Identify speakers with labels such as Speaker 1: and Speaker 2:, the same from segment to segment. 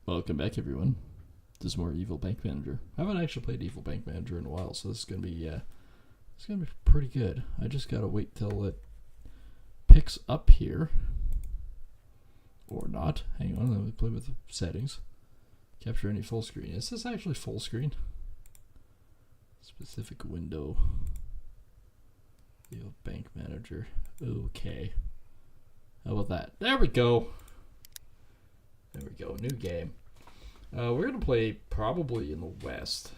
Speaker 1: Welcome back, everyone. This is more Evil Bank Manager. I haven't actually played Evil Bank Manager in a while, so this is gonna be pretty good. I just gotta wait till it picks up here, or not. Hang on, let me play with the settings. Capture any full screen. Is this actually full screen? Specific window. Evil Bank Manager. Okay. How about that? There we go. There we go. New game. We're gonna play probably in the West.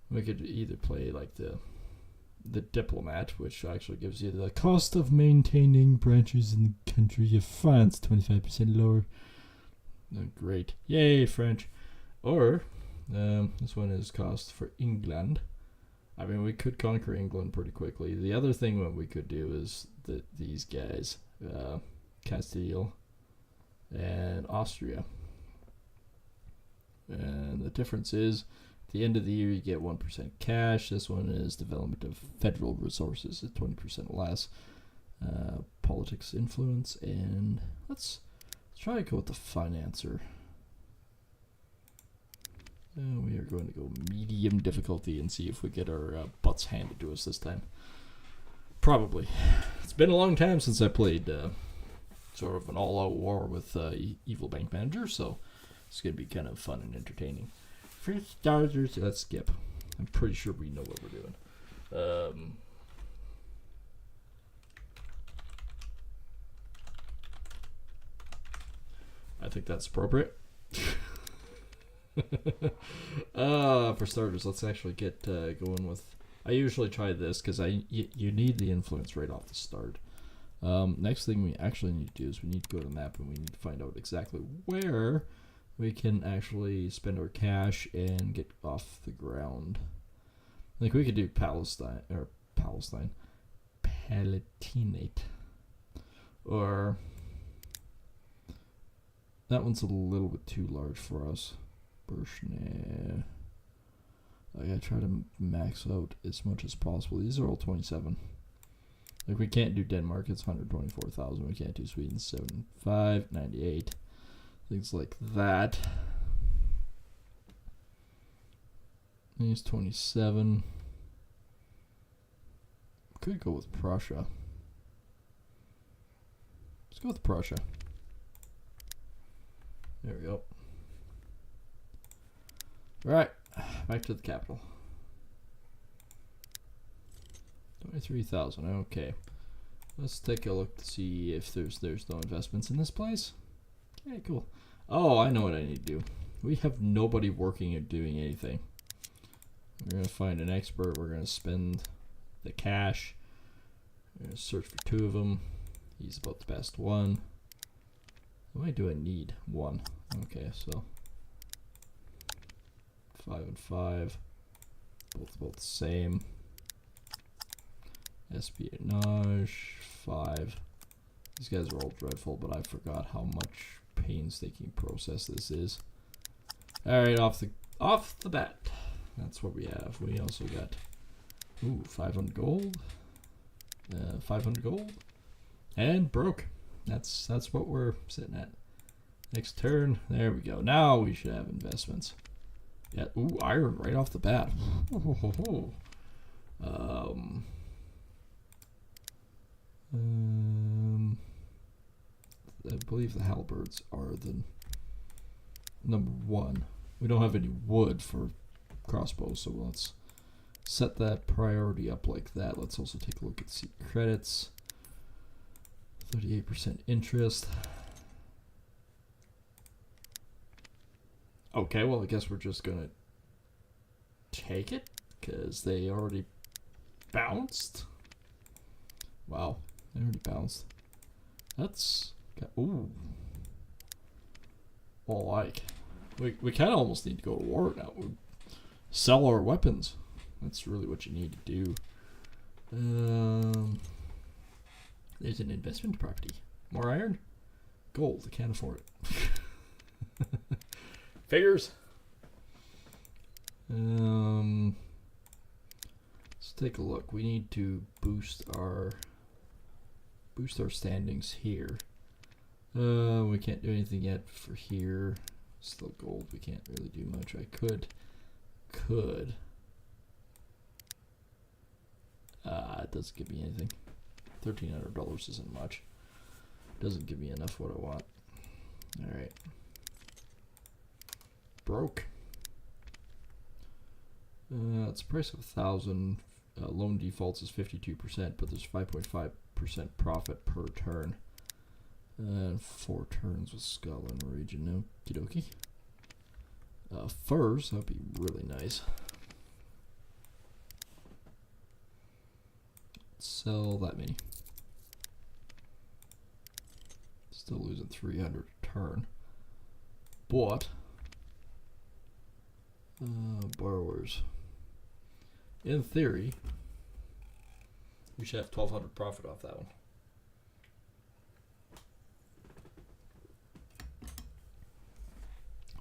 Speaker 1: We could either play like the diplomat, which actually gives you the cost of maintaining branches in the country of France 25% lower. Oh, great, yay French! Or this one is cost for England. I mean, we could conquer England pretty quickly. The other thing what we could do is these guys, Castile and Austria. And the difference is, at the end of the year you get 1% cash. This one is development of federal resources at 20% less. Politics influence, and let's try to go with the financer. We are going to go medium difficulty and see if we get our butts handed to us this time. Probably. It's been a long time since I played sort of an all-out war with Evil Bank Manager, so it's going to be kind of fun and entertaining. For starters, let's skip. I'm pretty sure we know what we're doing. I think that's appropriate. For starters, let's actually get going with... I usually try this because you need the influence right off the start. Next thing we actually need to do is we need to go to the map and we need to find out exactly where we can actually spend our cash and get off the ground. Like we could do Palatinate, or that one's a little bit too large for us. Bershne. I gotta try to max out as much as possible. These are all 27. Like we can't do Denmark, it's 124,000. We can't do Sweden, 75, 98. Things like that. These 27. Could go with Prussia. Let's go with Prussia. There we go. Alright, back to the capital. 23,000, okay. Let's take a look to see if there's no investments in this place. Okay, cool. Oh, I know what I need to do. We have nobody working or doing anything. We're going to find an expert. We're going to spend the cash. We're going to search for 2 of them. He's about the best one. How many do I need? 1. Okay, so 5 and 5. Both the same. Espionage, 5. These guys are all dreadful, but I forgot how much painstaking process this is. Alright, off the bat. That's what we have. We also got 500 gold. 500 gold. And broke. That's what we're sitting at. Next turn. There we go. Now we should have investments. Yeah, iron right off the bat. I believe the halberds are the number 1. We don't have any wood for crossbows, so let's set that priority up like that. Let's also take a look at seat credits. 38% interest. Okay, well I guess we're just gonna take it because they already bounced. Wow, they already bounced. That's like we kind of almost need to go to war now. We sell our weapons. That's really what you need to do. There's an investment property. More iron, gold. I can't afford it. Figures. Let's take a look. We need to boost our standings here. We can't do anything yet for here. Still gold. We can't really do much. I could. It doesn't give me anything. $1,300 isn't much. Doesn't give me enough what I want. All right. Broke. It's the price of 1,000. Loan defaults is 52%, but there's 5.5% profit per turn. And 4 turns with Skull and region. Okie dokie. Furs, that'd be really nice. Sell that many. Still losing 300 a turn. But borrowers. In theory, we should have 1,200 profit off that one.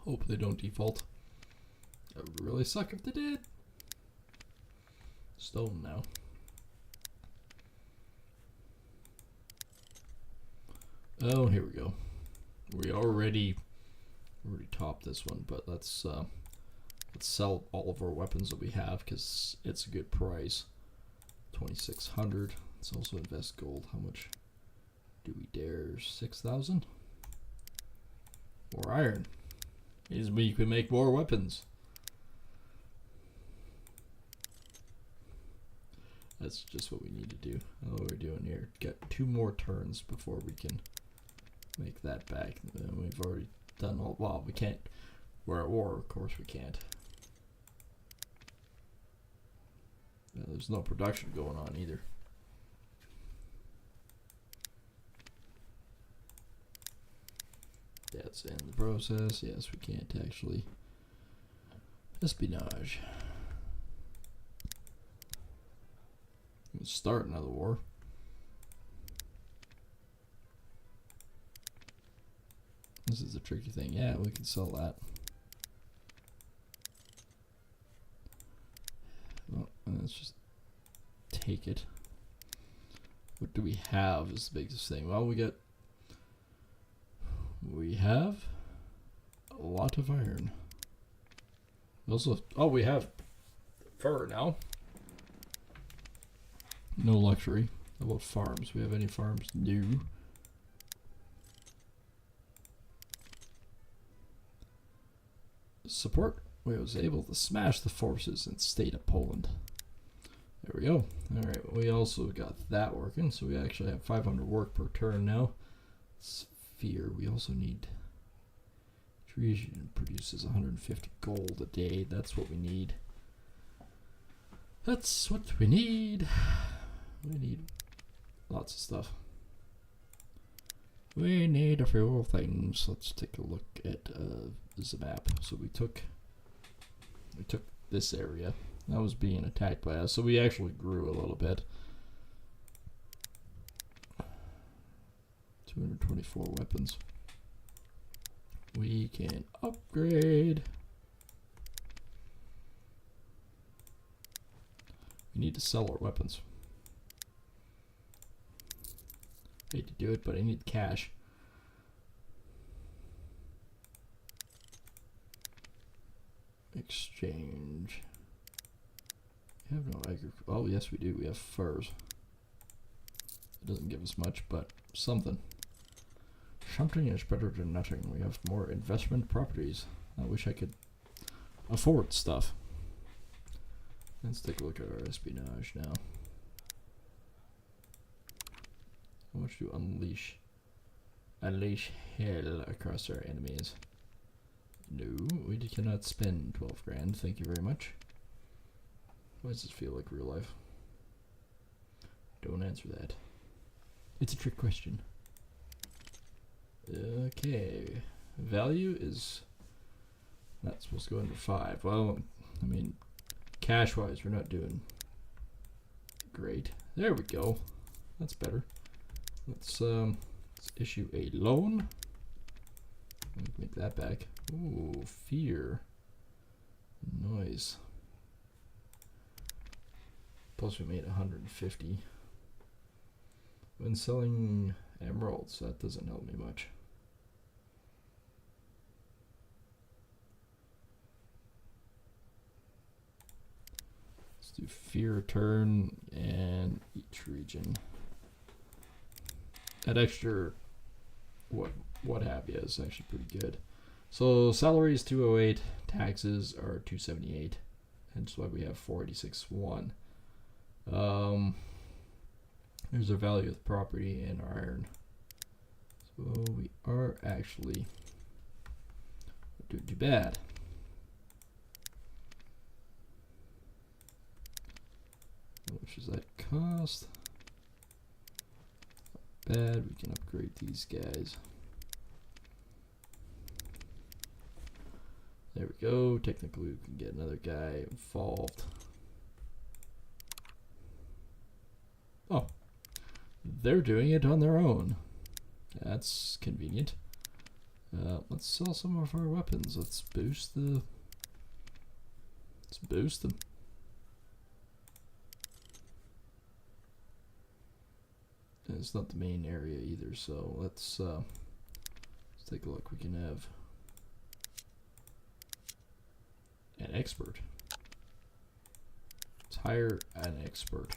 Speaker 1: Hope they don't default. That would really suck if they did. Stone now. Oh, here we go. We already topped this one, but let's sell all of our weapons that we have because it's a good price. 2,600. Let's also invest gold. How much do we dare? 6,000. More iron. Means we can make more weapons. That's just what we need to do. What we're doing here. Get 2 more turns before we can make that back. We've already done all. Well, we can't. We're at war, of course we can't. There's no production going on either. That's in the process. Yes, we can't actually. Espionage. Let's start another war. This is a tricky thing. Yeah, we can sell that. Well, let's just take it. What do we have is the biggest thing. Well, we have a lot of iron. Also, we have fur now. No luxury. How about farms? We have any farms? No. Support. We was able to smash the forces in the state of Poland. There we go. All right. We also got that working, so we actually have 500 work per turn now. Sphere. We also need. Region produces 150 gold a day. That's what we need. That's what we need. We need lots of stuff. We need a few things. Let's take a look at the map. So we took this area. That was being attacked by us. So we actually grew a little bit. 224 weapons. We can upgrade. We need to sell our weapons. I hate to do it, but I need cash. Exchange. We have no agriculture. Oh, yes, we do. We have furs. It doesn't give us much, but something. Something is better than nothing. We have more investment properties. I wish I could afford stuff. Let's take a look at our espionage now. How much do unleash? Unleash hell across our enemies. No, we cannot spend 12 grand. Thank you very much. Why does this feel like real life? Don't answer that. It's a trick question. Okay. Value is not supposed to go under 5. Well, I mean, cash-wise, we're not doing great. There we go. That's better. Let's issue a loan. Make that back. Ooh, fear. Nice. Plus we made 150. When selling emeralds, that doesn't help me much. Let's do fear return and each region. That extra what have you is actually pretty good. So salary is 208, taxes are 278, hence why we have 486.1. There's our value of the property and our iron. So we are actually doing too bad. How much does that cost? Not bad. We can upgrade these guys. There we go. Technically, we can get another guy involved. Oh, they're doing it on their own. That's convenient. Let's sell some of our weapons. Let's boost them. And it's not the main area either, so let's take a look. We can have an expert. Let's hire an expert.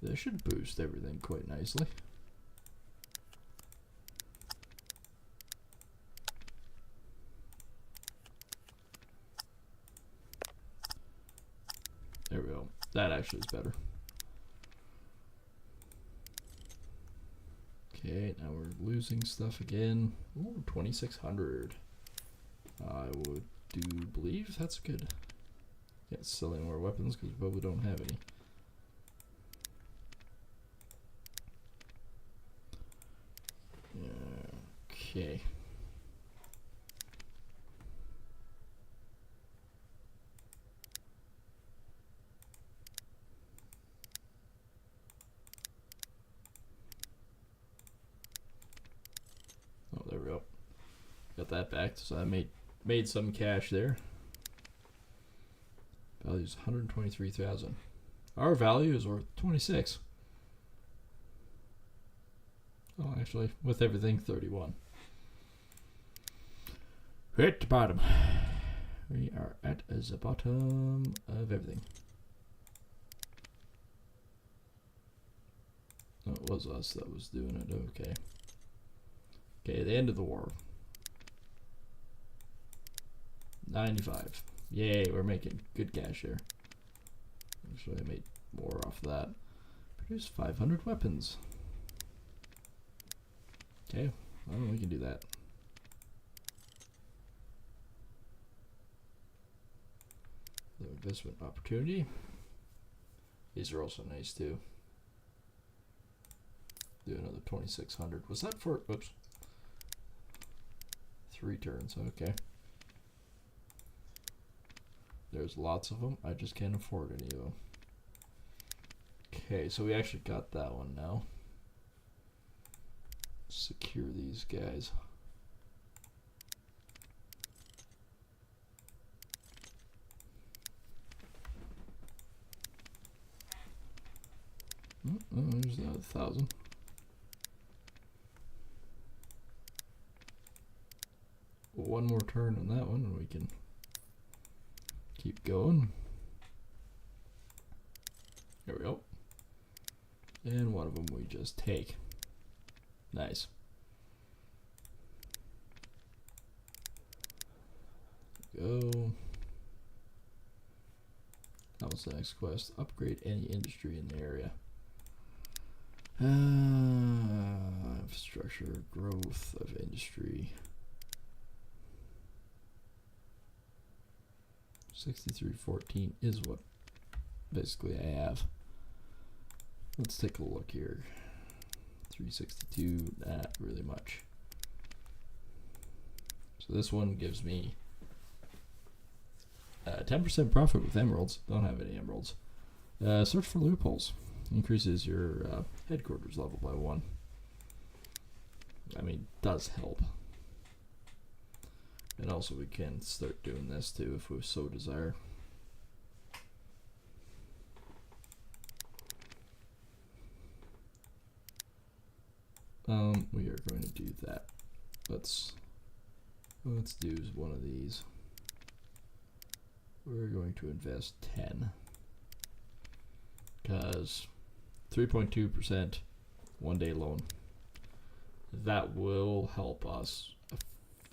Speaker 1: That should boost everything quite nicely. There we go. That actually is better. Okay, now we're losing stuff again. Ooh, 2,600. I would believe that's good. Can't sell any more weapons because we probably don't have any. Okay. Oh, there we go. Got that back, so I made some cash there. Value's 123,000. Our value is worth 26. Oh, actually, with everything, 31. We're at the bottom. We are at the bottom of everything. Oh, it was us that was doing it. Okay. Okay, the end of the war. 95. Yay, we're making good cash here. Actually, I made more off of that. Produce 500 weapons. Okay, well, we can do that. The investment opportunity. These are also nice too. Do another 2,600. Was that for, oops, 3 turns, okay. There's lots of them. I just can't afford any of them. Okay, so we actually got that one now. Secure these guys. Oh, there's another 1,000. One more turn on that one and we can keep going. There we go. And one of them we just take. Nice. Go. That was the next quest. Upgrade any industry in the area. Infrastructure, growth of industry. 6314 is what basically I have. Let's take a look here. 362, not really much. So this one gives me 10% profit with emeralds. Don't have any emeralds. Search for loopholes. Increases your headquarters level by 1. I mean, does help. And also we can start doing this too if we so desire. We are going to do that. Let's do one of these. we're going to invest 10 because 3.2% 1 day loan. That will help us a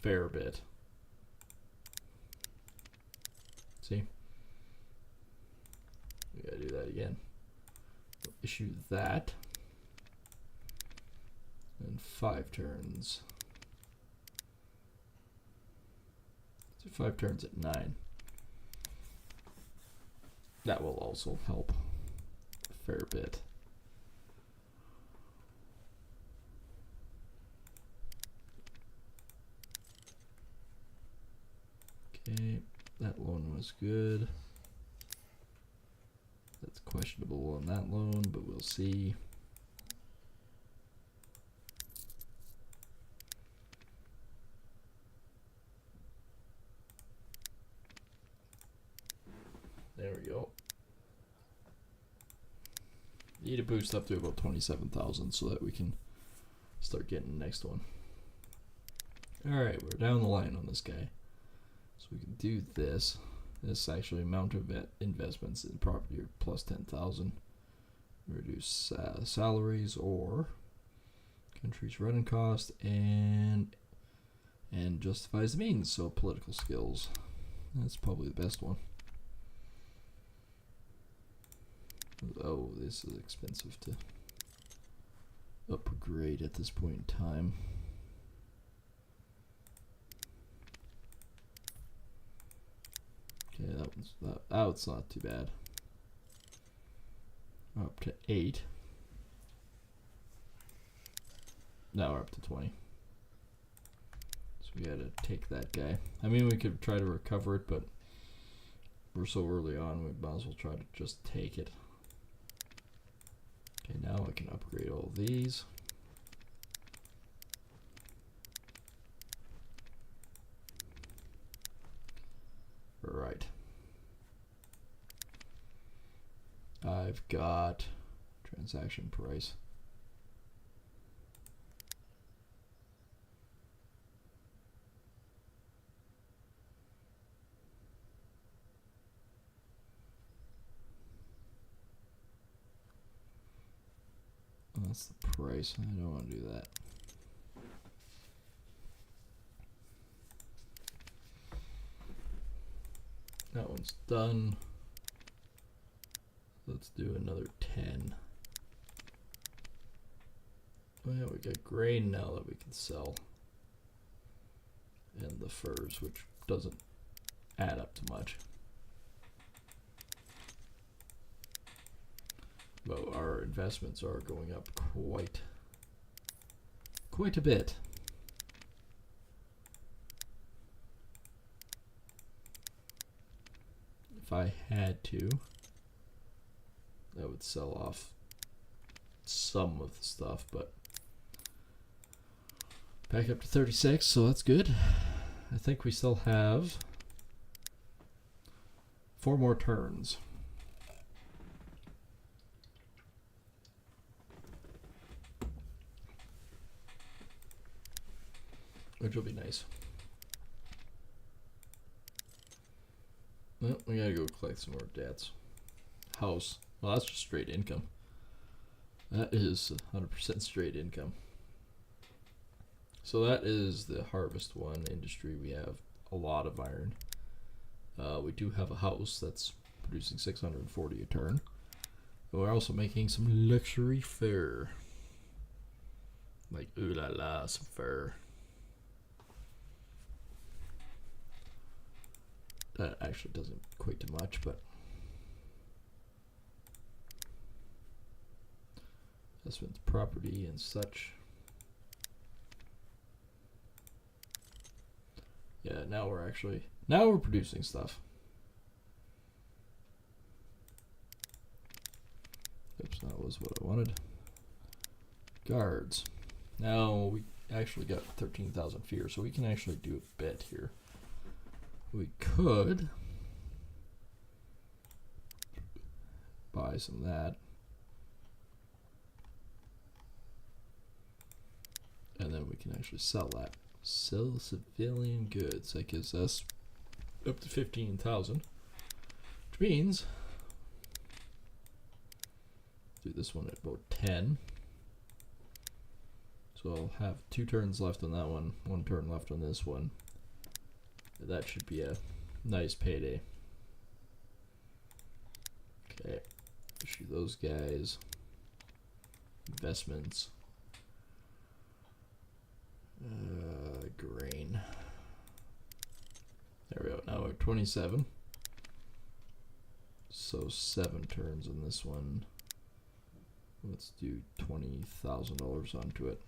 Speaker 1: fair bit. See? We gotta do that again. We'll issue that. And 5 turns. So 5 turns at 9. That will also help a fair bit. Okay, that loan was good. That's questionable on that loan, but we'll see. There we go. Need to boost up to about 27,000 so that we can start getting the next one. Alright, we're down the line on this guy. So we can do this. This actually amount of investments in property are plus 10,000. Reduce salaries or country's running cost and justifies the means. So political skills. That's probably the best one. Oh, this is expensive to upgrade at this point in time. Okay, that one's not too bad. Up to 8. Now we're up to 20. So we gotta take that guy. I mean, we could try to recover it, but we're so early on, we might as well try to just take it. Okay, now I can upgrade all these. Right. I've got transaction price. That's the price. I don't want to do that. That one's done. Let's do another 10. Well, we got grain now that we can sell. And the furs, which doesn't add up to much. But our investments are going up quite a bit. If I had to, I would sell off some of the stuff, but back up to 36, so that's good. I think we still have 4 more turns. Which will be nice. Well, we gotta go collect some more debts. House. Well, that's just straight income. That is 100% straight income. So that is the harvest one. Industry, we have a lot of iron. We do have a house that's producing 640 a turn. But we're also making some luxury fur. Like, ooh la la, some fur. That actually doesn't equate to much, but investment property and such. Yeah, now we're producing stuff. Oops, that was what I wanted. Guards. Now we actually got 13,000 fear, so we can actually do a bit here. We could buy some of that. And then we can actually sell that. Sell civilian goods. That gives us up to 15,000. Which means do this one at about 10. So I'll have 2 turns left on that one, 1 turn left on this one. That should be a nice payday. Okay, issue those guys. Investments. Grain. There we go. Now we're 27. So 7 turns on this one. Let's do $20,000 onto it.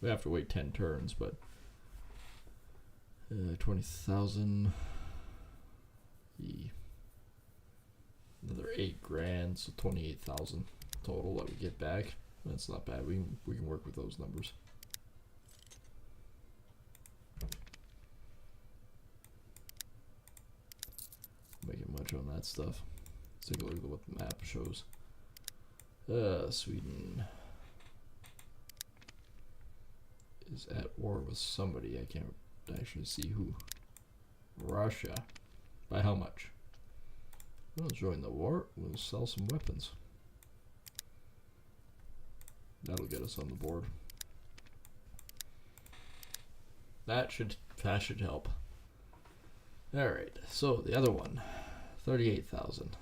Speaker 1: We have to wait 10 turns, but 20,000. Another 8 grand, so 28,000 total that we get back. That's not bad. We can work with those numbers. Making much on that stuff. Let's take a look at what the map shows. Sweden is at war with somebody. I can't actually see who. Russia. By how much? We'll join the war. We'll sell some weapons. That'll get us on the board. That should help. Alright, so the other one. 38,000.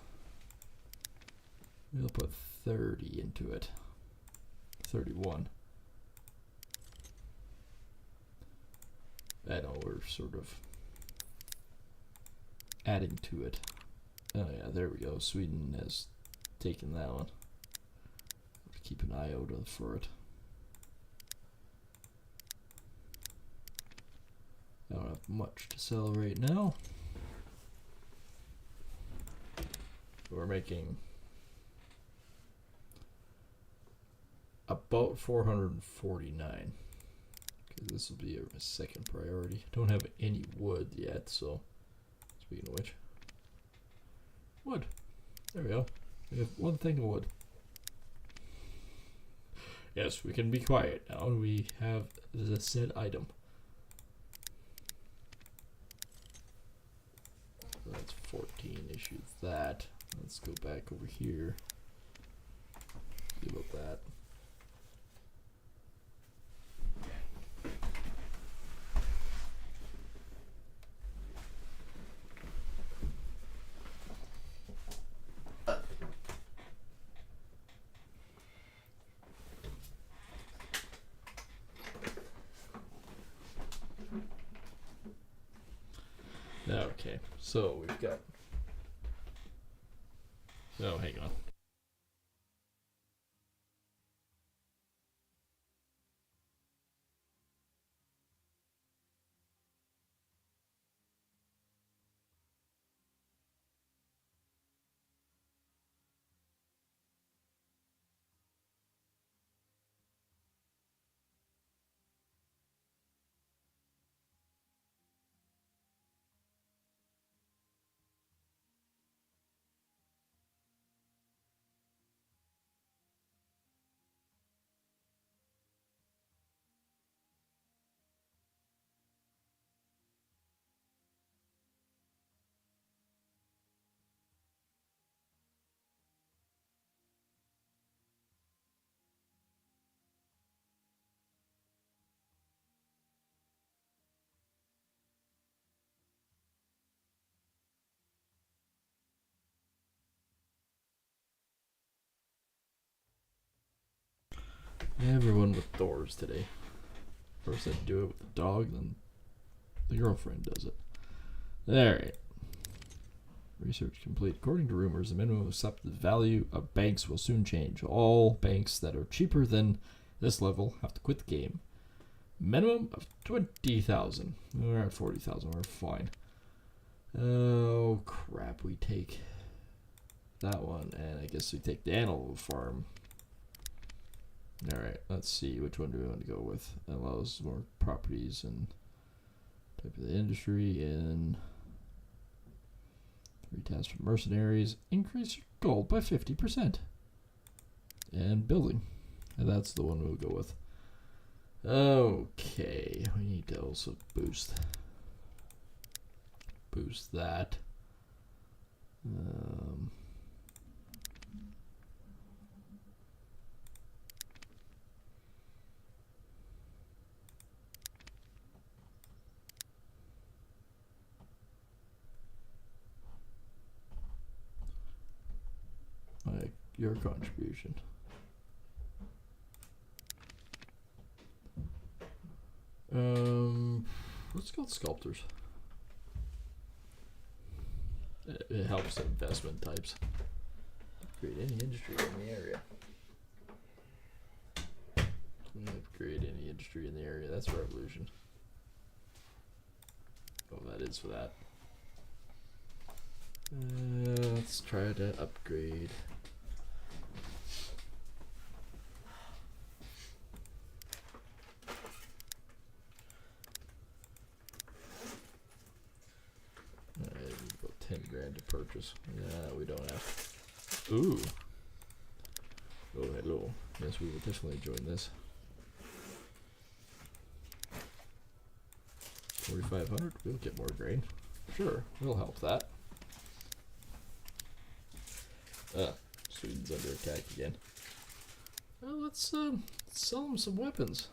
Speaker 1: We'll put 30 into it. 31. I know we're sort of adding to it. Oh yeah, there we go. Sweden has taken that one. Keep an eye out for it. I don't have much to sell right now. We're making about 449. Okay, this will be a second priority. Don't have any wood yet, so speaking of which, wood. There we go. We have 1 thing of wood. Yes, we can be quiet now. We have the said item. So that's 14 issues that. Let's go back over here. See about that. Okay, so we've got. Oh, hang on. Everyone with doors today. First I do it with the dog, then the girlfriend does it. Alright. Research complete. According to rumors, the minimum accepted value of banks will soon change. All banks that are cheaper than this level have to quit the game. Minimum of 20,000. We're at 40,000. We're fine. Oh crap! We take that one, and I guess we take the animal farm. Alright, let's see, which one do we want to go with? That allows more properties and type of the industry and 3 tasks for mercenaries. Increase your gold by 50%. And building. And that's the one we'll go with. Okay, we need to also boost that. Like your contribution. Let's go with sculptors. It helps investment types. Upgrade any industry in the area. Upgrade any industry in the area. That's revolution. Oh, that is for that. Let's try to upgrade. About 10 grand to purchase. Yeah, we don't have. Ooh. Oh, hello. Yes, we will definitely join this. 4,500. We'll get more grain. Sure, we'll help that. Sweden's under attack again. Well, let's sell them some weapons.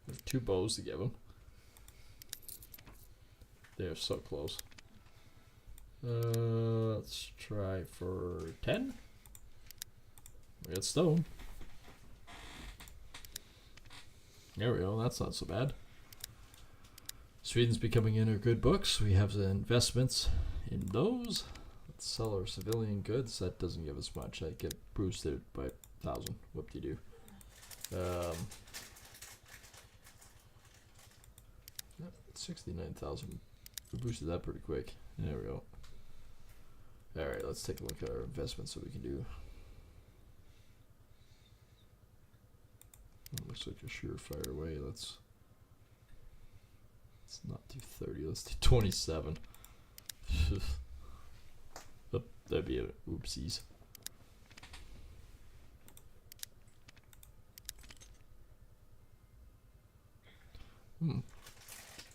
Speaker 1: There's 2 bows to give them. They're so close. Let's try for 10. We got stone. There we go. That's not so bad. Sweden's becoming in our good books. We have the investments in those. Let's sell our civilian goods. That doesn't give us much. I get boosted by 1,000. Whoop-de-doo. 69,000. We boosted that pretty quick. There we go. Alright, let's take a look at our investments so we can do. Looks like a surefire way. Let's not do 30. Let's do 27. Oh, that'd be a oopsies.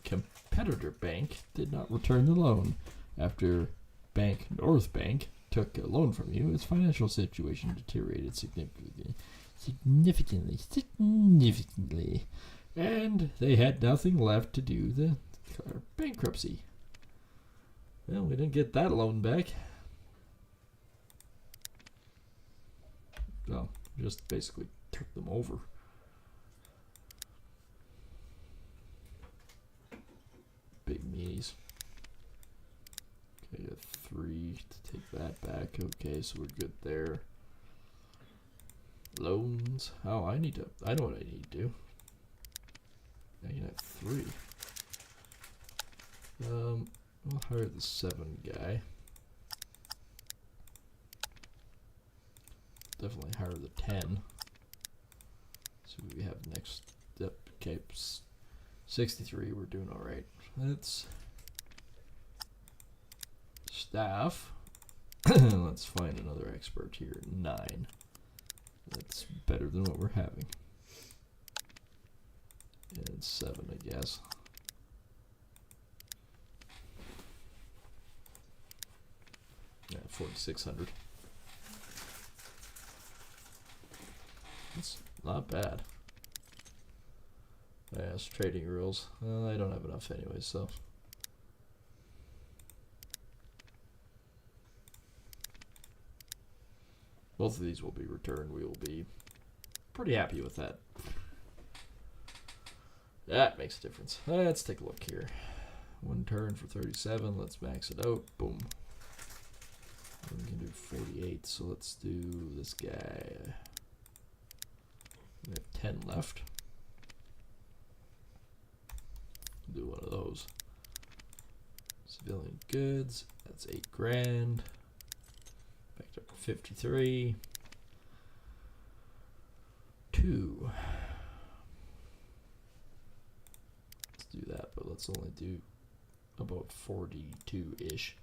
Speaker 1: Competitor bank did not return the loan. After Bank North Bank took a loan from you, its financial situation deteriorated significantly, and they had nothing left to do the bankruptcy. Well, we didn't get that loan back. Well, just basically took them over. Big meanies. Okay, got 3 to take that back. Okay, so we're good there. Loans. Oh, I know what I need to do. I need 3. We'll hire the 7 guy. Definitely hire the 10. See what we have next. Yep, okay, 63, we're doing alright. Let's staff. Let's find another expert here. 9. That's better than what we're having. And 7, I guess. Yeah, 4,600. That's not bad. Yeah, it's trading rules. I don't have enough anyway, so. Both of these will be returned. We will be pretty happy with that. That makes a difference. Let's take a look here. 1 turn for 37. Let's max it out. Boom. We can do 48. So let's do this guy. We have 10 left. Do one of those. Civilian goods. That's 8 grand. Back up to 53. 2. Let's do that, but let's only do about 42-ish.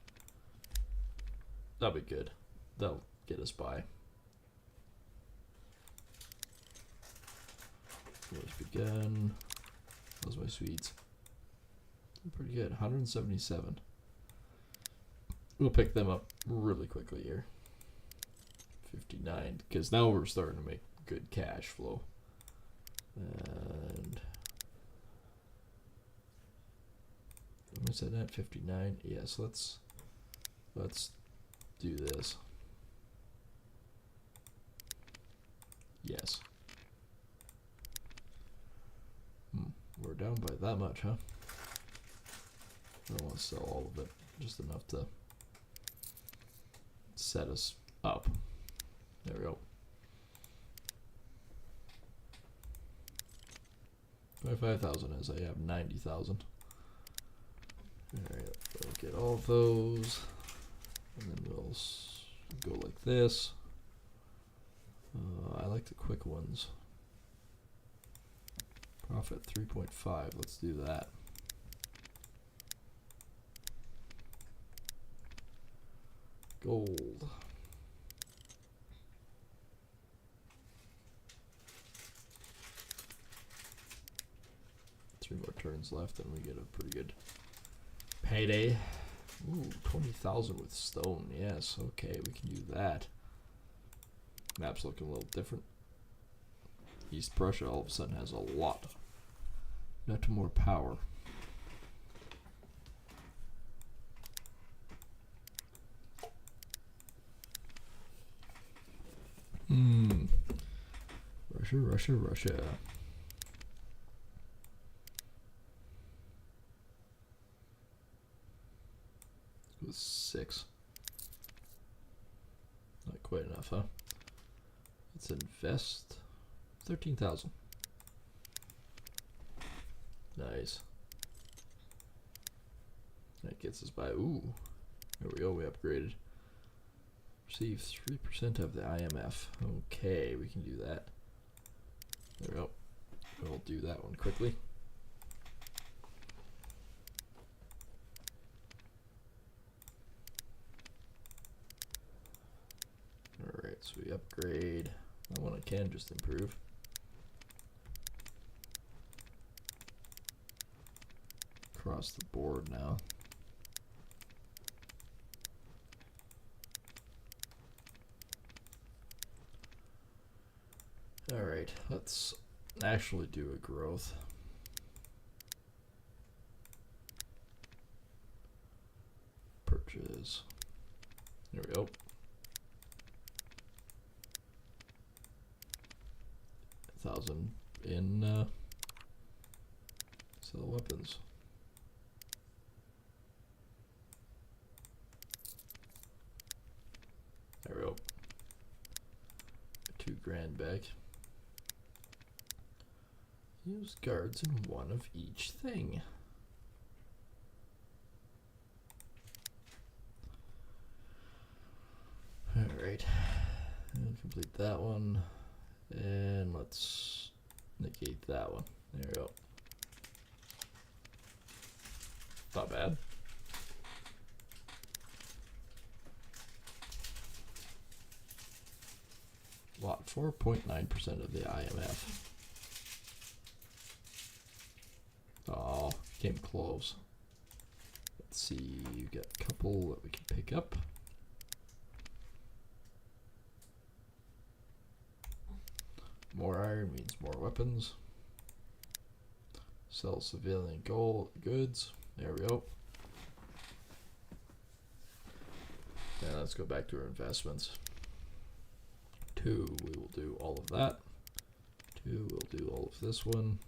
Speaker 1: That'll be good. That'll get us by. Wars begun. Those are my Swedes. Pretty good. 177. We'll pick them up really quickly here. 59, because now we're starting to make good cash flow. And I said that 59. Yes, let's do this. Yes. We're down by that much, huh? I don't want to sell all of it, just enough to set us up. There we go. 25,000 as I have 90,000. Alright, we'll get all of those. And then we'll go like this. I like the quick ones. Profit 3.5. Let's do that. Gold. Three more turns left and we get a pretty good payday. Ooh, 20,000 with stone. Yes, okay, we can do that. Map's looking a little different. East Prussia all of a sudden has a lot. Not more power. Russia, Russia, Russia. It was 6. Not quite enough, huh? Let's invest 13,000. Nice. That gets us by. Ooh, there we go. We upgraded. Receive 3% of the IMF. Okay, we can do that. There we go. We'll do that one quickly. Alright, so we upgrade. That one I can just improve. Across the board now. Alright, let's actually do a growth. Purchase. There we go. 1,000 in sell weapons. There we go. 2 grand back. Use guards in one of each thing. Alright. And complete that one. And let's negate that one. There we go. Not bad. Lot 4.9% of the IMF. Oh, came close. Let's see, you got a couple that we can pick up. More iron means more weapons. Sell civilian gold goods. There we go. And let's go back to our investments. 2, we will do all of that. 2, we'll do all of this one.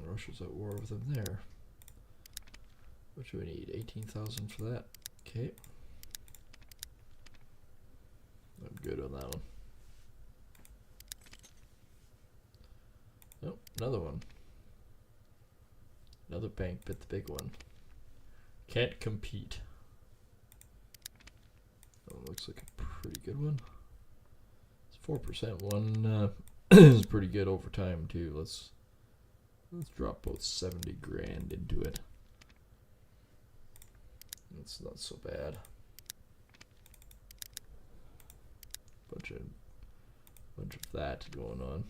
Speaker 1: Russia's at war with them there. What do we need? 18,000 for that. Okay. I'm good on that one. Oh, another one. Another bank bit the big one. Can't compete. Oh, looks like a pretty good one. It's 4% one. Is pretty good over time too. Let's drop both 70 grand into it. It's not so bad. Bunch of that going on.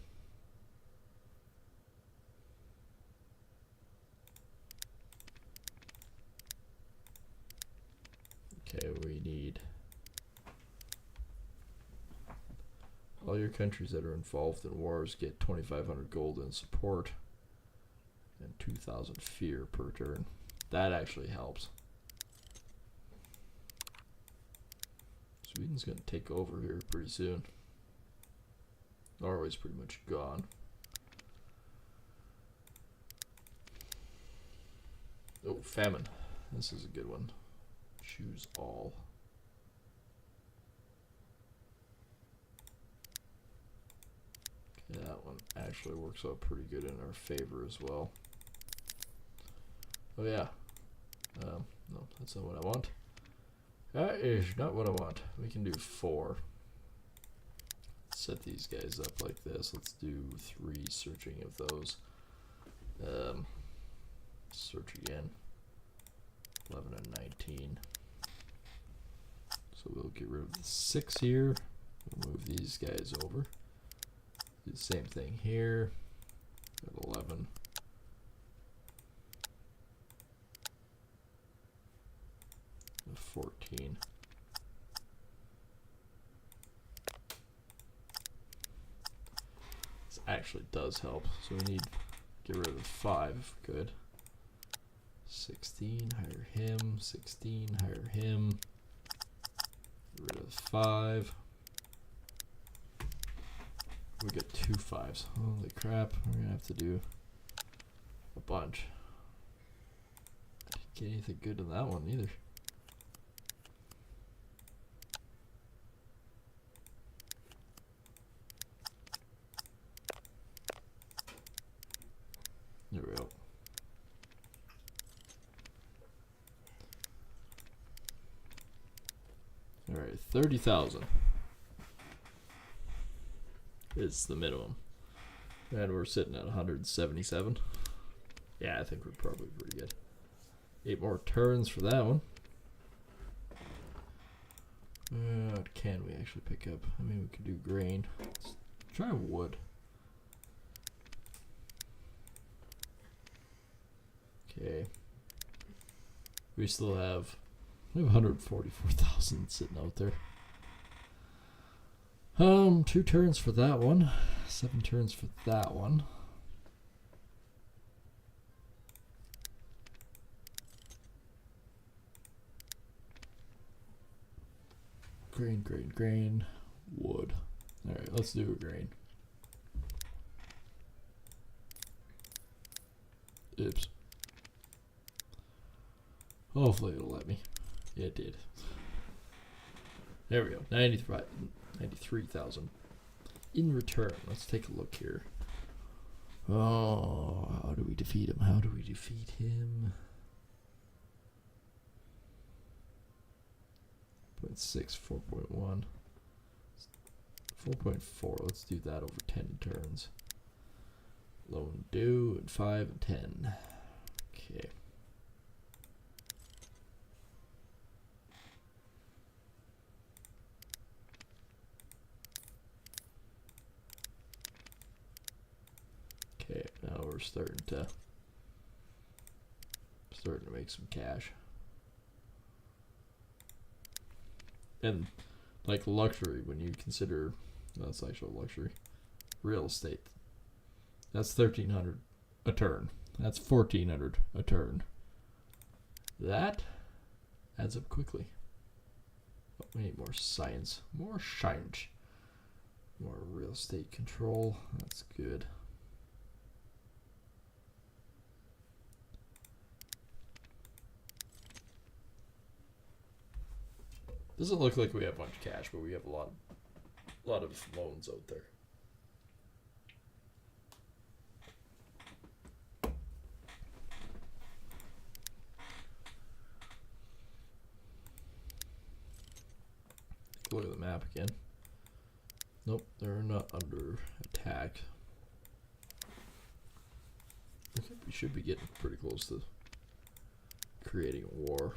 Speaker 1: Okay, we need all your countries that are involved in wars get 2,500 gold in support and 2,000 fear per turn. That actually helps. Sweden's going to take over here pretty soon. Norway's pretty much gone. Oh, famine. This is a good one. Choose all. Okay, that one actually works out pretty good in our favor as well. Oh yeah. No, that's not what I want. That is not what I want. We can do 4. Set these guys up like this. Let's do 3 searching of those. Search again. 11 and 19. So we'll get rid of the 6 here. We'll move these guys over. Do the same thing here. At 11. And 14. This actually does help. So we need to get rid of the 5. Good. 16, hire him. 16, hire him. Get rid of the 5. We got 2 5s. Holy crap, we're gonna have to do a bunch. Didn't get anything good in that one either. There we go. Alright, 30,000 is the minimum. And we're sitting at 177. Yeah, I think we're probably pretty good. 8 more turns for that one. What can we actually pick up? I mean, we could do grain. Let's try wood. Okay. We still have 144,000 sitting out there. 2 turns for that one. 7 turns for that one. Grain, grain, grain. Wood. Alright, let's do a grain. Oops. Hopefully it'll let me. It did. There we go. 93,000 in return. Let's take a look here. Oh, how do we defeat him? How do we defeat him? 0.6, 4.1, 4.4. Let's do that over 10 turns. Loan due and 5 and 10. Okay. Okay, now we're starting to make some cash. And like luxury, when you consider that's actual luxury, real estate, that's 1,300 a turn. That's 1,400 a turn. That adds up quickly. But we need more science, more real estate control. That's good. Doesn't look like we have much cash, but we have a lot of loans out there. Look at the map again. Nope, they're not under attack. I think we should be getting pretty close to creating a war.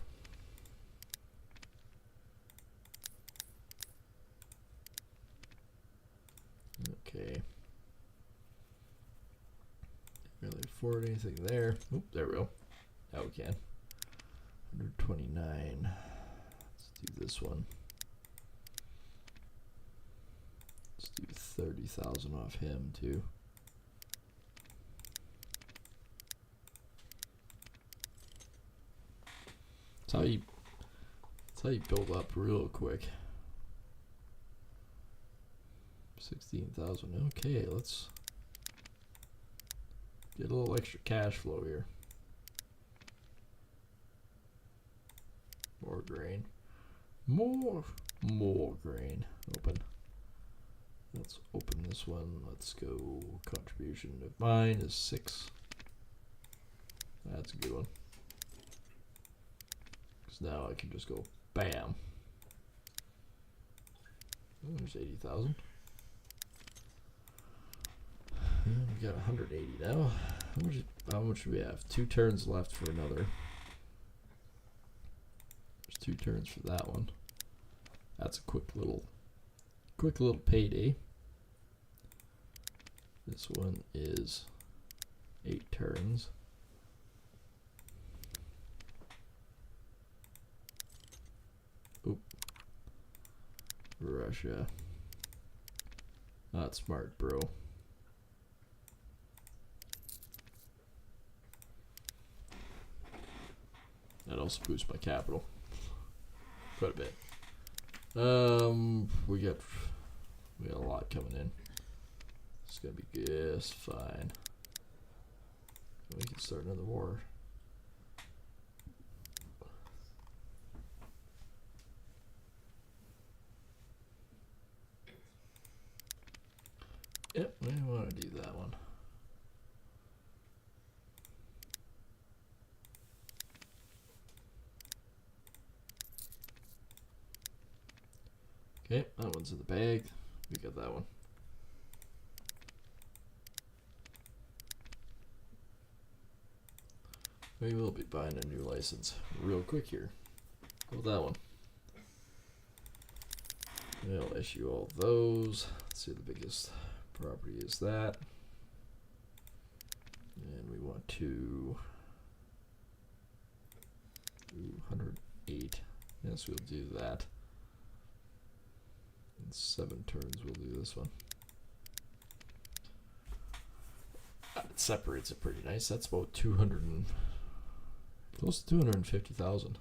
Speaker 1: Okay. Can't really afford anything there. Oop, there we go. Now we can. 129. Let's this one. Let's do 30,000 off him too. That's how you build up real quick. 16,000. Okay, let's get a little extra cash flow here. More grain. More grain. Open. Let's open this one. Let's go. Contribution of mine is 6. That's a good one. Because now I can just go bam. Oh, there's 80,000. We got 180 now. How much do we have? 2 turns left for another. There's 2 turns for that one. That's a quick little payday. This one is 8 turns. Oop. Russia. Not smart, bro. That also boosts my capital quite a bit. We got a lot coming in. It's gonna be just fine. We can start another war. Yep, we want to do that one. Okay, that one's in the bag. We got that one. We will be buying a new license real quick here. Well, that one. We'll issue all those. Let's see, the biggest property is that. And we want to do 108. Yes, we'll do that. In 7 turns, we'll do this one. It separates it pretty nice. That's about 200 and close to 250,000.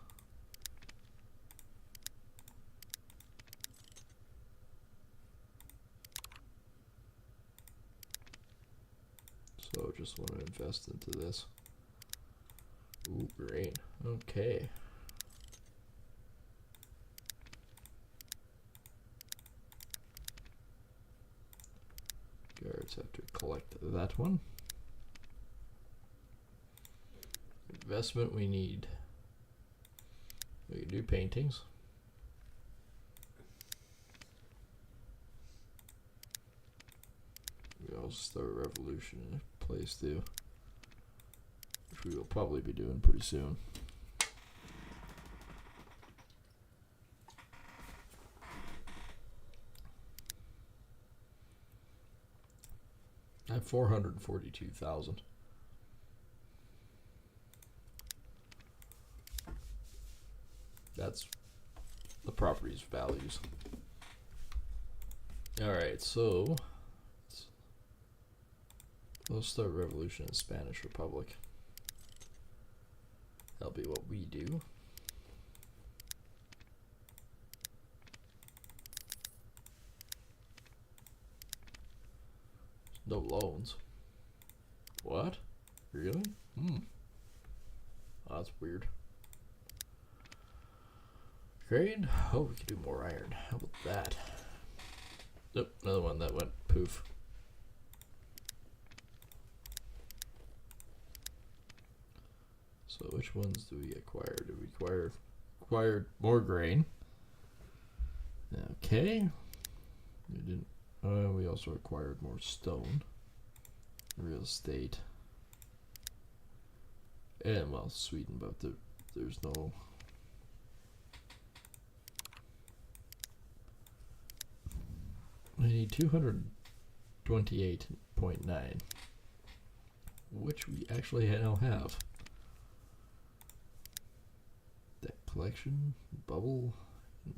Speaker 1: So just want to invest into this. Ooh, great. Okay. Guards have to collect that one. Investment we need. We can do paintings. We also start a revolution in a place too, which we will probably be doing pretty soon. I have 442,000. That's the property's values. Alright, so let's start revolution in Spanish Republic. That'll be what we do. No loans. What? Really? Oh, that's weird. Great. Oh, we could do more iron. How about that? Nope, another one that went poof. So which ones do we acquire? Do we acquired more grain? Okay. We didn't. We also acquired more stone, real estate, and well, Sweden, but there's no. I need 228.9, which we actually now have. Debt collection, bubble,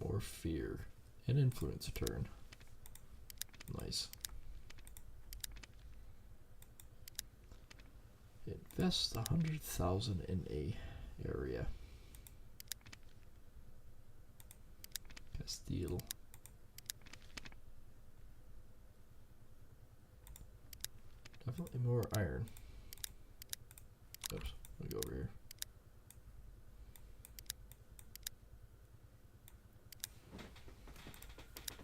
Speaker 1: More fear. And influence a turn. Nice. Invest 100,000 in a area. Castile. Definitely more iron. Oops, let me go over here.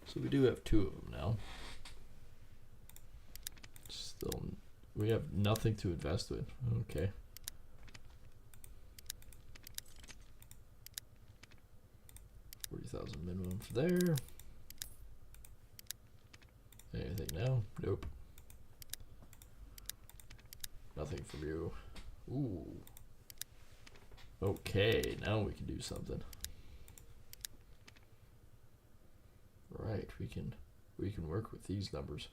Speaker 1: So we do have 2 of them now. Still, we have nothing to invest in. Okay. $40,000 minimum for there. Anything now? Nope. Nothing from you. Ooh. Okay, now we can do something. Right, we can work with these numbers.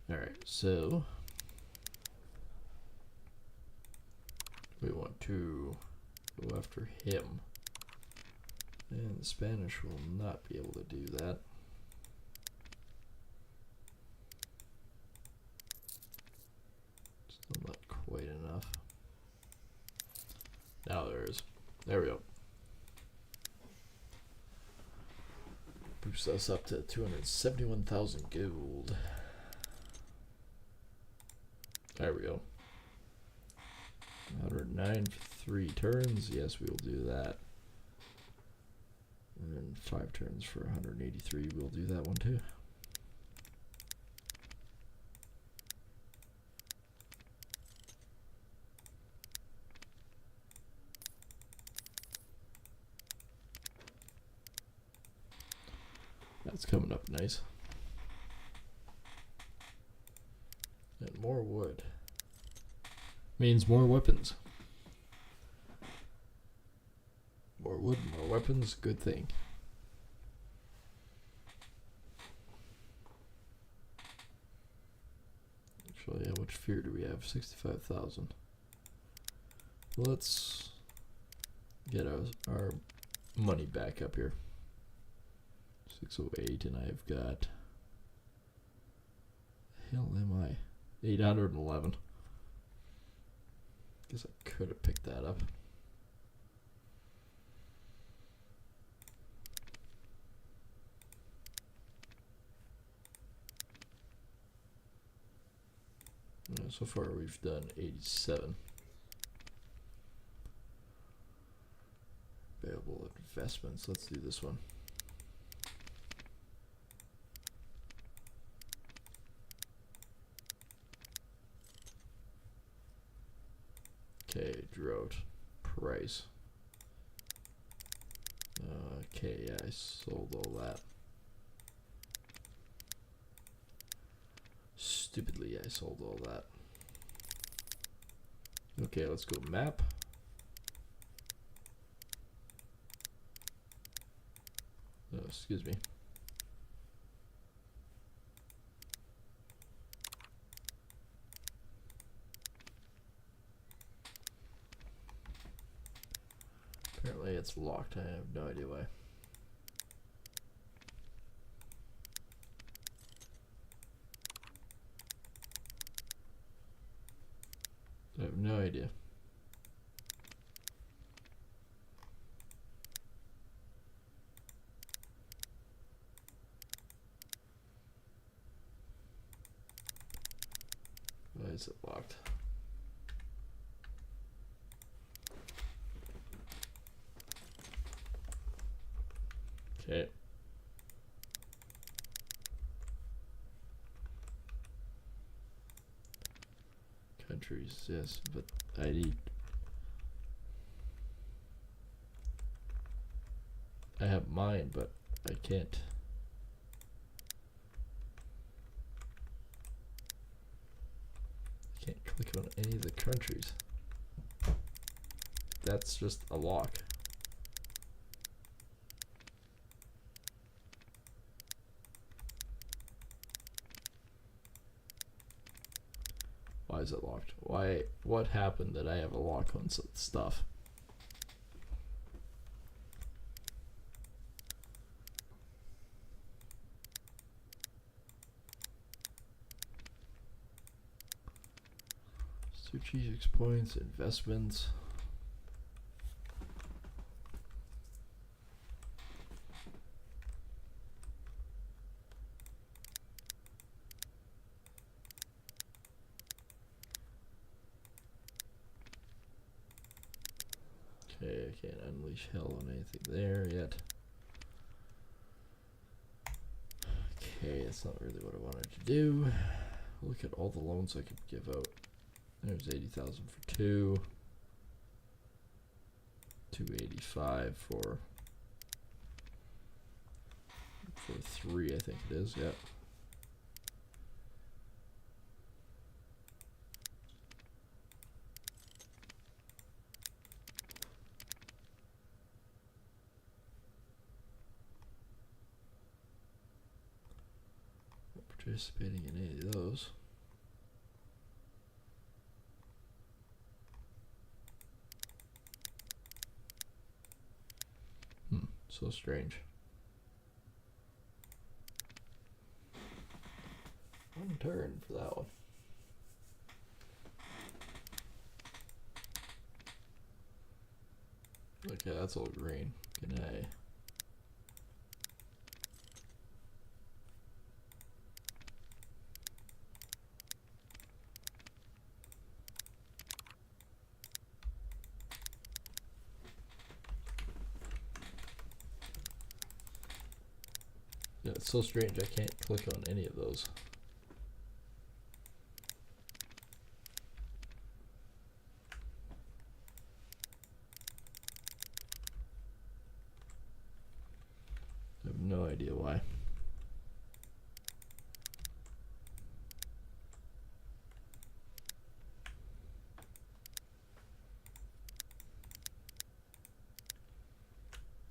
Speaker 1: All right, so we want to go after him. And the Spanish will not be able to do that. Still not quite enough. Now there is. There we go. Boosts us up to 271,000 gold. There we go. 109 for 3 turns. Yes, we will do that. And then 5 turns for 183. We'll do that one too. That's coming up nice. And more wood means more weapons. More wood, more weapons, good thing. Actually, how much fear do we have? 65,000. Let's get our money back up here. 608, and I've got, the hell am I? 811. Guess I could have picked that up. So far we've done 87. Available investments. Let's do this one. Okay, drought price. Okay, yeah, I sold all that. Stupidly, I sold all that. Okay, let's go map. Oh, excuse me. Apparently it's locked. I have no idea why. I have no idea. Why is it locked? Okay. Countries, yes, but I have mine, but I can't. I can't click on any of the countries. That's just a lock. Why is it locked? locked? Why? What happened that I have a lock on stuff? Strategic points, investments. Okay, I can't unleash hell on anything there yet. Okay, that's not really what I wanted to do. Look at all the loans I could give out. There's 80,000 for 2. 285 for 3, I think it is, yeah. Not participating in any of those. So strange. One turn for that one. Okay, that's all green. Good night. Yeah, it's so strange. I can't click on any of those. I have no idea why.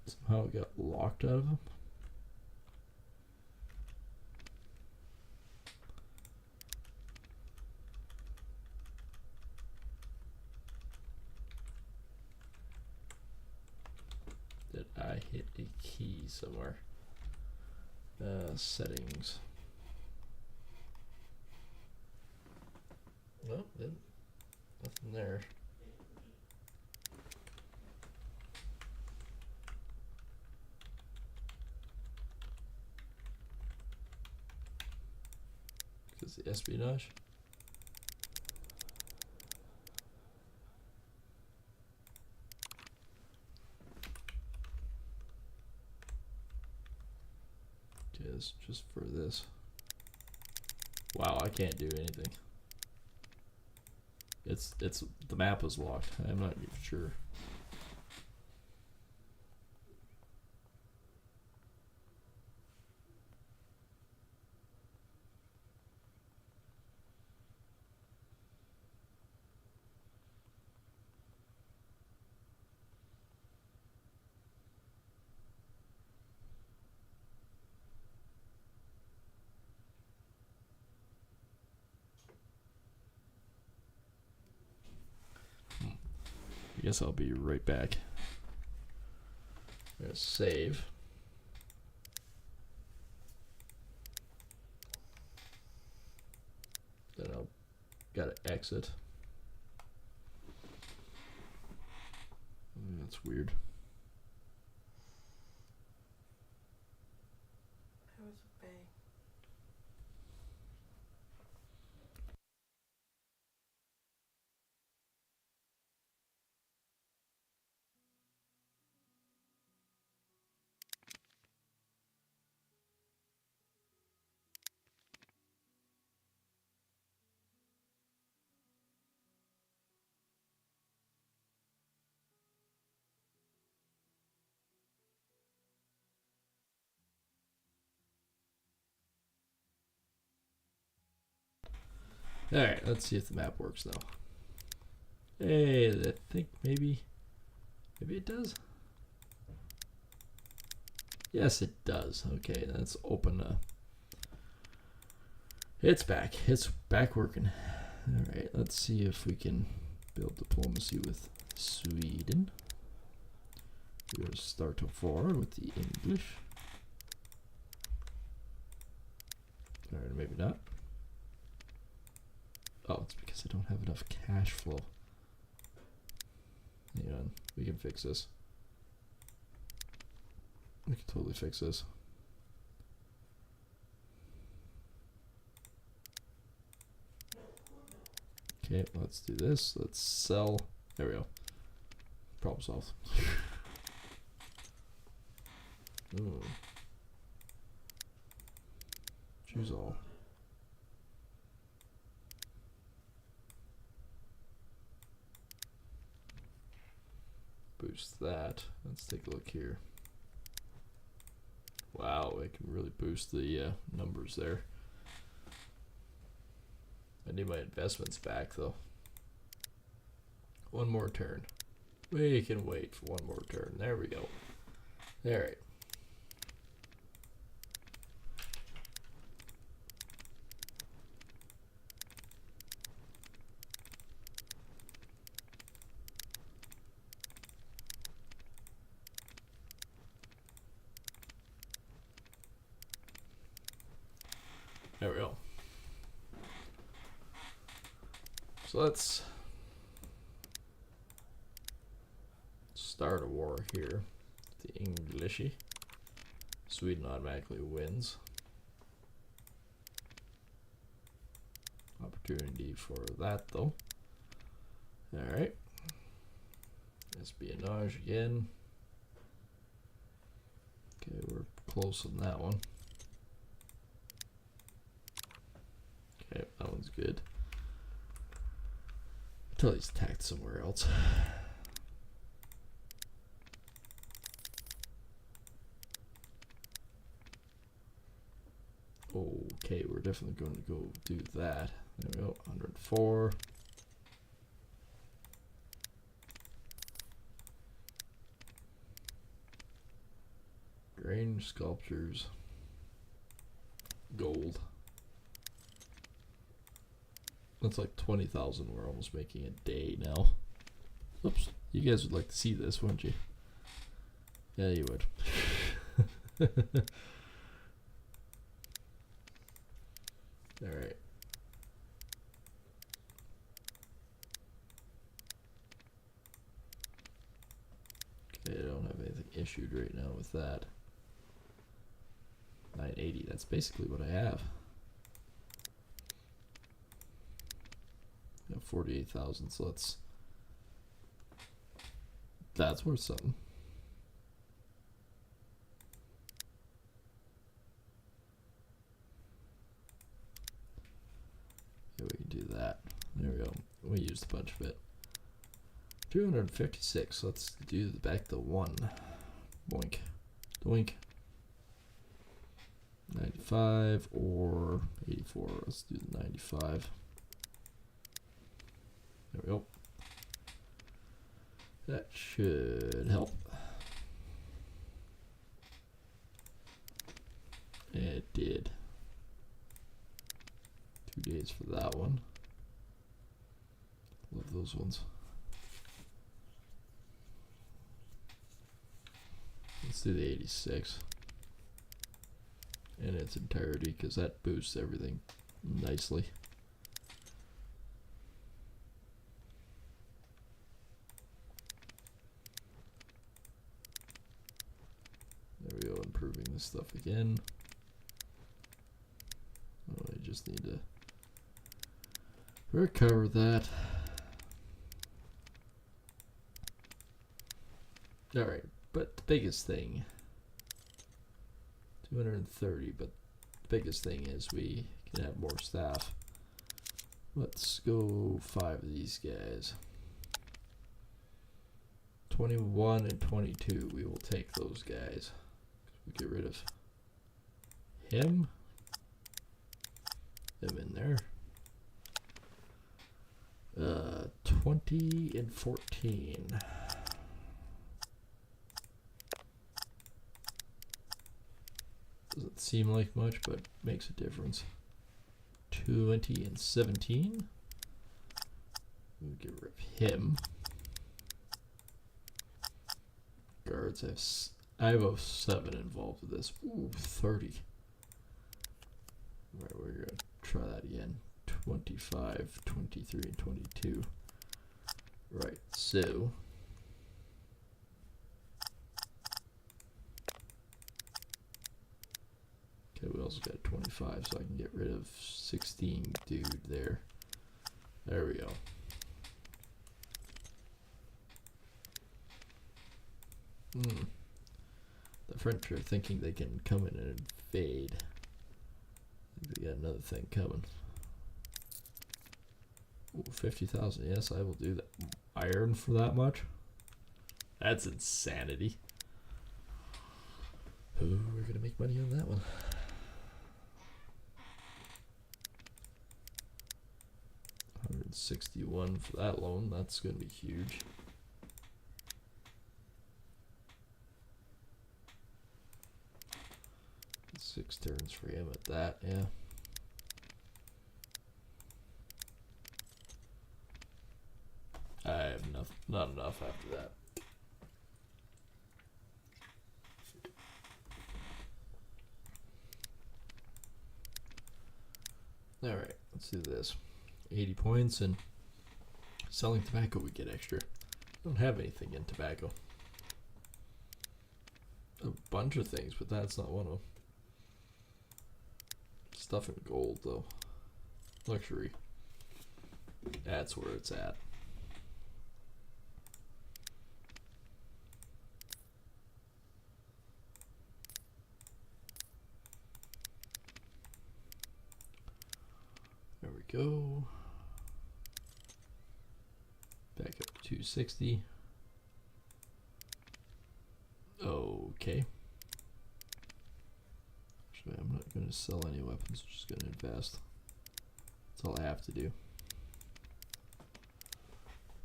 Speaker 1: Somehow it got locked out of them. Did I hit a key somewhere? Settings. Nope, didn't. Nothing there. Because the espionage. Okay, it's just for this. Wow, I can't do anything. It's the map is locked. I'm not even sure. I guess I'll be right back. I'm gonna save. Then I'll gotta exit. That's weird.
Speaker 2: How was the bay?
Speaker 1: Alright, let's see if the map works now. Hey, I think maybe it does. Yes, it does. Okay, let's open it's back. It's back working. Alright, let's see if we can build diplomacy with Sweden. We're going to start to war with the English. Alright, maybe not. Oh, it's because I don't have enough cash flow. Hang on, we can fix this. We can totally fix this. Okay, let's do this. Let's sell. There we go. Problem solved. Ooh. Choose all. Boost that. Let's take a look here. Wow, I can really boost the numbers there. I need my investments back though. One more turn. We can wait for one more turn. There we go. Alright. There we go. So let's start a war here. The Englishy. Sweden automatically wins. Opportunity for that though. Alright. Espionage again. Okay, we're close on that one. Okay, that one's good. Until he's attacked somewhere else. Okay, we're definitely going to go do that. There we go, 104. Grain sculptures. Gold. That's like 20,000 we're almost making a day now. Oops, you guys would like to see this, wouldn't you? Yeah, you would. Alright. Okay, I don't have anything issued right now with that. 980, that's basically what I have. 48,000, so that's worth something. Okay, we can do that. There we go. We used a bunch of it. 256. Let's do back to 1. Boink. Doink. 95 or 84. Let's do the 95. There we go. That should help. It did. 2 days for that one. Love those ones. Let's do the 86 in its entirety because that boosts everything nicely. There we go, improving this stuff again. Oh, I just need to recover that. Alright, but the biggest thing, 230, but the biggest thing is we can have more staff. Let's go 5 of these guys. 21 and 22, we will take those guys. We get rid of him. Them in there. 20 and 14. Doesn't seem like much, but makes a difference. 20 and 17. Get rid of him. Guards, I have 07 involved with this. Ooh, 30. All right, we're going to try that again. 25, 23, and 22. Right, so... Okay, we also got 25, so I can get rid of 16 dude there. There we go. The French are thinking they can come in and invade. I think they got another thing coming. Ooh, 50,000. Yes, I will do that. Iron for that much? That's insanity. Ooh, we're going to make money on that one. $161 for that loan. That's going to be huge. Six turns for him at that, yeah. I have not enough after that. All right, let's do this. 80 points, and selling tobacco we get extra. Don't have anything in tobacco. A bunch of things, but that's not one of them. Stuff in gold, though. Luxury. That's where it's at. There we go. Back up to 260. Okay. Actually, I'm not going to sell any weapons. I'm just going to invest. That's all I have to do.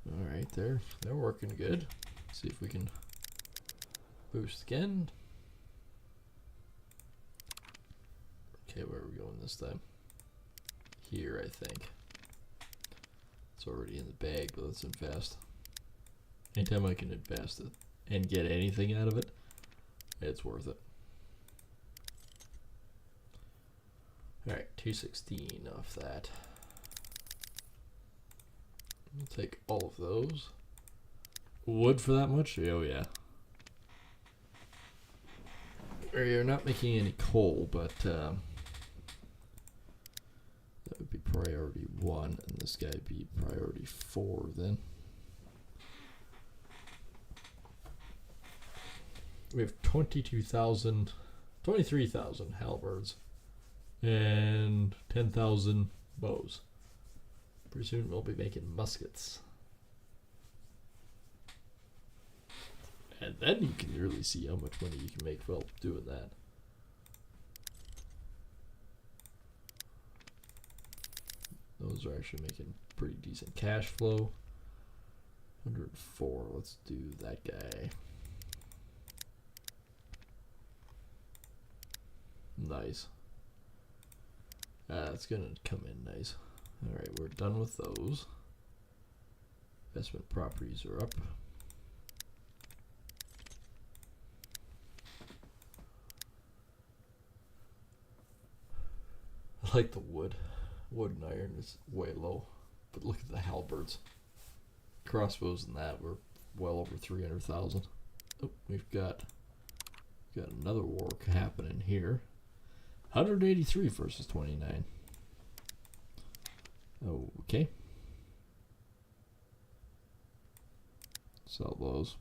Speaker 1: All right, they're working good. Let's see if we can boost again. Okay, where are we going this time? Here, I think. It's already in the bag, but let's invest. Anytime I can invest it and get anything out of it, it's worth it. Alright, 216 off that. We'll take all of those. Wood for that much? Oh yeah. You're not making any coal, but that would be priority 1, and this guy would be priority 4 then. We have 23,000 halberds and 10,000 bows. Pretty soon we'll be making muskets. And then you can really see how much money you can make while doing that. Those are actually making pretty decent cash flow. 104, let's do that guy. Nice. That's gonna come in nice. Alright, we're done with those. Investment properties are up. I like the wood. Wood and iron is way low. But look at the halberds. Crossbows and that were well over 300,000. Oh, we've got another war happening here. 183 versus 29. Okay. Sell those.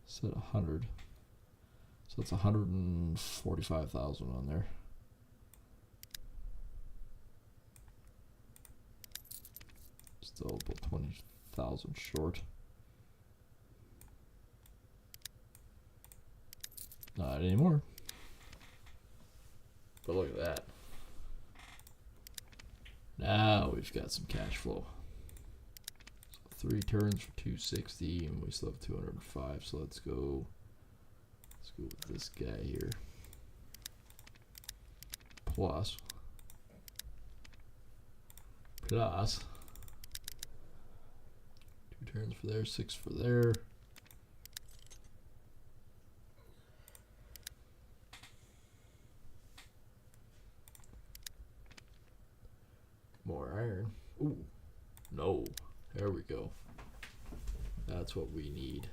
Speaker 1: Set 100. So it's 145,000 on there. Still about 20,000 short. Not anymore. But look at that. Now we've got some cash flow. So 3 turns for 260, and we still have 205. So let's go with this guy here. Plus plus 2 turns for there, 6 for there. More iron. Ooh, no. There we go. That's what we need.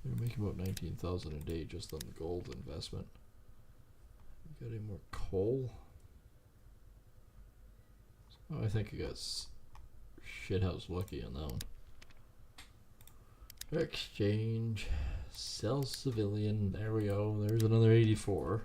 Speaker 1: We're making about 19,000 a day just on the gold investment. Got any more coal? Oh, I think I got shithouse lucky on that one. Exchange. Sell civilian. There we go. There's another 84.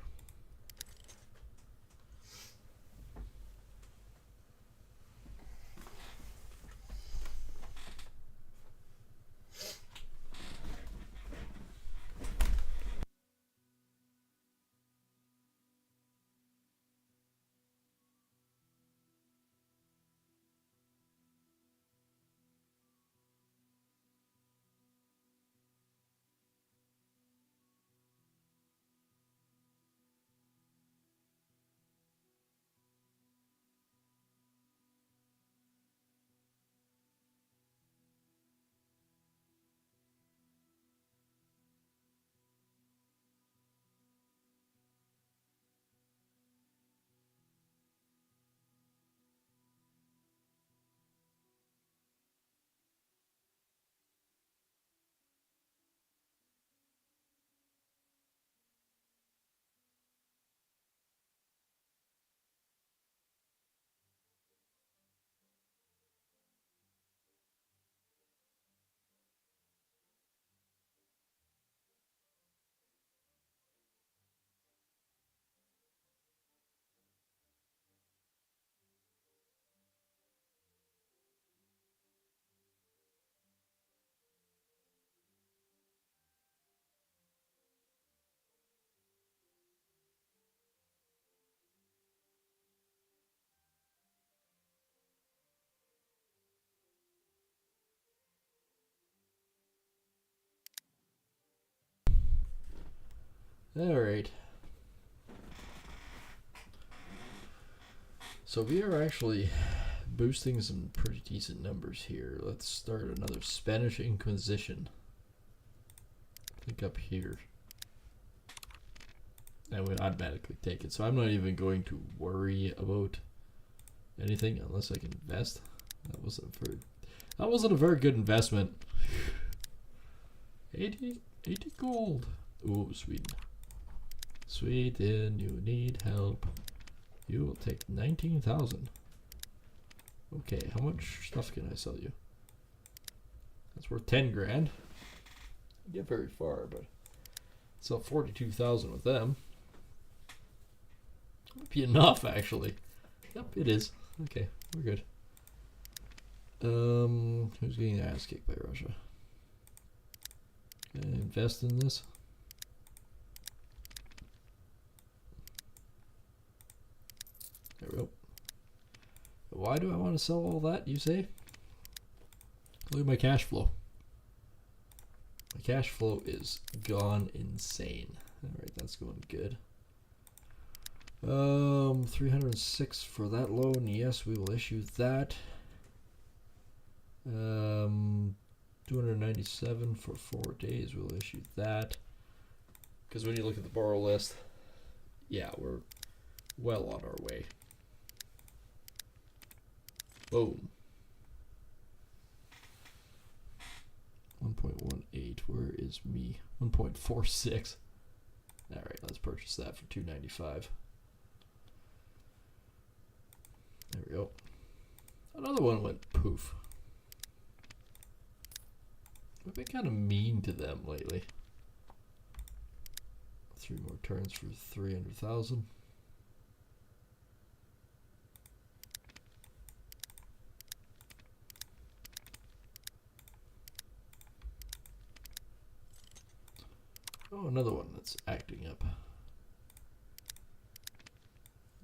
Speaker 1: Alright. So we are actually boosting some pretty decent numbers here. Let's start another Spanish Inquisition. I think up here. And we automatically take it. So I'm not even going to worry about anything unless I can invest. That wasn't a very good investment. 80 gold. Ooh, Sweden. Sweden, you need help. You will take 19,000. Okay, how much stuff can I sell you? That's worth 10 grand. I get very far, but sell 42,000 with them. Might be enough, actually. Yep, it is. Okay, we're good. Who's getting their ass kicked by Russia? Can I invest in this? There we go. Why do I want to sell all that, you say? Look at my cash flow. My cash flow is gone insane. Alright, that's going good. 306 for that loan. Yes, we will issue that. 297 for 4 days. We'll issue that. Because when you look at the borrow list, yeah, we're well on our way. Boom. 1.18. Where is me? 1.46. All right, let's purchase that for 295. There we go. Another one went poof. I've been kind of mean to them lately. 3 more turns for 300,000. Oh, another one that's acting up.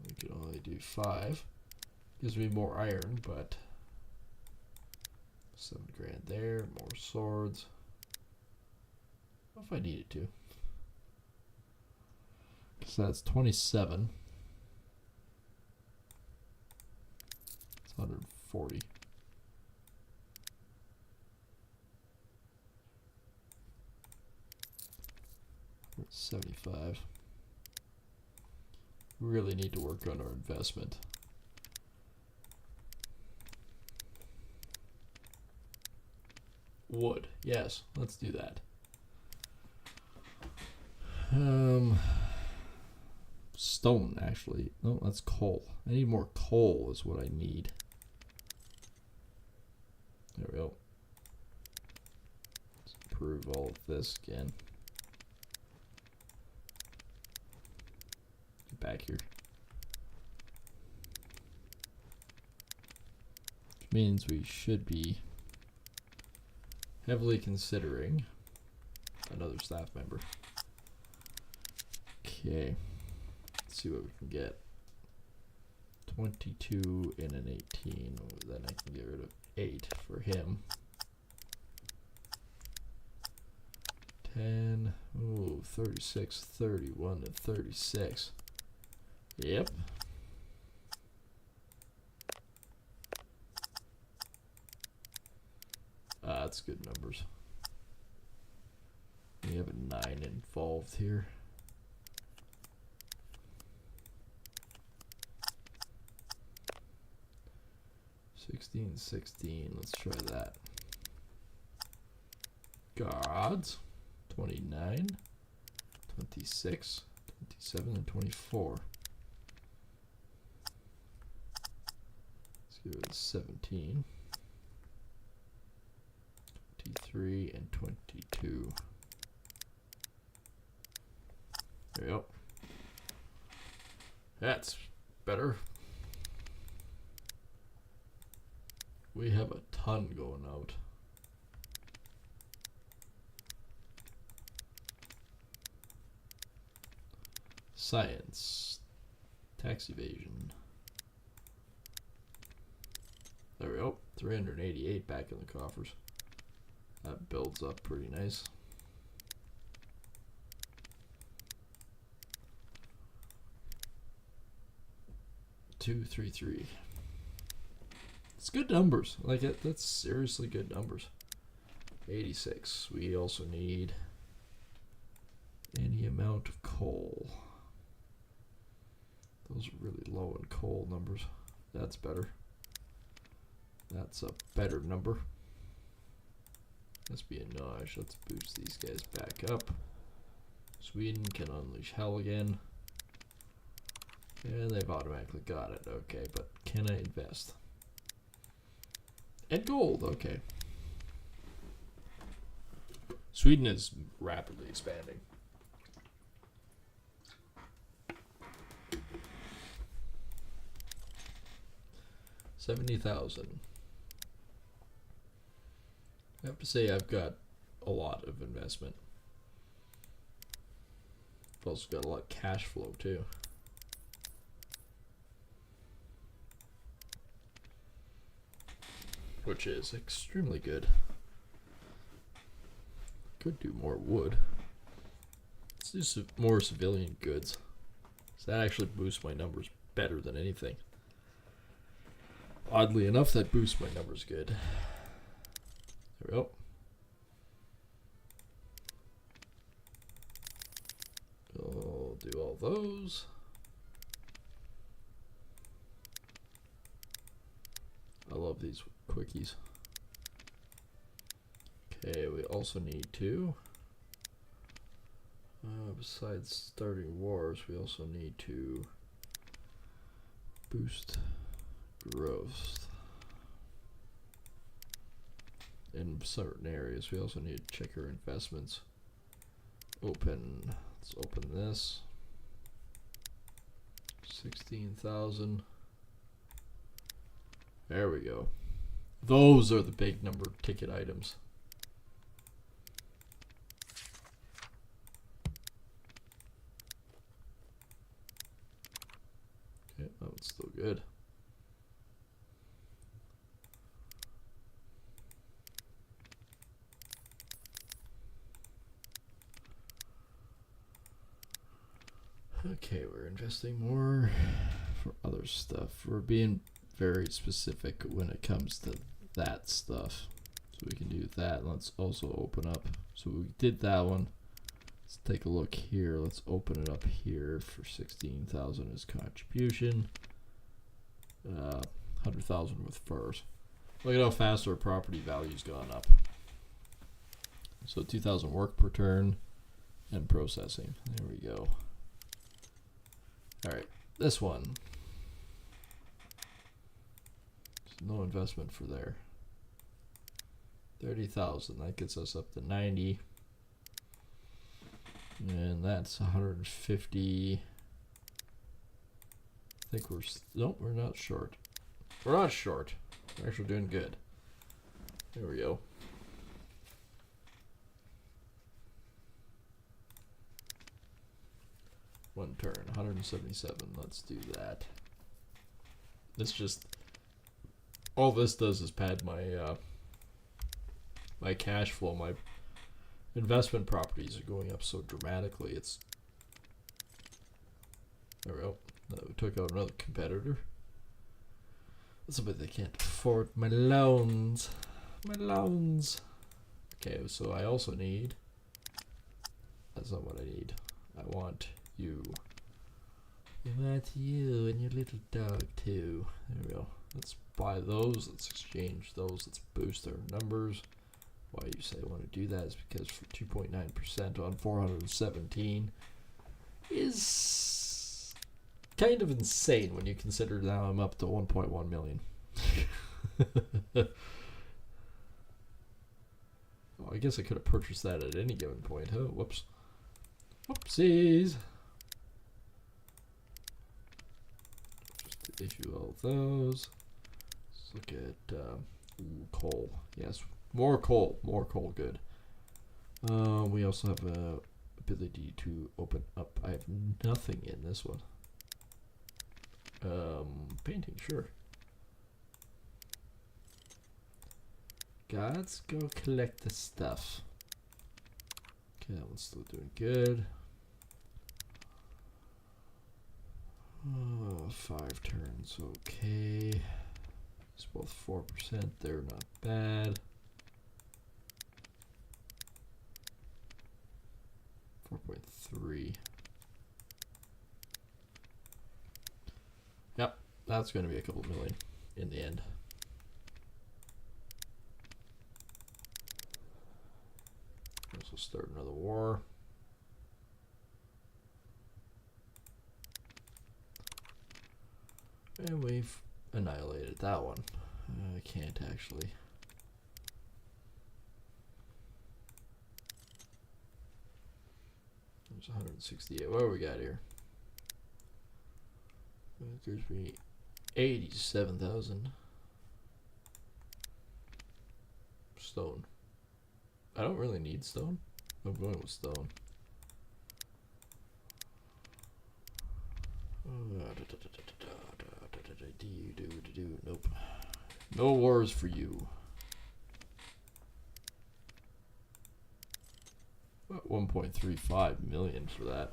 Speaker 1: We can only do 5. Gives me more iron, but 7 grand there, more swords. If I needed to. So that's 27. It's 140. We're at 75. We really need to work on our investment. Wood. Yes, let's do that. Stone, actually. No, that's coal. I need more coal is what I need. There we go. Let's improve all of this again. Get back here. Which means we should be heavily considering another staff member. Okay. Let's see what we can get. 22 and an 18. Then I can get rid of 8 for him. 10. Ooh, 36, 31, and 36. Yep. That's good numbers. We have a 9 involved here. 16, 16. Let's try that. Gods. 29, 26, 27, and 24. Let's give it a 17. 23 and 22. There we go. That's better. We have a ton going out. Science. Tax evasion. There we go. 388 back in the coffers. That builds up pretty nice. Two, 3, 3. It's good numbers. Like it, that's seriously good numbers. 86. We also need any amount of coal. Those are really low in coal numbers. That's better. That's a better number. Espionage. Let's boost these guys back up. Sweden can unleash hell again. And they've automatically got it. Okay, but can I invest? And gold, okay. Sweden is rapidly expanding. $70,000. I have to say I've got a lot of investment. I've also got a lot of cash flow too. Which is extremely good. Could do more wood. Let's do some more civilian goods. So that actually boosts my numbers better than anything. Oddly enough, that boosts my numbers good. There we go. I'll do all those. I love these quickies. Okay, we also need to, besides starting wars, we also need to boost growth in certain areas. We also need to check our investments. Open, let's open this. 16,000. There we go. Those are the big number ticket items. Okay, that one's still good. Okay, we're investing more for other stuff. We're being very specific when it comes to that stuff. So we can do that. Let's also open up. So we did that one. Let's take a look here. Let's open it up here for 16,000 as contribution. 100,000 with furs. Look at how fast our property value's gone up. So 2,000 work per turn and processing. There we go. All right, this one. There's no investment for there. 30,000. That gets us up to 90. And that's 150. I think nope, we're not short. We're not short. We're actually doing good. There we go. One turn, 177. Let's do that. This just, all this does is pad my my cash flow. My investment properties are going up so dramatically. It's, there we go. We took out another competitor. Somebody that can't afford my loans. My loans. Okay, so I also need, that's not what I need. I want you. I want you and your little dog too. There we go. Let's buy those. Let's exchange those. Let's boost our numbers. Why you say I want to do that is because for 2.9% on 417 is kind of insane when you consider now I'm up to 1.1 million. Oh, I guess I could have purchased that at any given point. Oh, whoops. Whoopsies. Just issue all of those. Let's look at coal. Yes, more coal. More coal, good. We also have a ability to open up. I have nothing in this one. Painting, sure. Let's go collect the stuff. Okay, that one's still doing good. Oh, 5 turns, okay. It's both 4%, they're not bad. 4.3. Yep, that's going to be a couple million in the end. So start another war. And we've annihilated that one. I can't actually. There's 168. What do we got here? It gives me 87,000 stone. I don't really need stone. I'm going with stone. Nope. No wars for you. 1.35 million for that.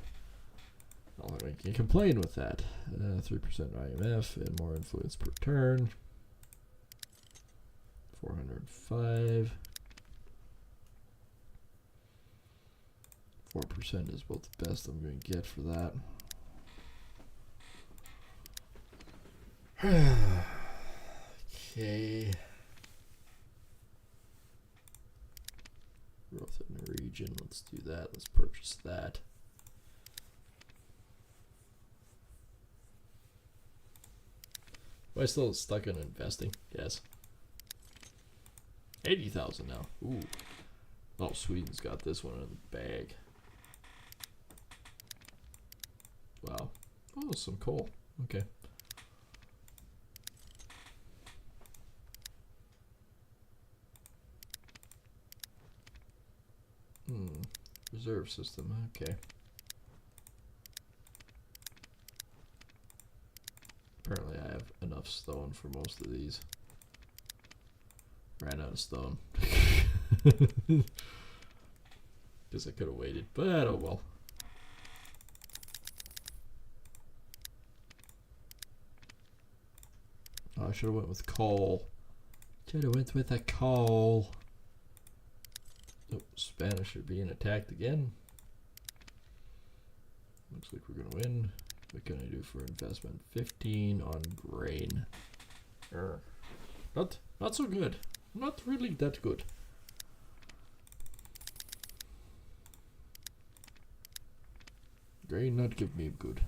Speaker 1: I don't think I can complain with that. 3% IMF and more influence per turn. 405. 4% is about the best I'm going to get for that. Okay. Growth in the region. Let's do that. Let's purchase that. Am I still stuck in investing? Yes. 80,000 now. Ooh. Oh, Sweden's got this one in the bag. Wow. Oh, some coal. Okay. Reserve system. Okay. Apparently I have enough stone for most of these. Ran out of stone. Guess I could have waited, but oh well. Oh, I should have went with coal. Should have went with a coal. Oh, Spanish are being attacked again. Looks like we're gonna win. What can I do for investment? 15 on grain. Not so good. Not really that good. Grain not give me good.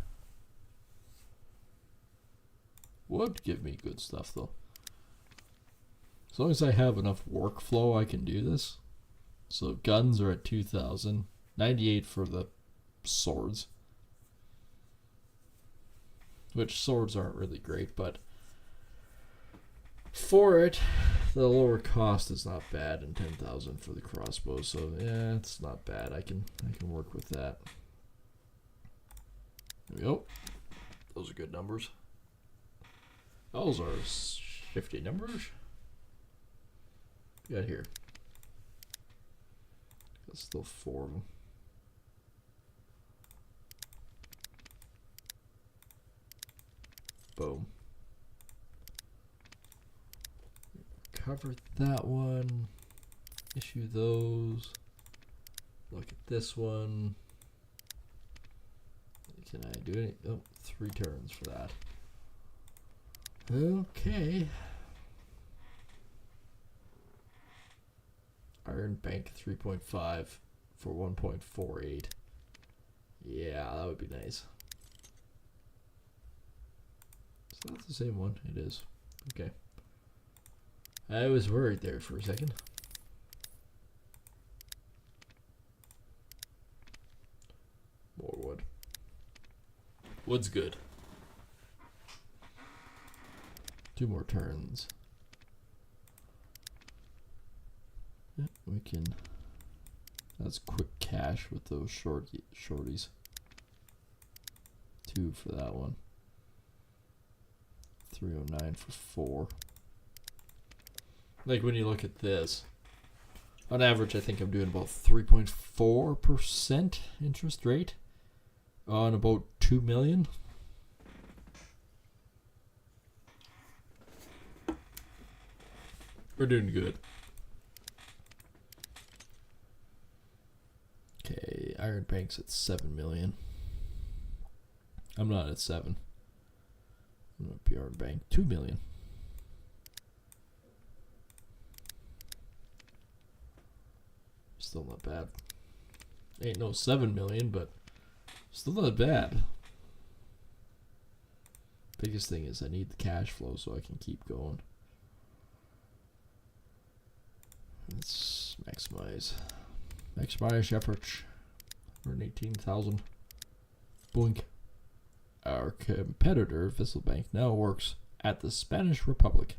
Speaker 1: Would give me good stuff though. As long as I have enough workflow, I can do this. So guns are at 2,000. 98 for the swords. Which swords aren't really great, but for it, the lower cost is not bad, and 10,000 for the crossbow. So yeah, it's not bad. I can work with that. There we go. Those are good numbers. Those are shifty numbers. Got here. There's still 4 of them. Boom. Cover that one. Issue those. Look at this one. Can I do any? Oh, 3 turns for that. Okay. Iron Bank 3.5 for 1.48. Yeah, that would be nice. Is that the same one? It is. Okay. I was worried there for a second. More wood. Wood's good. 2 more turns. Yeah, we can. That's quick cash with those shorties. 2 for that one. 309 for 4. Like when you look at this, on average, I think I'm doing about 3.4% interest rate on about 2 million. We're doing good. Okay, Iron Bank's at 7 million. I'm not at 7. I'm gonna be Iron Bank 2 million. Still not bad. Ain't no 7 million, but still not bad. Biggest thing is I need the cash flow so I can keep going. Let's maximize efforts. 118,000. Boink. Our competitor, Visselbank, now works at the Spanish Republic.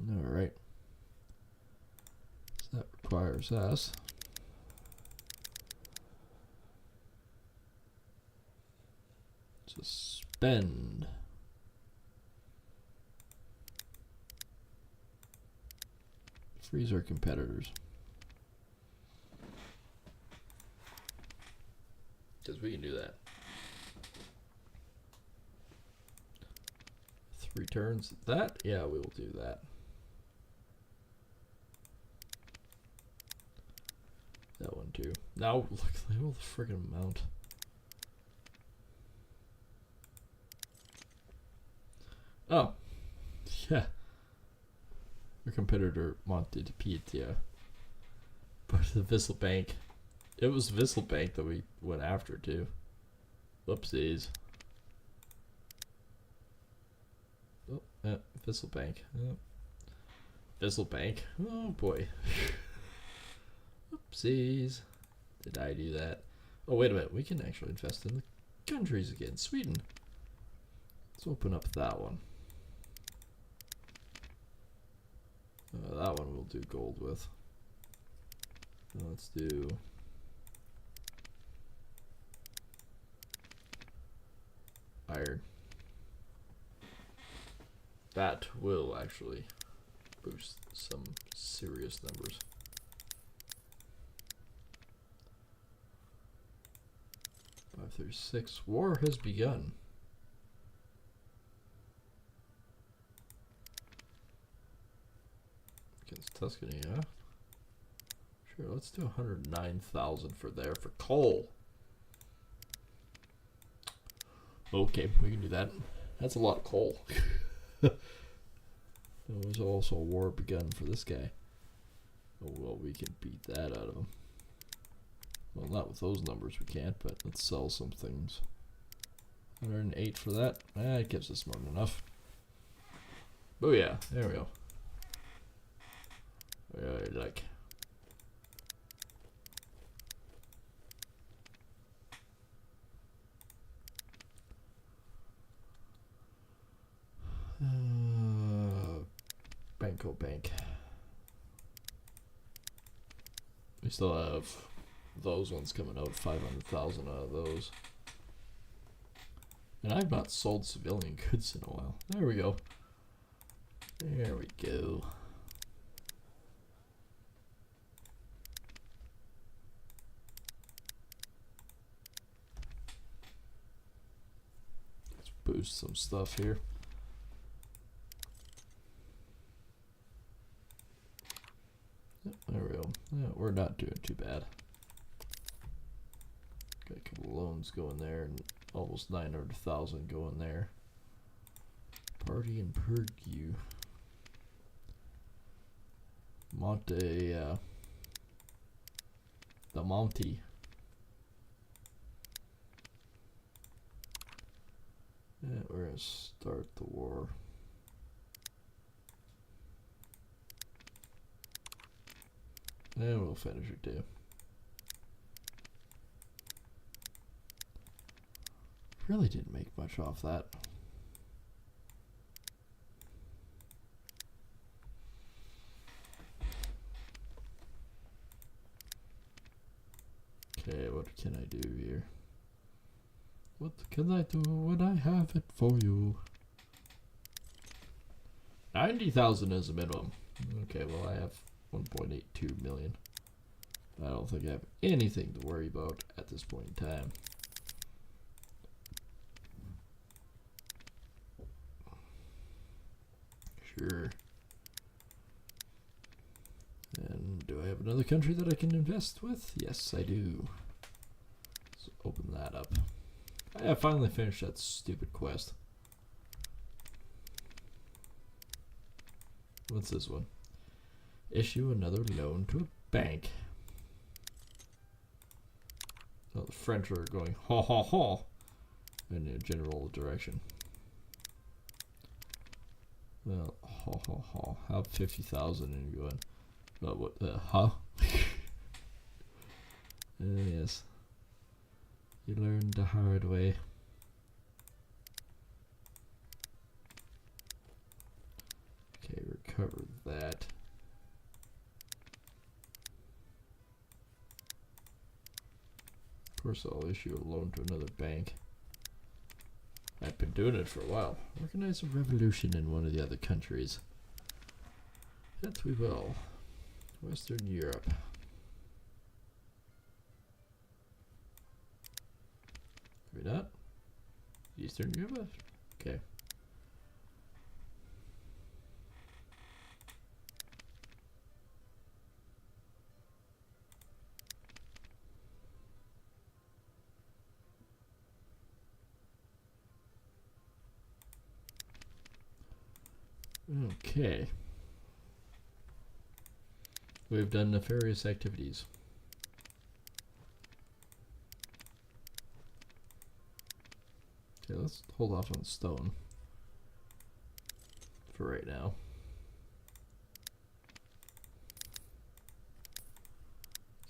Speaker 1: Alright. So that requires us to spend freeze our competitors. Because we can do that. 3 turns. That? Yeah, we will do that. That one too. Now look at all the friggin' amount. Oh. Yeah. Our competitor wanted to Pietia. But the Visselbank. It was Visselbank that we went after too. Whoopsies. Oh, Visselbank. Oh. Visselbank. Oh boy. Whoopsies. Did I do that? Oh, wait a minute. We can actually invest in the countries again. Sweden. Let's open up that one. That one we'll do gold with. Let's do iron. That will actually boost some serious numbers. Five, 36. War has begun. Tuscany, huh? Sure, let's do 109,000 for there for coal. Okay, we can do that. That's a lot of coal. There was also a war begun for this guy. Oh, well, we can beat that out of him. Well, not with those numbers we can't, but let's sell some things. 108 for that. It gives us more than enough. Oh yeah, there we go. Like. Banco Bank. We still have those ones coming out, 500,000 out of those. And I've not sold civilian goods in a while. There we go. There we go. Let's boost some stuff here. Yep, there we go. Yeah, we're not doing too bad. Got a couple of loans going there and almost 900,000 going there. Party and Purgue. Monte, the Monty. Yeah, we're gonna start the war. And we'll finish it too. Really didn't make much off that. Okay, what can I do here? What can I do when I have it for you? 90,000 is the minimum. Okay, well I have 1.82 million. I don't think I have anything to worry about at this point in time. Sure. And do I have another country that I can invest with? Yes, I do. Let's open that up. I finally finished that stupid quest. What's this one? Issue another loan to a bank. So the French are going ha ha ha in a general direction. Well, ha ha ha. How 50,000 and you're going, well, what the huh? Yes. You learned the hard way. Okay, recover that. Of course, I'll issue a loan to another bank. I've been doing it for a while. Organize a revolution in one of the other countries. Yes, we will. Western Europe. Maybe not. Eastern Europe? Okay. Okay. We've done nefarious activities. Okay, let's hold off on stone for right now.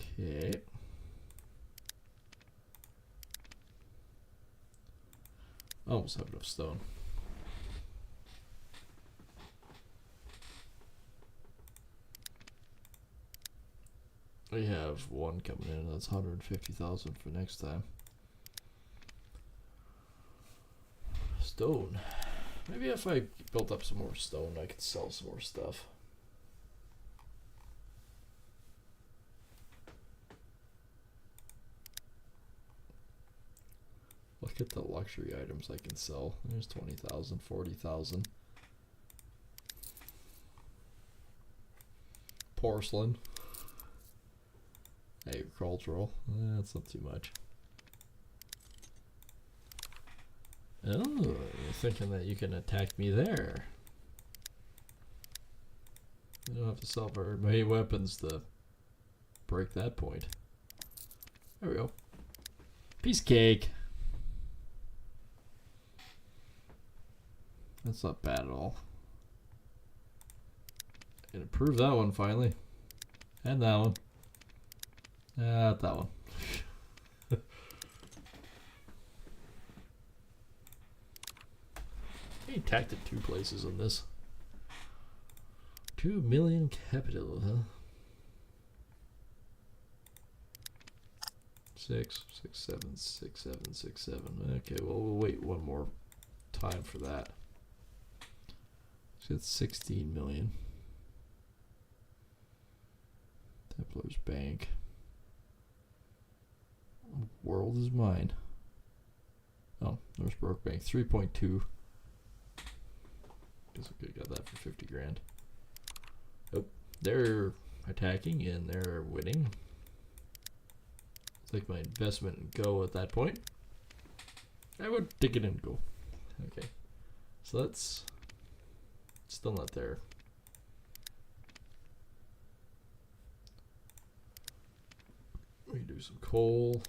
Speaker 1: Okay. Almost have enough stone. We have one coming in, that's 150,000 for next time. Stone. Maybe if I built up some more stone, I could sell some more stuff. Look at the luxury items I can sell. There's 20,000, 40,000. porcelain. Agricultural. That's not too much. Oh, you're thinking that you can attack me there. We don't have to sell very many weapons to break that point. There we go. Piece of cake. That's not bad at all. And improve that one finally. And that one. Not that one. He attacked at 2 places on this. 2 million capital, huh? 6, 6, 7, 6, 7, 6, 7. Okay, well, we'll wait one more time for that. So it's 16 million. Templar's Bank. World is mine. Oh, Northbrook Bank, 3.2. Guess I could have got that for 50 grand. Oh, they're attacking and they're winning. Take my investment and go at that point. I would take it and go. Okay, so that's still not there. We do some coal.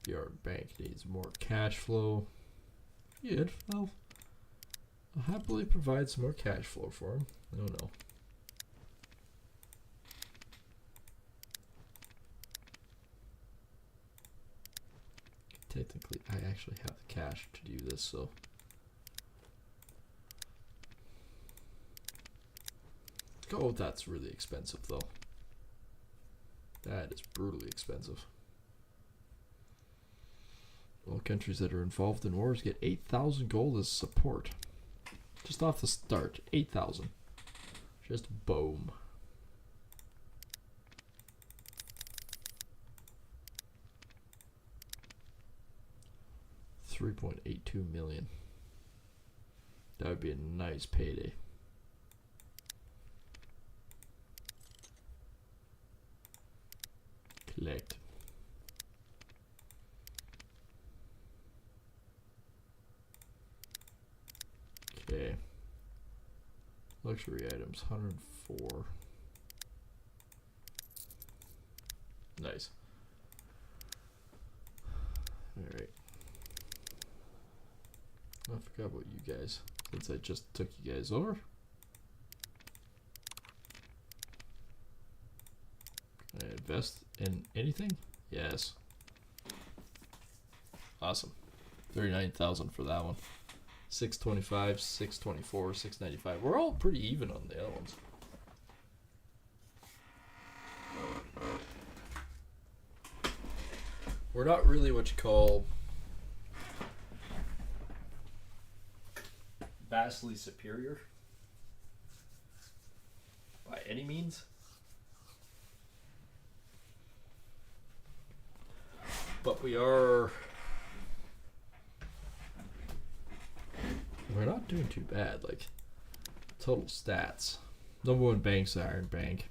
Speaker 1: Yard Bank needs more cash flow. Good. Well, I'll happily provide some more cash flow for him. I don't know. Technically, I actually have the cash to do this, so. Oh, that's really expensive, though. That is brutally expensive. All countries that are involved in wars get 8,000 gold as support. Just off the start, 8,000. Just boom. $3.82 million. That would be a nice payday. Collect. Okay. Luxury items, 104. Nice. Alright. I forgot about you guys, since I just took you guys over. Can I invest in anything? Yes. Awesome. 39,000 for that one. 625, 624, 695. We're all pretty even on the other ones. We're not really what you call vastly superior by any means. But we're not doing too bad. Like, total stats. Number 1 bank's the Iron Bank.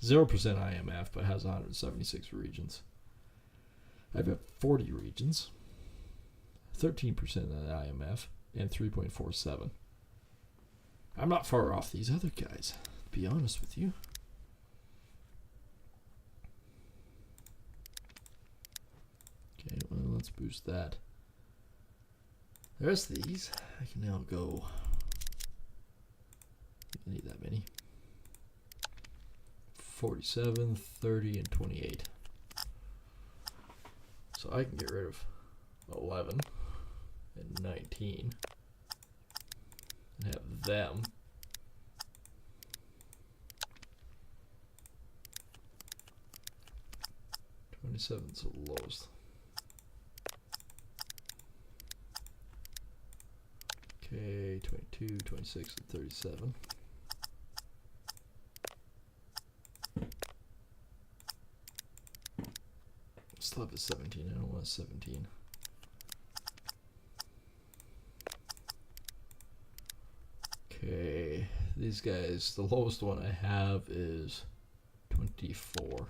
Speaker 1: 0% IMF, but has 176 regions. I've got 40 regions. 13% of the IMF, and 3.47. I'm not far off these other guys, to be honest with you. Okay, well, let's boost that. The rest of these, I can now go. I need that many. 47, 30, and 28. So I can get rid of 11 and 19 and have them. Is the lowest. Okay, 22, 26, and 37. Still have a 17. I don't want a 17. Okay, these guys, the lowest one I have is 24.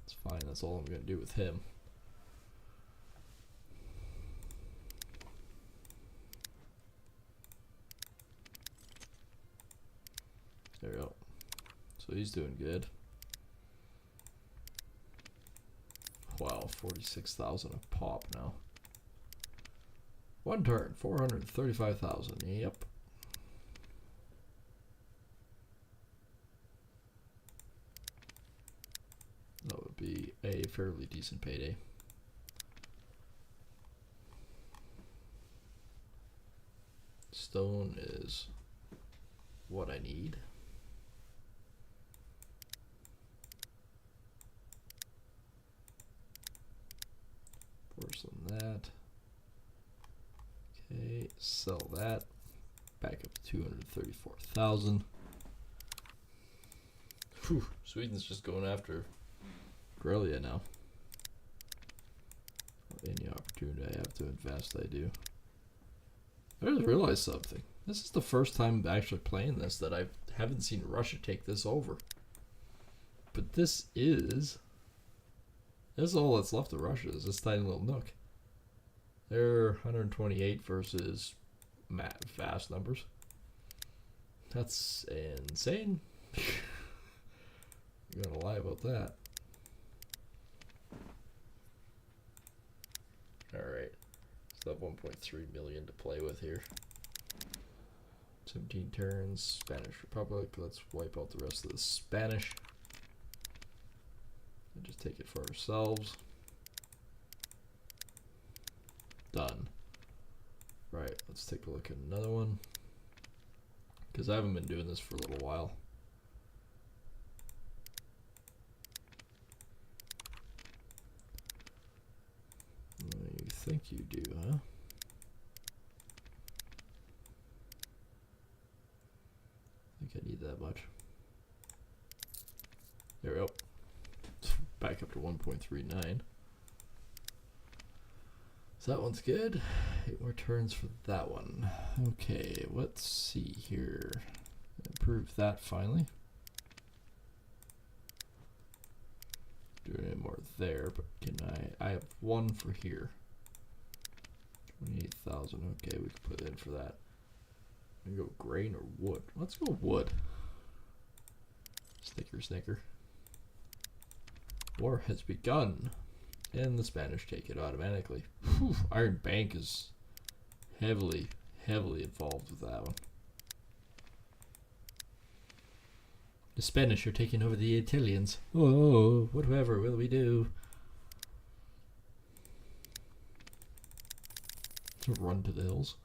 Speaker 1: It's fine, that's all I'm going to do with him. There we go. So he's doing good. Wow, 46,000 a pop now. One turn, 435,000. Yep. That would be a fairly decent payday. Stone is what I need. Porcelain that. Okay, sell that. Back up to 234,000. Whew, Sweden's just going after Grelia now. Any opportunity I have to invest, I do. I just realized something. This is the first time actually playing this that I haven't seen Russia take this over. But this is all that's left of Russia, is this tiny little nook. They're 128 versus vast numbers. That's insane. I'm gonna lie about that. Alright. Still have 1.3 million to play with here. 17 turns, Spanish Republic. Let's wipe out the rest of the Spanish. And just take it for ourselves. Done. Right, let's take a look at another one. Because I haven't been doing this for a little while. You think you do, huh? I think I need that much. There we go. Back up to 1.39. So that one's good. 8 more turns for that one. Okay, let's see here. Improve that finally. Doing it more there, but can I have one for here. 28,000. Okay, we can put in for that. We go grain or wood. Let's go wood. Snicker. War has begun. And the Spanish take it automatically. Whew, Iron Bank is heavily involved with that one. The Spanish are taking over the Italians. Oh, whatever will we do? Run to the hills.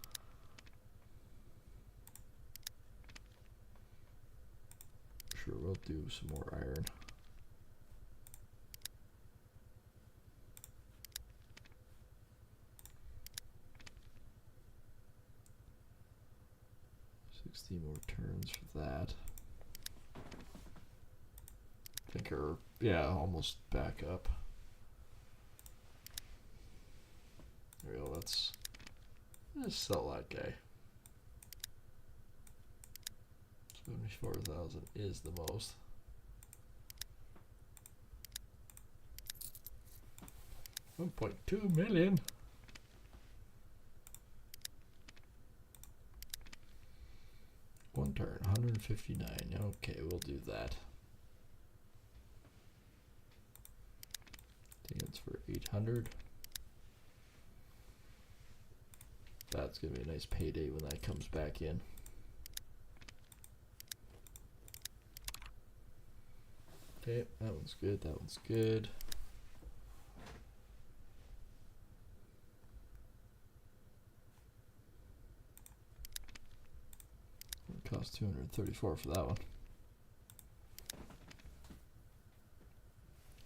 Speaker 1: Sure, we'll do some more iron. More turns for that. I think almost back up. There we go, let's sell that guy. 74,000 is the most. $1.2 million. One turn, 159. Okay, we'll do that. I think it's for 800. That's gonna be a nice payday when that comes back in. Okay, that one's good. That one's good. Cost 234 for that one.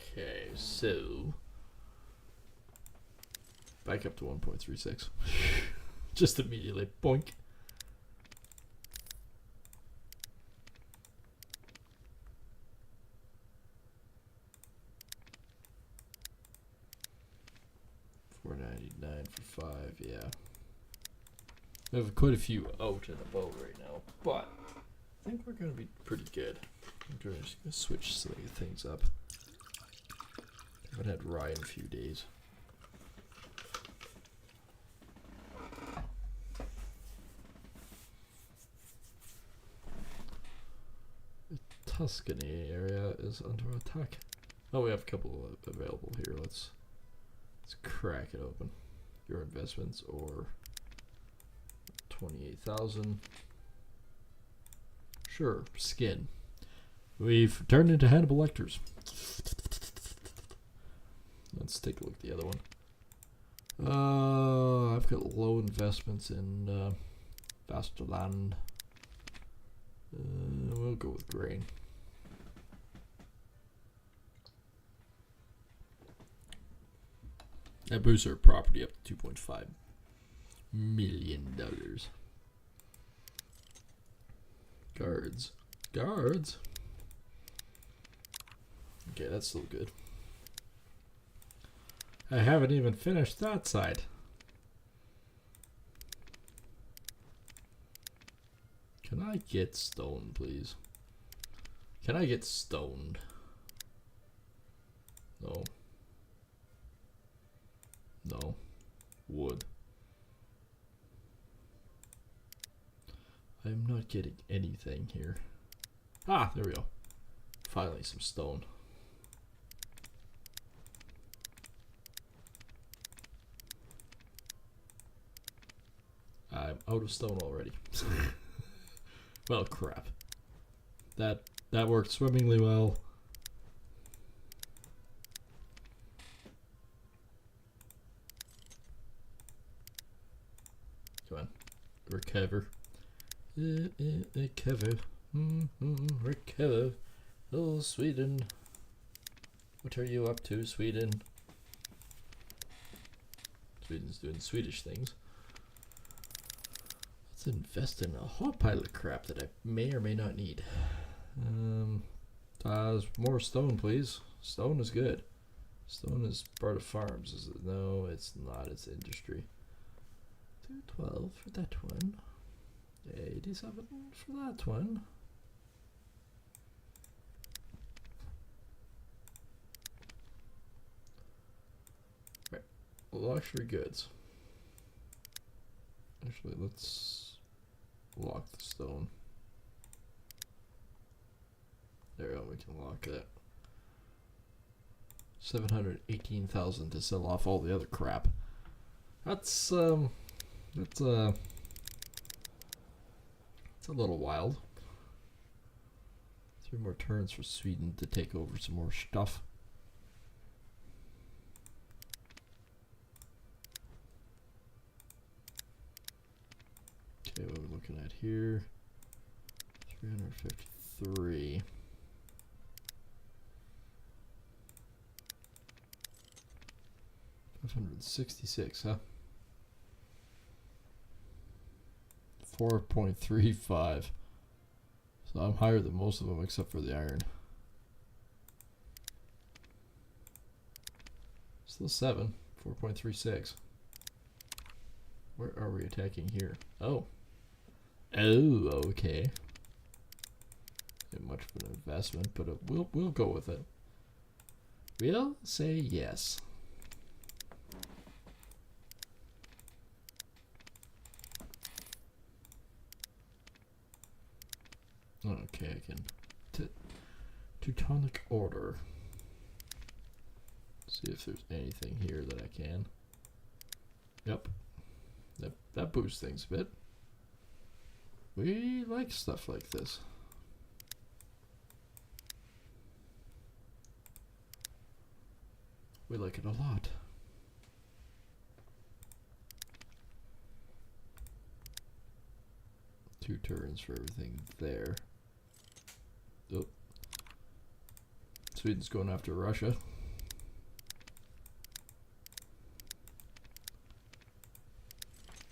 Speaker 1: Okay, so back up to 1.36. Just immediately, boink. $4.99 for 5, yeah. We have quite a few out in the boat right now, but I think we're going to be pretty good. I'm just going to switch some things up. I haven't had rye in a few days. The Tuscany area is under attack. Oh, we have a couple available here. Let's crack it open. Your investments or 28,000. Sure, skin. We've turned into Hannibal Lecters. Let's take a look at the other one. I've got low investments in Vasterland. We'll go with grain. That boosts our property up to $2.5 million. Guards. Guards? Okay, that's still good. I haven't even finished that side. Can I get stone, please? Can I get stoned? No. No. Wood. I'm not getting anything here. Ah, there we go. Finally some stone. I'm out of stone already. Well, crap. That worked swimmingly well. Come on. Recover. Recover. Recover. Oh, Sweden. What are you up to, Sweden? Sweden's doing Swedish things. Let's invest in a whole pile of crap that I may or may not need. More stone, please. Stone is good. Stone is part of farms. Is it? No, it's not. It's industry. 212 for that one. 87 for that one. Right. Luxury goods. Actually, let's lock the stone. There we go, we can lock that. 718,000 to sell off all the other crap. That's a little wild. 3 more turns for Sweden to take over some more stuff. Okay, what are we looking at here? 353. 566, huh? 4.35. So I'm higher than most of them except for the iron. Still 7. 4.36. Where are we attacking here? Oh. Oh, okay. Not much of an investment, but we'll go with it. We'll say yes. Okay, I can Teutonic Order. See if there's anything here that I can. Yep. That boosts things a bit. We like stuff like this. We like it a lot. Two turns for everything there. Oh. Sweden's going after Russia.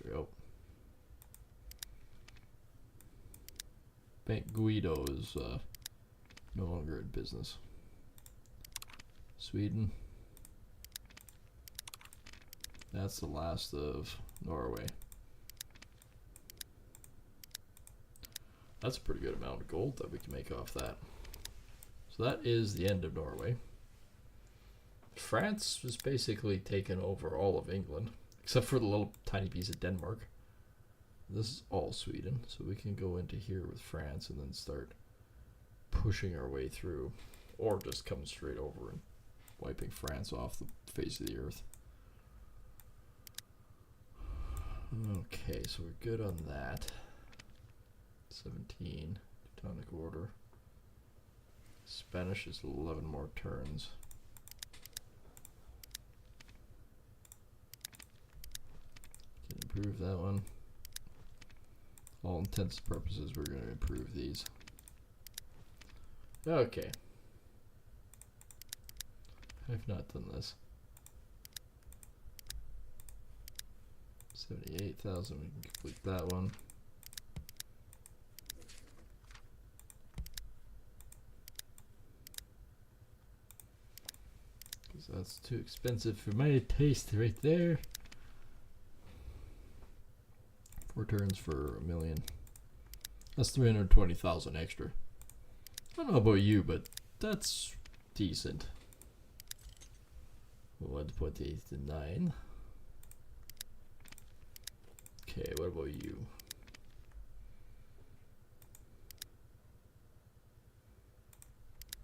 Speaker 1: There we go. Bank Guido is no longer in business. Sweden. That's the last of Norway. That's a pretty good amount of gold that we can make off that. So that is the end of Norway. France was basically taken over all of England, except for the little tiny piece of Denmark. This is all Sweden, so we can go into here with France and then start pushing our way through, or just come straight over and wiping France off the face of the earth. Okay, so we're good on that. 17, Teutonic Order. Spanish is 11 more turns. Can improve that one. All intents and purposes, we're going to improve these. Okay. I've not done this. 78,000, we can complete that one. Because that's too expensive for my taste right there. 4 turns for $1 million. That's 320,000 extra. I don't know about you, but that's decent. 1.89. Okay, what about you?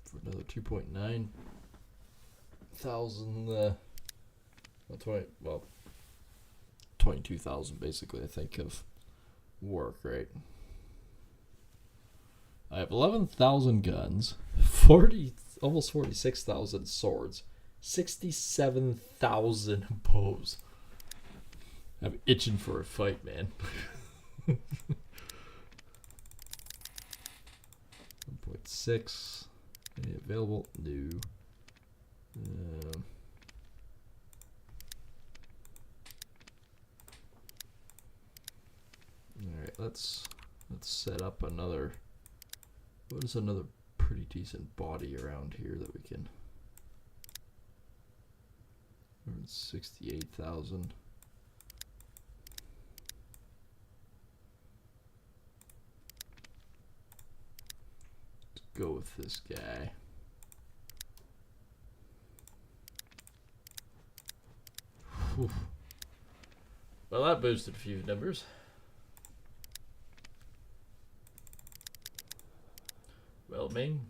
Speaker 1: For another 2.9 thousand, well, 22,000 basically, I think, of work, right? I have 11,000 guns, almost 46,000 swords, 67,000 bows. I'm itching for a fight, man. 1.6. Any available? No. Alright, let's set up another. What is another pretty decent body around here that we can? 168,000. Let's go with this guy. Whew. Well, that boosted a few numbers. Well, Ming,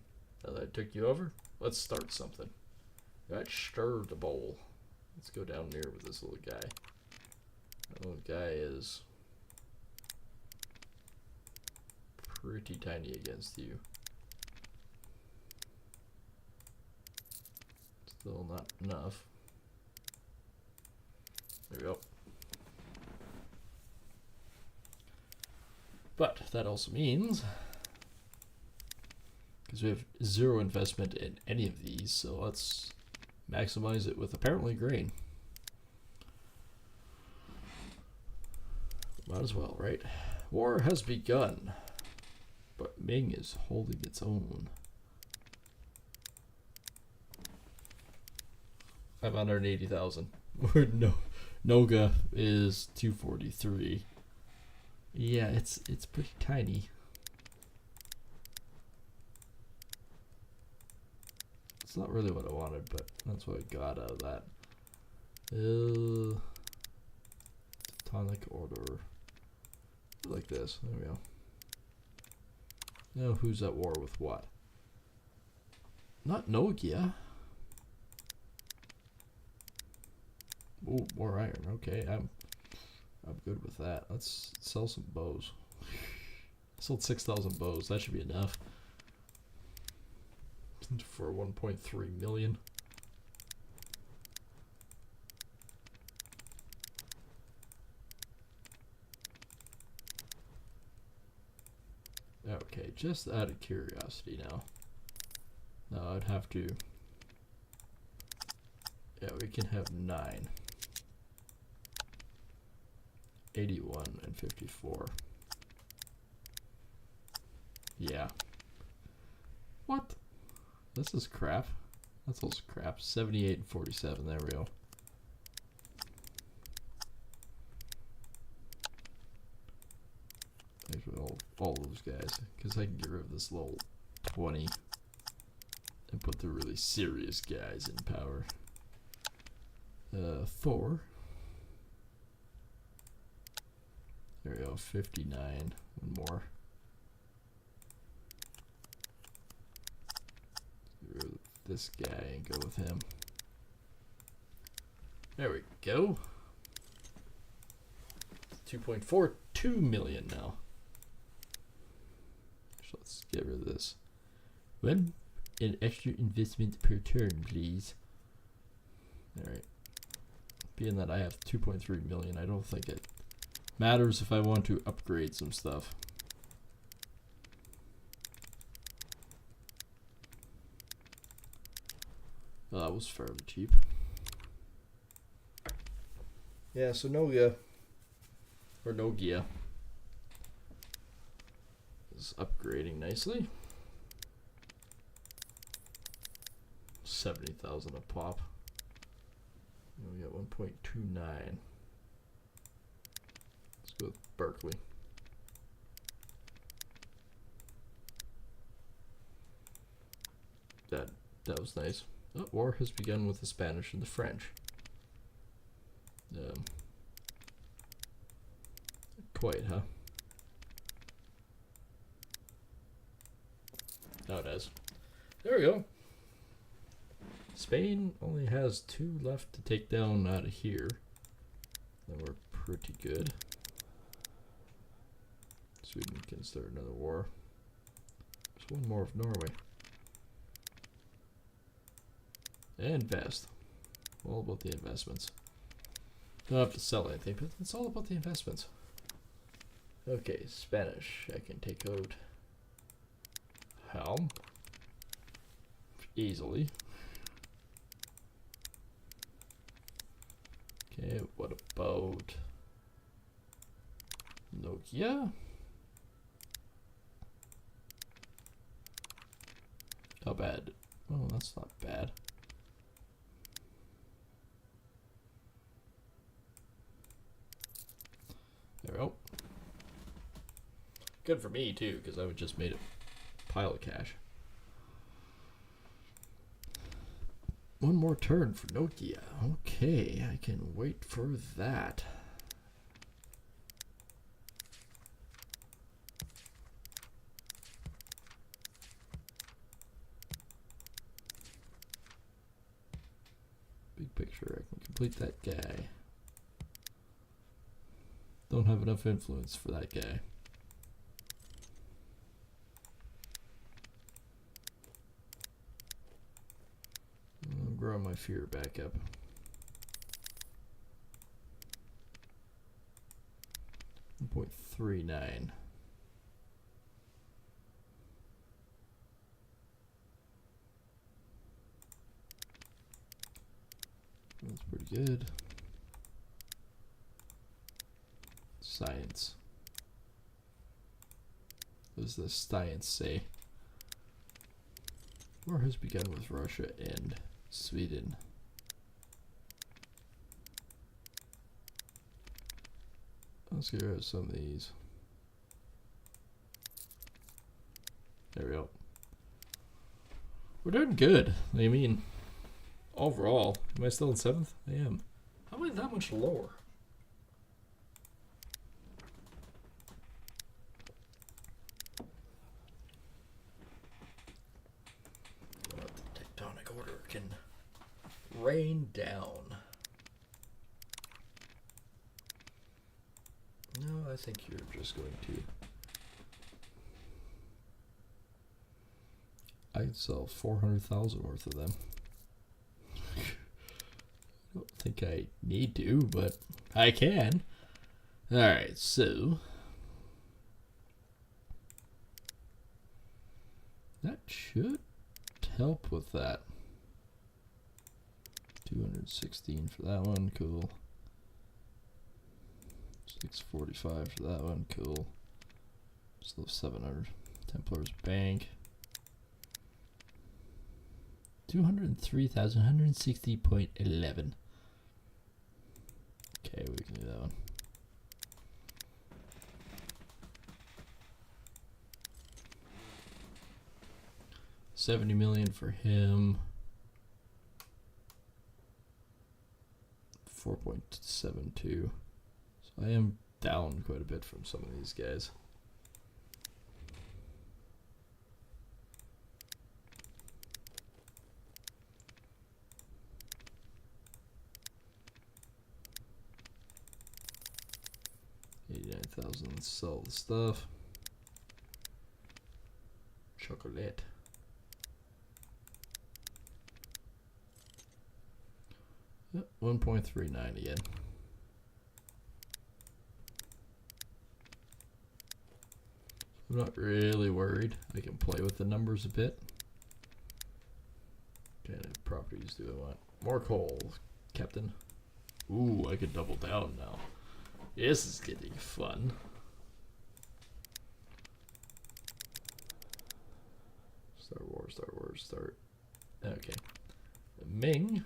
Speaker 1: now that I took you over, let's start something. Let's stir the bowl. Let's go down there with this little guy. That little guy is pretty tiny against you. Still not enough. There we go. But that also means, because we have 0 investment in any of these, so let's maximize it with apparently grain. Might as well, right? War has begun, but Ming is holding its own. 580,000. No, Noga is 243. Yeah, it's pretty tiny. It's not really what I wanted, but that's what I got out of that. Teutonic Order. Like this. There we go. Now who's at war with what? Not Nogia. Ooh, more iron. Okay, I'm good with that. Let's sell some bows. I sold 6,000 bows. That should be enough for 1.3 million. Okay, just out of curiosity now. No, I'd have to. Yeah, we can have 9. 81 and 54. Yeah. What? This is crap. That's also crap. 78 and 47. There we go. guys, because I can get rid of this little 20 and put the really serious guys in power. 4. There we go, 59. One more. Get rid of this guy and go with him. There we go. 2.42 million now. So let's get rid of this. An extra investment per turn, please. Alright. Being that I have 2.3 million, I don't think it matters if I want to upgrade some stuff. Well, that was fairly cheap. Yeah, so Nogia, or Nogia, is upgrading nicely. 70,000 a pop. We got 1.29. Let's go with Berkeley. That was nice. Oh, war has begun with the Spanish and the French. Quite, huh? Now it is. There we go. Spain only has 2 left to take down out of here. Then we're pretty good. Sweden can start another war. There's one more of Norway. Invest. All about the investments. Don't have to sell anything, but it's all about the investments. Okay, Spanish. I can take out Helm easily. Okay, what about Nokia? How bad? Oh, that's not bad. There we go. Good for me too, because I would just made a pile of cash. One more turn for Nokia. Okay, I can wait for that. Big picture, I can complete that guy. Don't have enough influence for that guy. I'll grow my fear back up. .39. That's pretty good. Science. What does the science say? War has begun with Russia and Sweden. Let's get rid of some of these. There we go. We're doing good. I mean, overall, am I still in 7th? I am. How am I that much lower? The tectonic order can rain down. No, I think you're just going to. I'd sell 400,000 worth of them. I don't think I need to, but I can. Alright, so that should help with that. 216 for that one, cool. 645 for that one, cool. Still 700. Templars Bank. 203,160.11. Okay, we can do that one. 70 million for him. 4.72. So I am down quite a bit from some of these guys. $89,000. Let's sell the stuff. Chocolate. Yep, 1.39 again. I'm not really worried. I can play with the numbers a bit. What kind of properties do I want? More coal, Captain. Ooh, I could double down now. This is getting fun. Star Wars, start. Okay. Ming.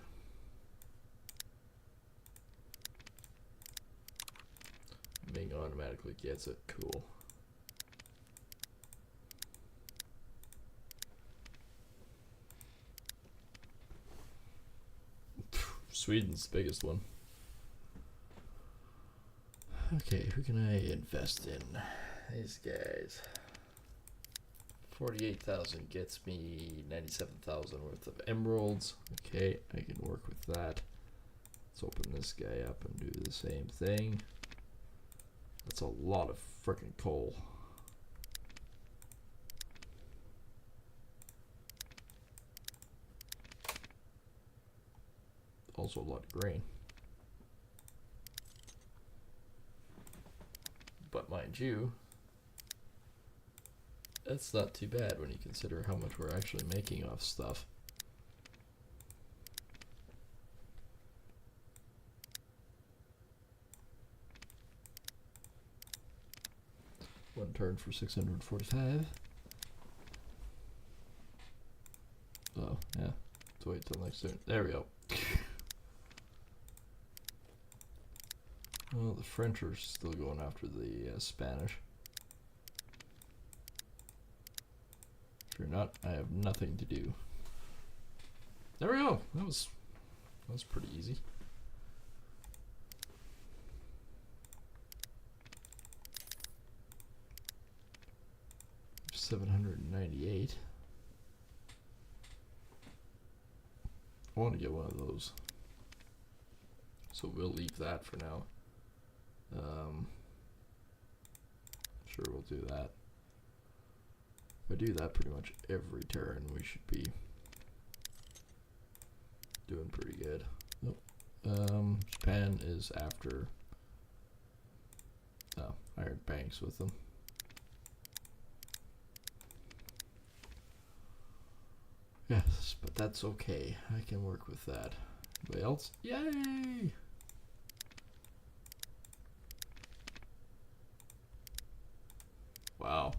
Speaker 1: Ming automatically gets it. Cool. Sweden's the biggest one. Okay, who can I invest in? These guys. 48,000 gets me 97,000 worth of emeralds. Okay, I can work with that. Let's open this guy up and do the same thing. That's a lot of frickin' coal. Also a lot of grain. But mind you, that's not too bad when you consider how much we're actually making off stuff. One turn for 645. Oh, yeah. Let's wait till next turn. There we go. Well, the French are still going after the Spanish. If you're not, I have nothing to do. There we go. That was pretty easy. $798. I want to get one of those, so we'll leave that for now. Sure, we'll do that. If I do that pretty much every turn, we should be doing pretty good. Nope. Japan is after Iron Banks with them. Yes, but that's okay. I can work with that. Anybody else? Yay! Wow.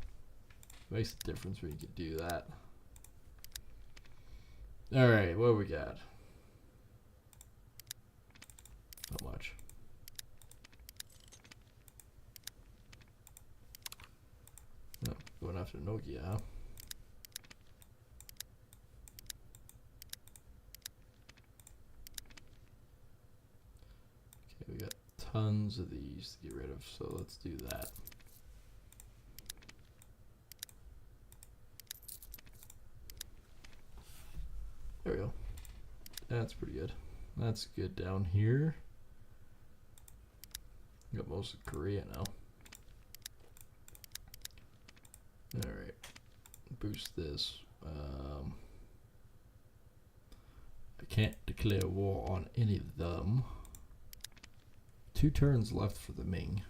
Speaker 1: Makes a difference when you can do that. Alright, what we got? Not much. No, going after Nokia, huh? Okay, we got tons of these to get rid of, so let's do that. There we go. That's pretty good. That's good down here. Got most of Korea now. Alright. Boost this. I can't declare war on any of them. 2 turns left for the Ming.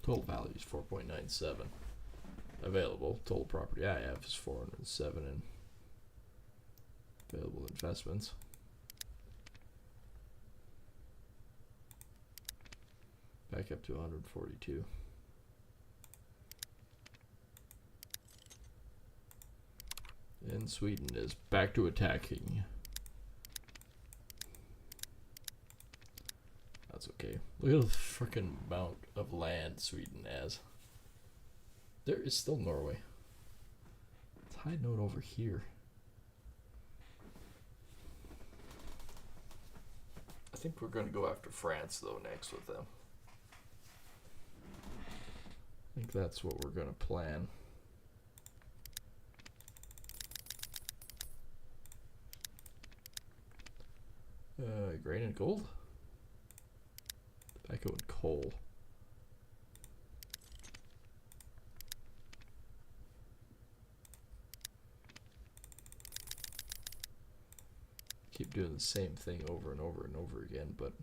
Speaker 1: Total value is 4.97. Available. Total property I have is 407 and available investments. Back up to 142. And Sweden is back to attacking. That's okay. Look at the freaking amount of land Sweden has. There is still Norway. High note over here. I think we're going to go after France, though, next with them. I think that's what we're going to plan. Grain and gold? Tobacco and coal. Keep doing the same thing over and over and over again, but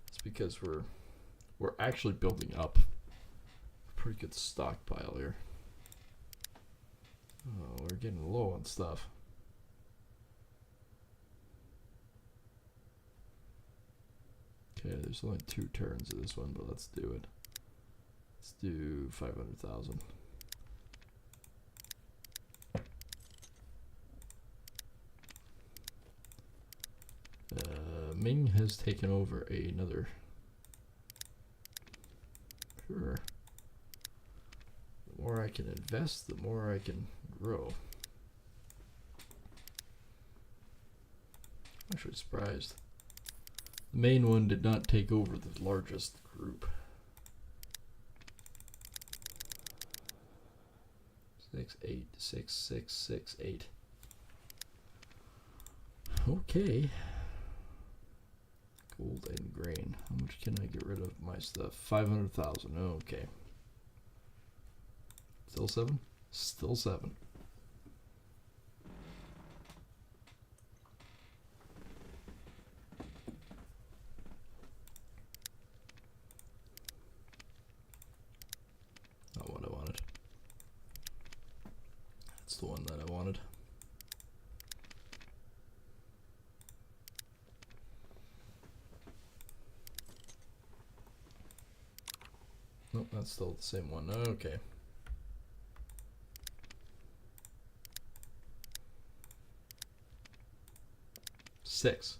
Speaker 1: it's because we're actually building up a pretty good stockpile here. Oh, we're getting low on stuff. Okay, there's only 2 turns of this one, but let's do it. Let's do 500,000. Ming has taken over another. Sure. The more I can invest, the more I can grow. I'm actually surprised. The main one did not take over the largest group. 6, 8, 6, 6, 6, 8. Okay. Gold and grain. How much can I get rid of my stuff? 500,000. Okay. Still 7? Still 7. Not what I wanted. That's the one that I wanted. Nope, that's still the same one. Okay. Six.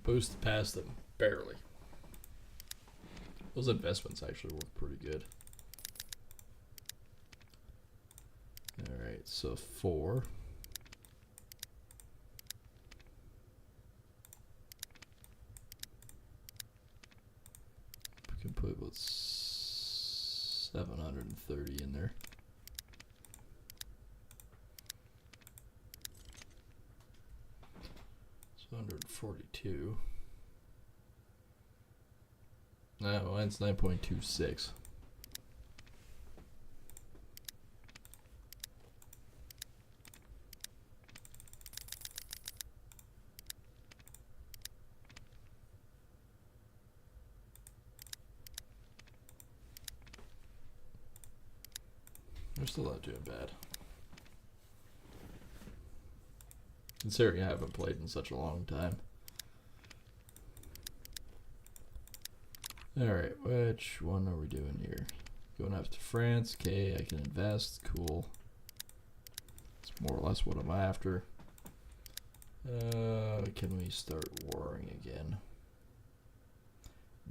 Speaker 1: Boosted past them. Barely. Those investments actually work pretty good. Alright, so 4. We can put about 730 in there. So 142. No, mine's 9.26. We're still not doing bad. Considering I haven't played in such a long time. Alright, which one are we doing here? Going after France. Okay, I can invest. Cool. That's more or less what I'm after. Can we start warring again?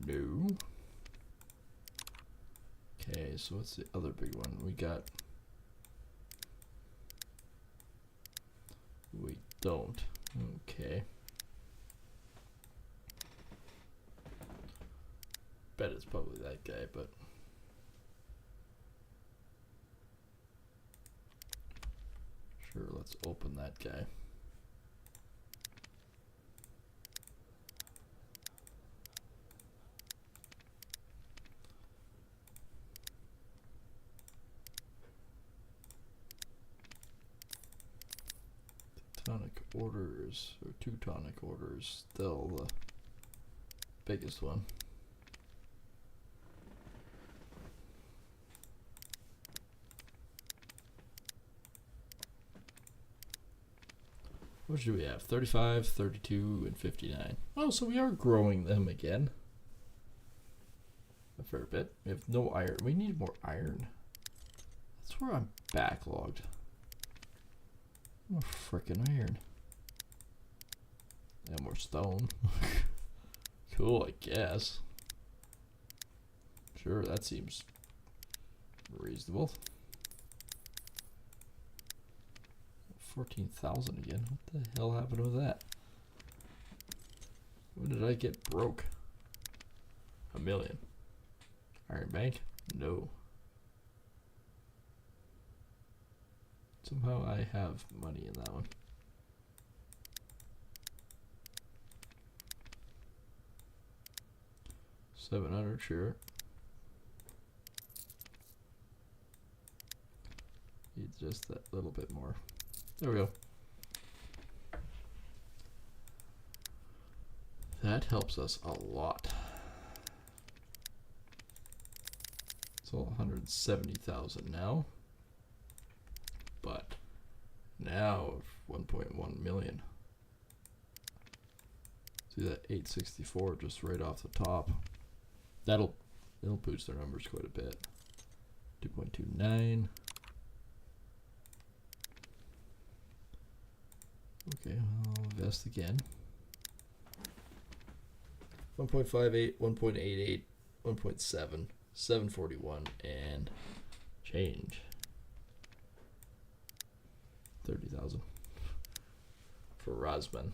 Speaker 1: No. Okay, so what's the other big one? We got... We don't. Okay. Bet it's probably that guy, but... Sure, let's open that guy. Tonic orders, or Teutonic orders, still the biggest one. What do we have? 35, 32, and 59. Oh, so we are growing them again. A fair bit. We have no iron. We need more iron. That's where I'm backlogged. More frickin' iron. And more stone. Cool, I guess. Sure, that seems reasonable. 14,000 again. What the hell happened with that? When did I get broke? $1 million. Iron Bank? No. Somehow I have money in that one. $700, sure. Need just that little bit more. There we go. That helps us a lot. It's all 170,000 now. But now 1.1 million. See that 864 just right off the top. It'll boost their numbers quite a bit. 2.29. Okay, I'll invest again. 1.58, 1.88, 1.7, 741, and change. 30,000 for Rosman.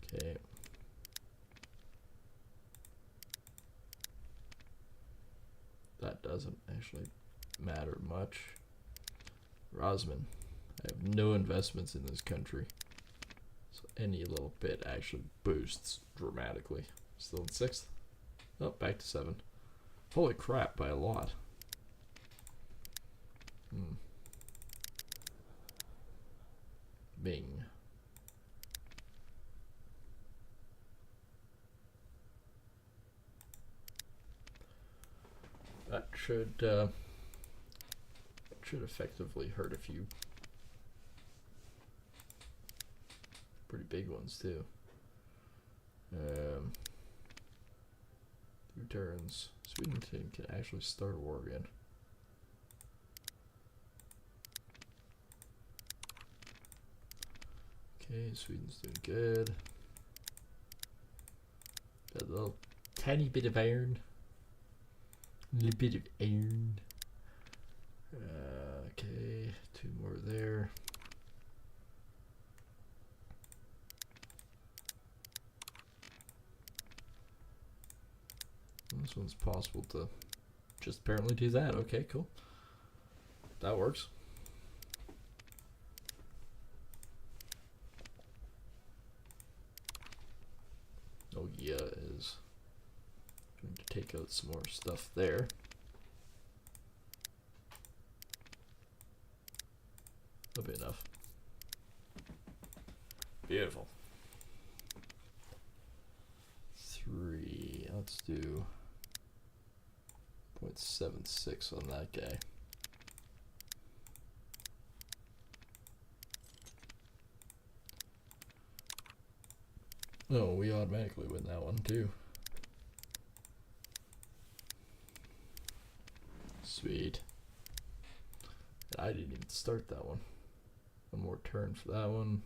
Speaker 1: Okay. That doesn't actually matter much. Rosman. I have no investments in this country. So any little bit actually boosts dramatically. Still in 6th. Oh, back to 7. Holy crap, by a lot. Bing. That should effectively hurt a few pretty big ones too. 2 turns. Sweden team can actually start a war again. Okay, Sweden's doing good. Got a little tiny bit of iron. A little bit of iron. Okay, 2 more there. This one's possible to just apparently do that. Okay, cool. That works. Oh yeah, is going to take out some more stuff there. That'll be enough. Beautiful. 3. Let's do 0.76 on that guy. No, we automatically win that one too. Sweet. I didn't even start that one. One more turn for that one.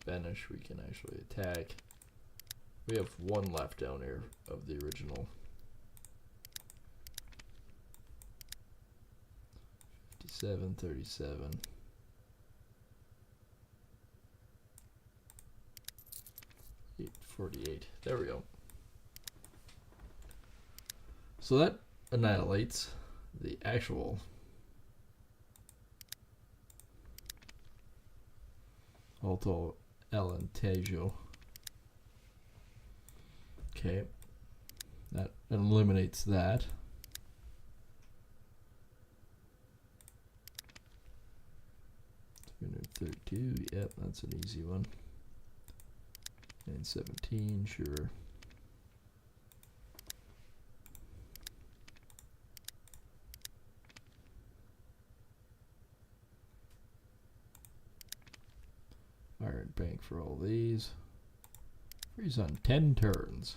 Speaker 1: Spanish, we can actually attack. We have 1 left down here of the original. 57, 37. 848. There we go. So that annihilates the actual Alto Alentejo. Okay, that eliminates that. $332, yep, that's an easy one. And 17, sure. Iron Bank for all these. Freeze on 10 turns.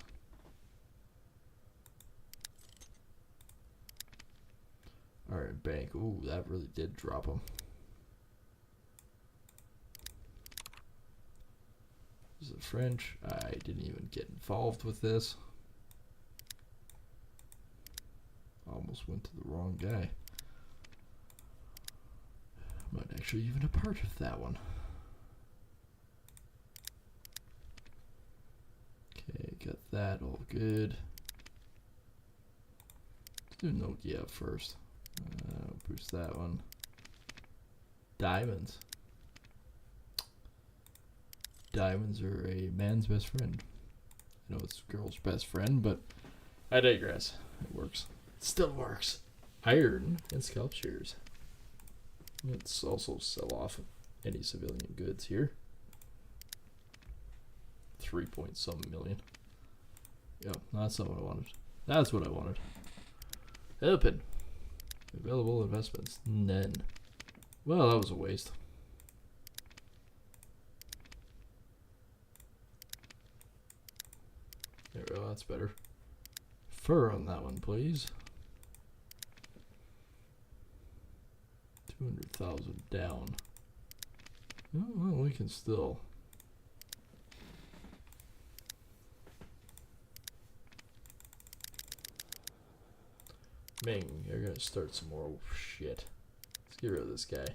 Speaker 1: Iron Bank. Ooh, that really did drop them. This is the French. I didn't even get involved with this. Almost went to the wrong guy. I'm not actually even a part of that one. Okay, got that all good. Let's do Nokia first. Boost that one. Diamonds. Diamonds are a man's best friend. I know it's a girl's best friend, but I digress. It works. It still works. Iron and sculptures. Let's also sell off any civilian goods here. 3-point-some million. Yep, that's not what I wanted. That's what I wanted. Open. Available investments. None. Well, that was a waste. There we go, that's better. Fur on that one, please. 200,000 down. Oh, well, we can still. Ming, you're gonna start some more shit. Let's get rid of this guy.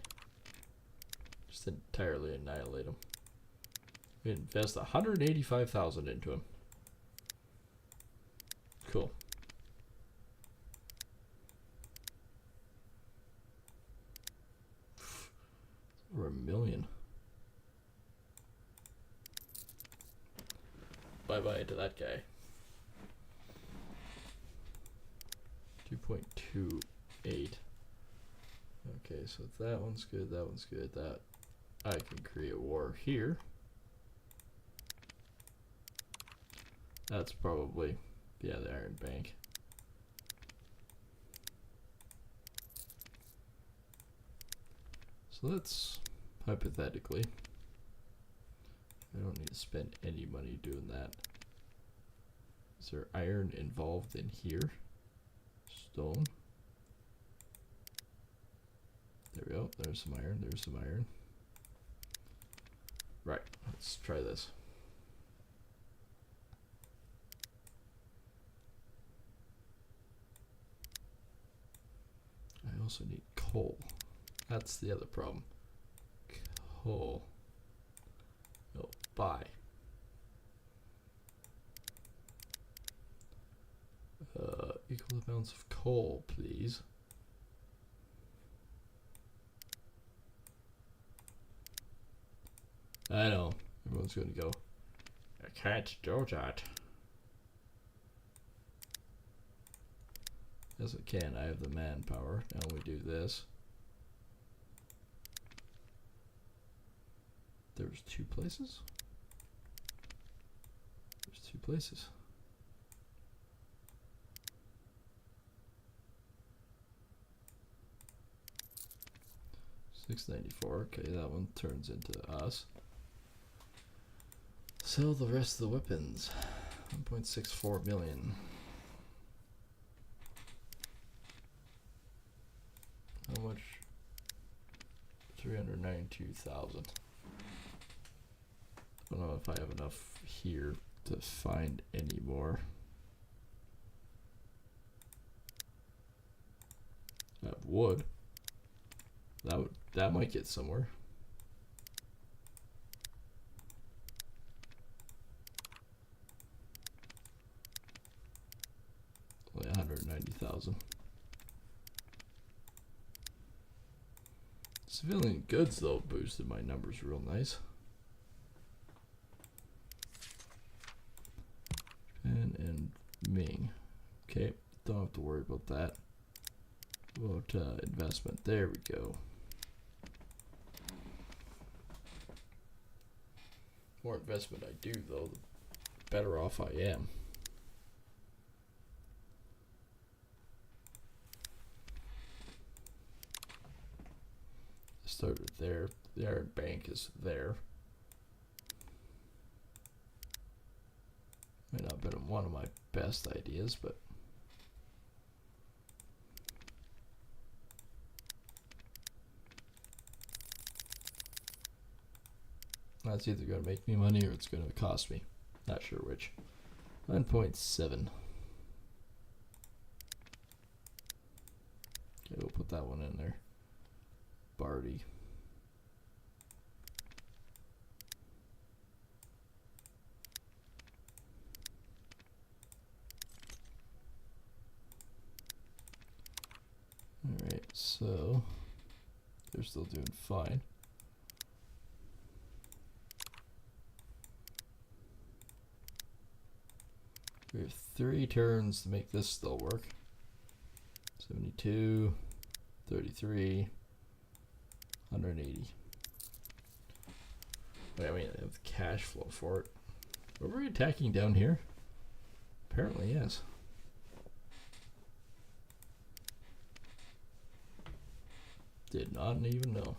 Speaker 1: Just entirely annihilate him. We invest 185,000 into him. Cool. Over $1 million. Bye bye to that guy. 2.28. Okay, so that one's good, that one's good, that I can create war here. That's probably, yeah, the Iron Bank. So let's, hypothetically, I don't need to spend any money doing that. Is there iron involved in here? Stone. There we go. There's some iron. There's some iron. Right. Let's try this. I also need coal. That's the other problem. Coal. No, buy. Equal amounts of coal, please. I know. Everyone's going to go, I can't do that. Yes, I can. I have the manpower. Now we do this. There's 2 places? There's 2 places. $694. Okay, that one turns into us. Sell the rest of the weapons. 1.64 million. How much? 392,000. I don't know if I have enough here to find any more. That wood. That might get somewhere. Only 190,000. Civilian goods though boosted my numbers real nice. Japan and Ming. Okay, don't have to worry about that. About investment. There we go. The more investment I do though, the better off I am. Started there. The Iron Bank is there. Might not have been one of my best ideas, but that's either going to make me money or it's going to cost me. Not sure which. 9.7. Okay, we'll put that one in there. Barty. So they're still doing fine. We have 3 turns to make this still work. 72, 33, 180. Wait, I mean, I have the cash flow for it. Were we attacking down here? Apparently, yes. Did not even know.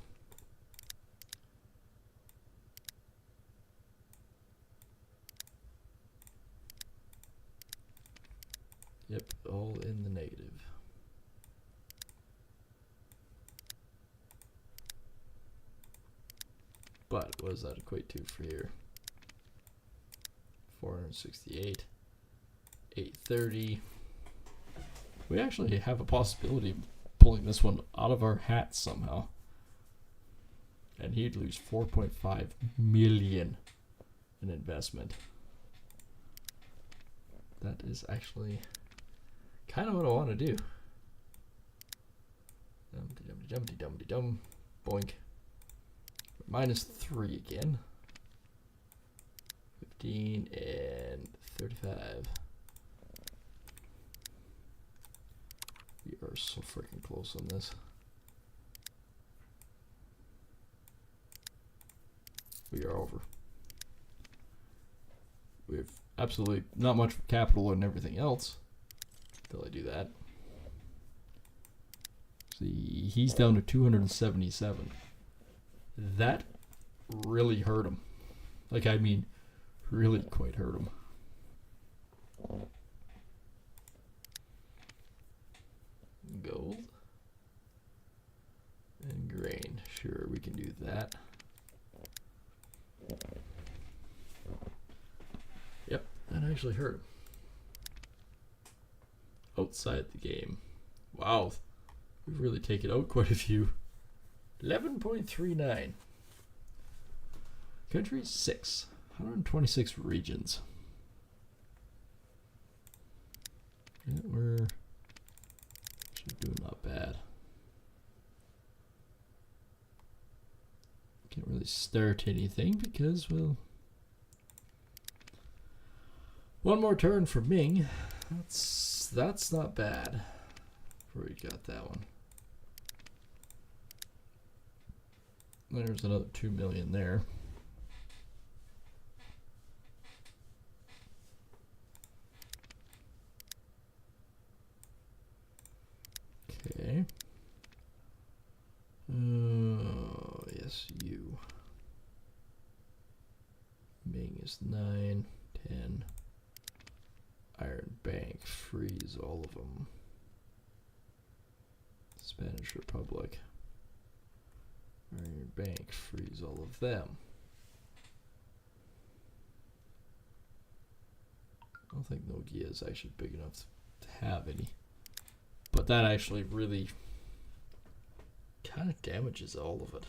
Speaker 1: Yep, all in the negative. But what does that equate to for here? 468, 830. We actually have a possibility of pulling this one out of our hats somehow. And he'd lose 4.5 million in investment. That is actually kind of what I want to do. Dum-de-dum-de-dum-de-dum-de-dum. Boink. -3 again. 15 and 35. We are so freaking close on this. We are over. We have absolutely not much capital and everything else until I do that. See, he's down to 277. That really hurt him. Like, I mean, really quite hurt him. Gold and grain. Sure, we can do that. Yep, that actually hurt him. Outside the game. Wow, we've really taken out quite a few. 11.39. Country 6. 126 regions. Yeah, we're actually doing not bad. Can't really start anything because, well, one more turn for Ming. That's not bad. Already got that one. There's another 2 million there. Okay. Yes, you. Ming is 9, 10. Iron Bank, freeze all of them. Spanish Republic. Iron Bank, freeze all of them. I don't think Nokia is actually big enough to have any. But that actually really kind of damages all of it.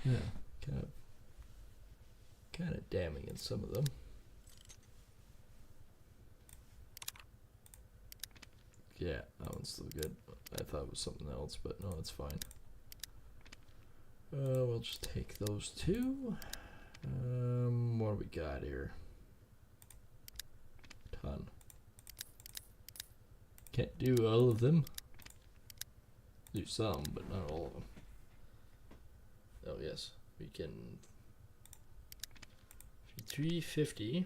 Speaker 1: Yeah, kind of damning in some of them. Yeah, that one's still good. I thought it was something else, but no, it's fine. We'll just take those two. What do we got here? Ton. Can't do all of them. Do some, but not all of them. Oh yes, we can 350.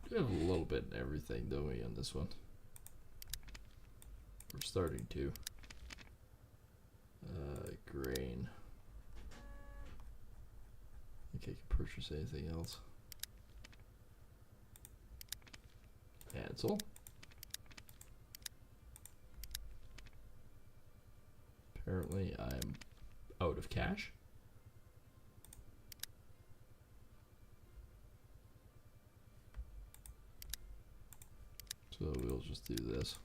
Speaker 1: We have a little bit in everything, don't we, on this one? We're starting to. Grain. I think I can purchase anything else. Cancel. Apparently I'm out of cash. So we'll just do this.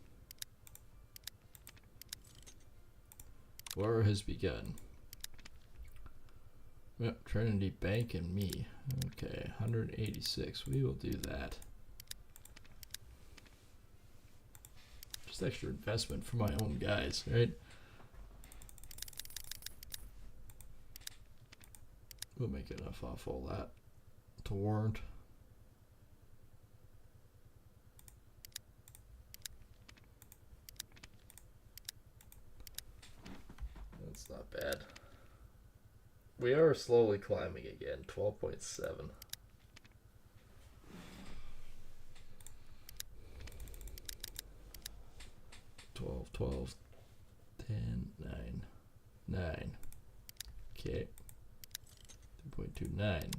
Speaker 1: War has begun. Yep, Trinity Bank and me. Okay, 186. We will do that. Just extra investment for my own guys, right? We'll make enough off all that to warrant. That's not bad. We are slowly climbing again. 12.7. $12, 12, 10, 9, 9. Okay. 2.29.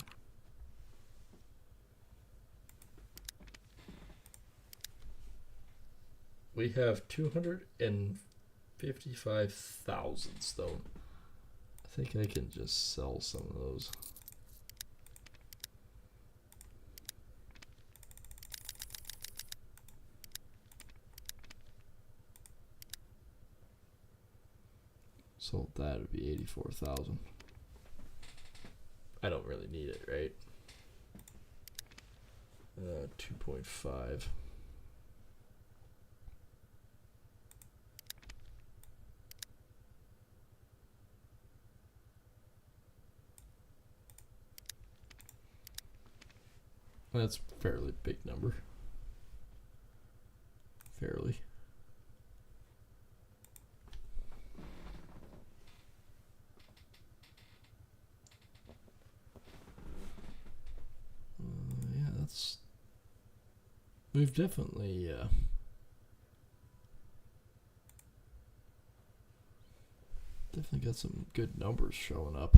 Speaker 1: We have 255,000 stone. I think I can just sell some of those. Sold that, would be 84,000. I don't really need it, right? 2.5. That's a fairly big number. Fairly. Yeah, that's... We've definitely... definitely got some good numbers showing up.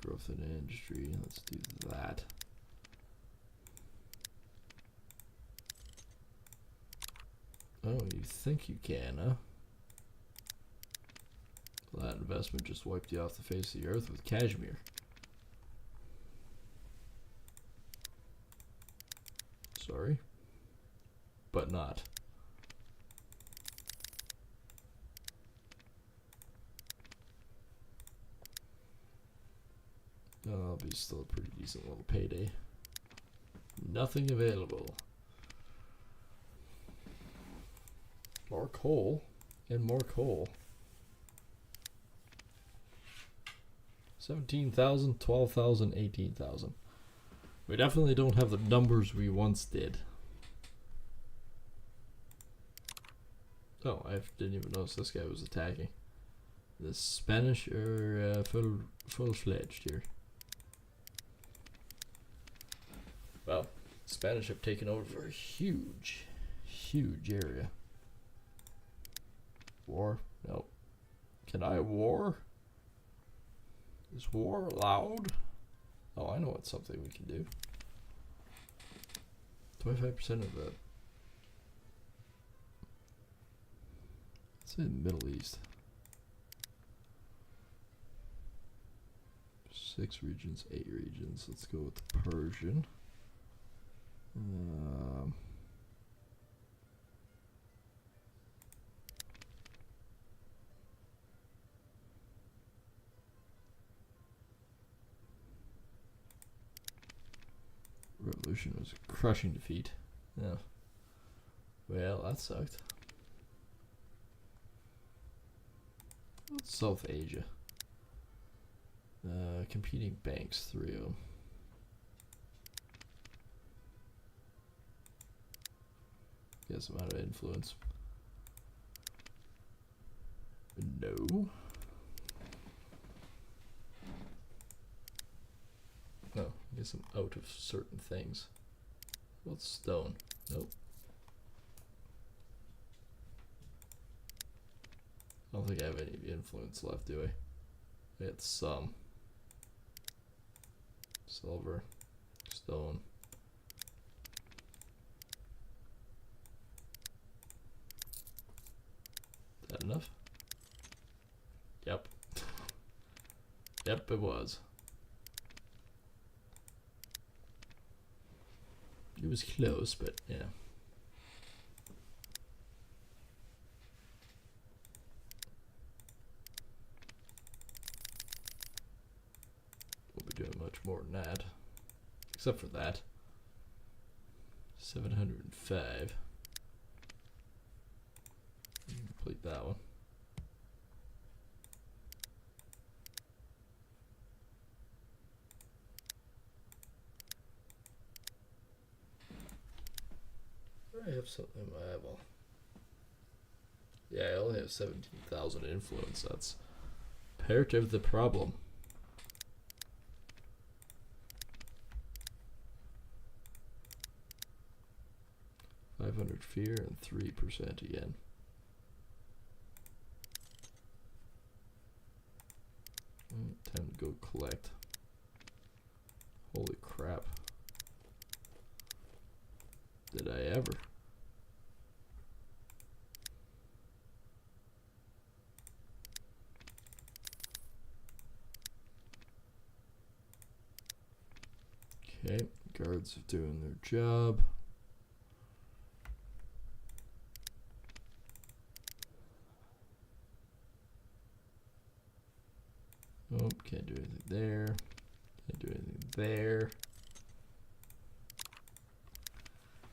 Speaker 1: Growth in industry. Let's do that. Oh, you think you can, huh? That investment just wiped you off the face of the earth with cashmere. Sorry. But not. That'll be still a pretty decent little payday. Nothing available. More coal and more coal. 17,000, 12,000, 18,000. We definitely don't have the numbers we once did. Oh, I didn't even notice this guy was attacking. The Spanish are full-fledged here. Well, Spanish have taken over a huge, huge area. War? No. Can I war? Is war allowed? Oh, I know it's something we can do. 25% of the... Let's say the Middle East. 6 regions, 8 regions. Let's go with the Persian. Revolution was a crushing defeat. Yeah. Well, that sucked. What's South Asia? Competing banks, 3 of them. Guess I'm out of influence. No. No, I guess I'm out of certain things. What's stone? Nope. I don't think I have any influence left, do I? I had some. Silver. Stone. Is that enough? Yep. Yep, it was. It was close, but yeah. We'll be doing much more than that. Except for that. 705. Complete that one. I have something in my eyeball. Yeah, I only have 17,000 influence. That's part of the problem. $500 fear and 3% again. Time to go collect. Holy crap. Did I ever? Okay, guards are doing their job. Oh, can't do anything there. Can't do anything there.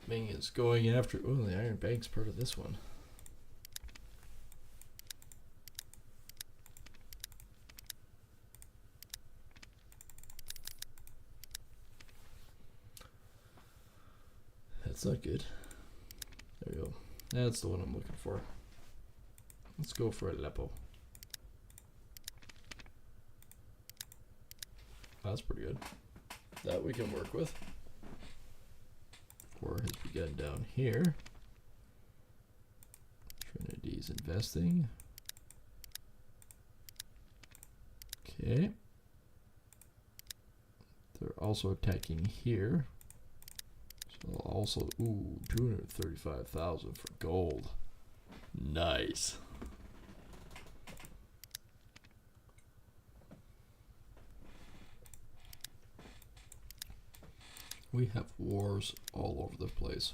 Speaker 1: Ming is going after. Oh, the Iron Bank's part of this one. That's not good. There we go. That's the one I'm looking for. Let's go for Aleppo. That's pretty good. That we can work with. War has begun down here. Trinity's investing. Okay. They're also attacking here. So also, ooh, 235,000 for gold. Nice. We have wars all over the place.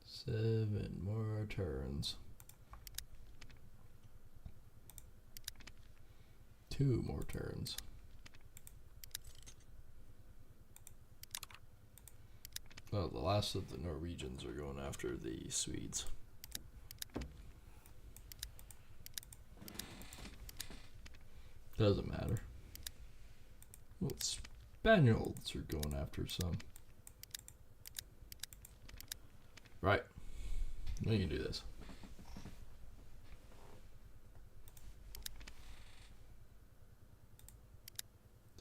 Speaker 1: Seven more turns. 2 more turns. Well, the last of the Norwegians are going after the Swedes. Doesn't matter. Well, Spaniards are going after some. Right. We can do this.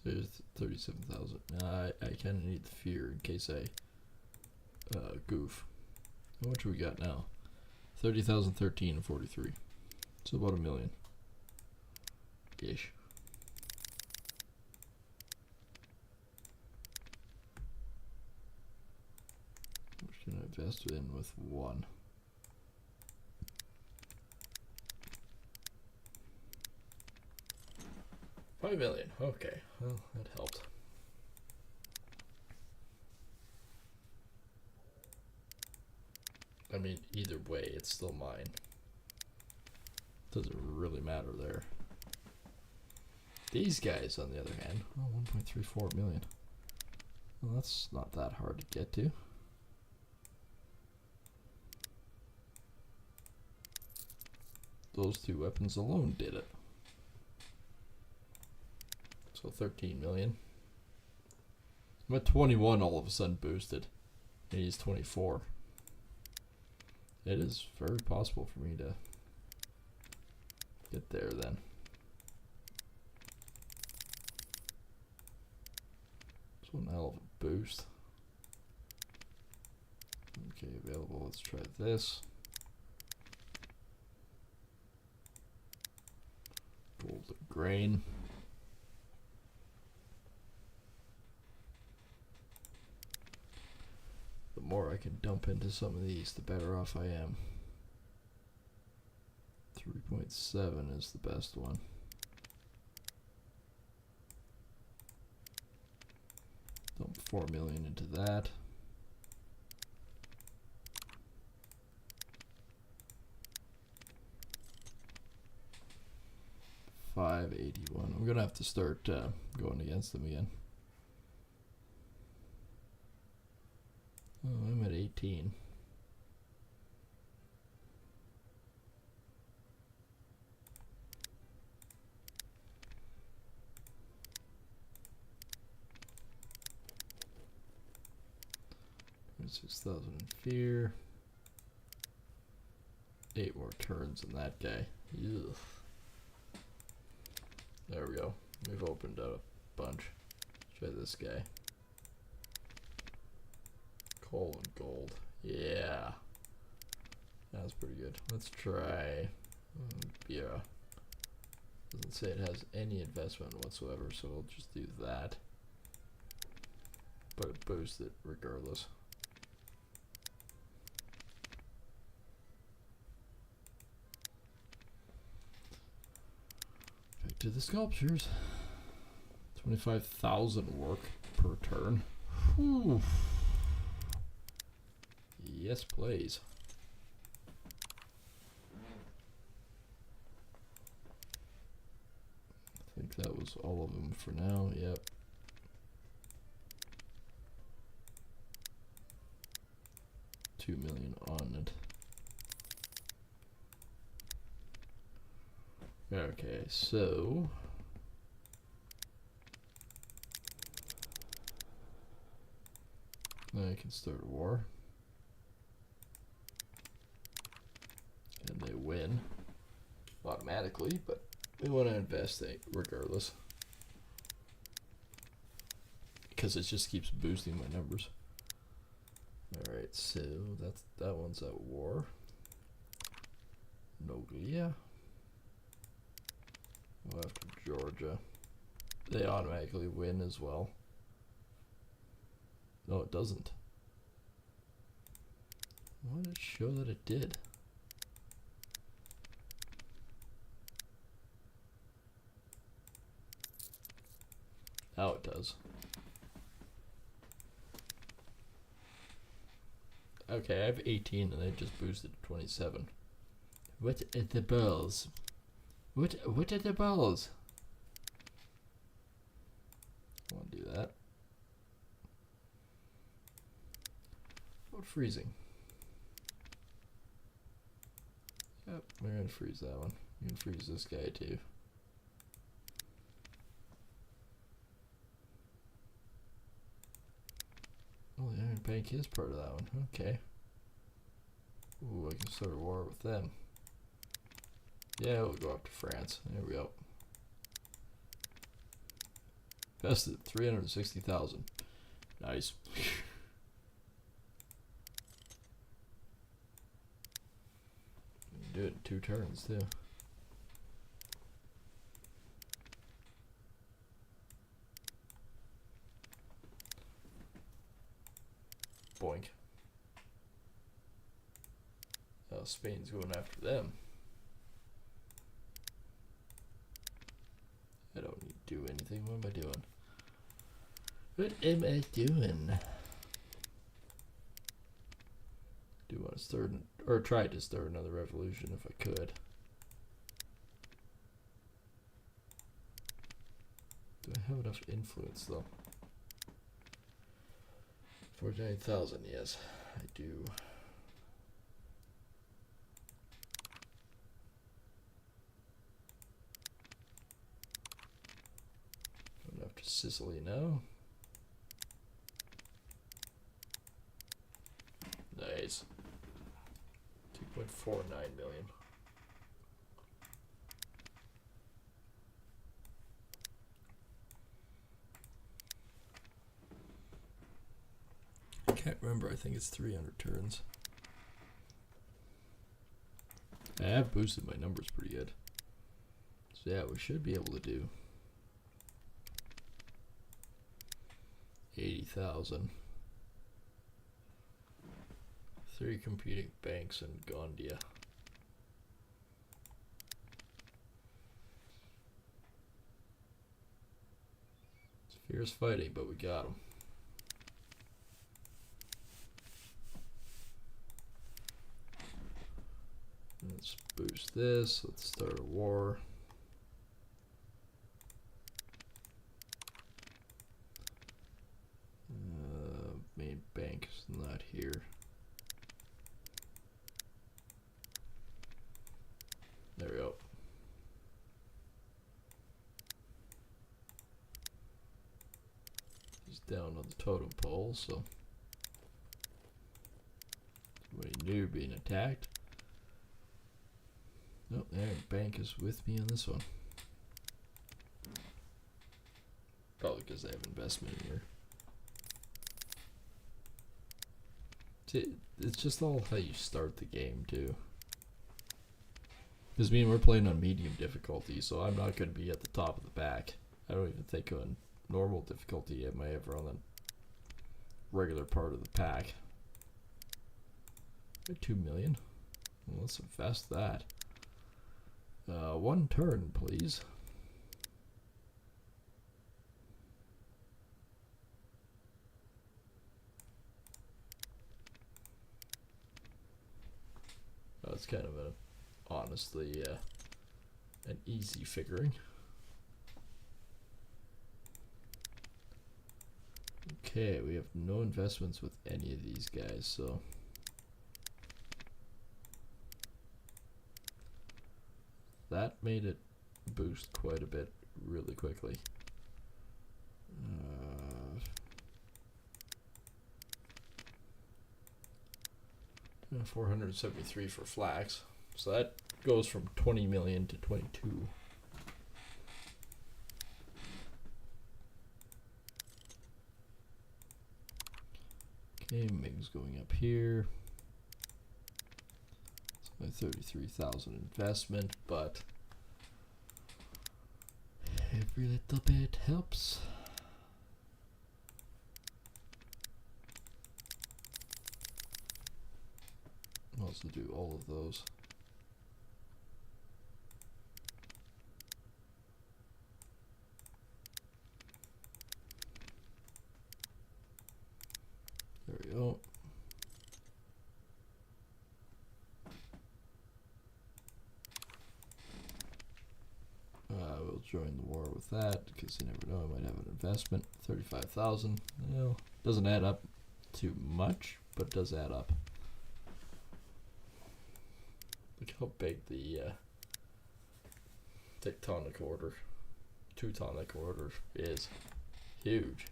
Speaker 1: There's 37,000. I kind of need the fear in case I goof. How much we got now? 30,013 and 43. So about 1 million. Ish. I'm just gonna invest in with 1. $5 million. Okay, well that helped. I mean, either way, it's still mine. Doesn't really matter there. These guys, on the other hand, oh, 1.34 million. Well, that's not that hard to get to. Those 2 weapons alone did it. So 13 million. I'm at 21 all of a sudden boosted. And he's 24. It is very possible for me to get there then. It's one hell of a boost. Okay, available. Let's try this. Golden grain. The more I can dump into some of these, the better off I am. 3.7 is the best one. Dump 4 million into that. $581. I'm gonna have to start going against them again. Oh, I'm at 18. $6,000 in fear. 8 more turns in that guy. Ugh. There we go. We've opened up a bunch. Try this guy. Coal and gold. Yeah. That's pretty good. Let's try. Yeah. Doesn't say it has any investment whatsoever, so we'll just do that. But it boosts it regardless. Back to the sculptures. 25,000 work per turn. Whew. Yes, please. I think that was all of them for now. Yep. $2 million on it. Okay, so I can start a war. And they win automatically, but we want to invest regardless. Because it just keeps boosting my numbers. Alright, so that one's at war. Noglia. We'll have to Georgia. They automatically win as well. No, it doesn't. Why did it show that it did? Now it does. Okay, I have 18 and they just boosted to 27. What are the balls? What are the balls? I want to do that. What freezing? Yep, we're gonna freeze that one. You can freeze this guy too. Oh, the Iron Bank is part of that one. Okay. Ooh, I can start a war with them. Yeah, we'll go up to France. There we go. Invested 360,000. Nice. Do it in 2 turns too. Boink. Oh, Spain's going after them. I don't need to do anything. What am I doing? What am I doing? Do want to start or try to start another revolution if I could. Do I have enough influence though? 49,000, yes, I do. Going after Sicily now. Nice. 2.49 million. I can't remember, I think it's 300 turns. I have boosted my numbers pretty good. So yeah, we should be able to do 80,000. 3 competing banks in Gondia. It's fierce fighting, but we got them. Let's boost this. Let's start a war. Main bank is not here. There we go. He's down on the totem pole, so somebody new being attacked. Nope, there, bank is with me on this one. Probably because they have investment in here. It's just all how you start the game, too. Because we're playing on medium difficulty, so I'm not going to be at the top of the pack. I don't even think on normal difficulty am I ever on the regular part of the pack. 2 million? Well, let's invest that. 1 turn, please. It's kind of honestly an easy figuring. Okay, we have no investments with any of these guys, so that made it boost quite a bit really quickly. 473 for flax, so that goes from 20 million to 22. Okay, Ming's going up here. It's only 33,000 investment, but every little bit helps. I'll also do all of those. There we go. We'll join the war with that because you never know, I might have an investment. 35,000. Well, doesn't add up too much, but does add up. Look how big the tectonic order, Teutonic order is. Huge.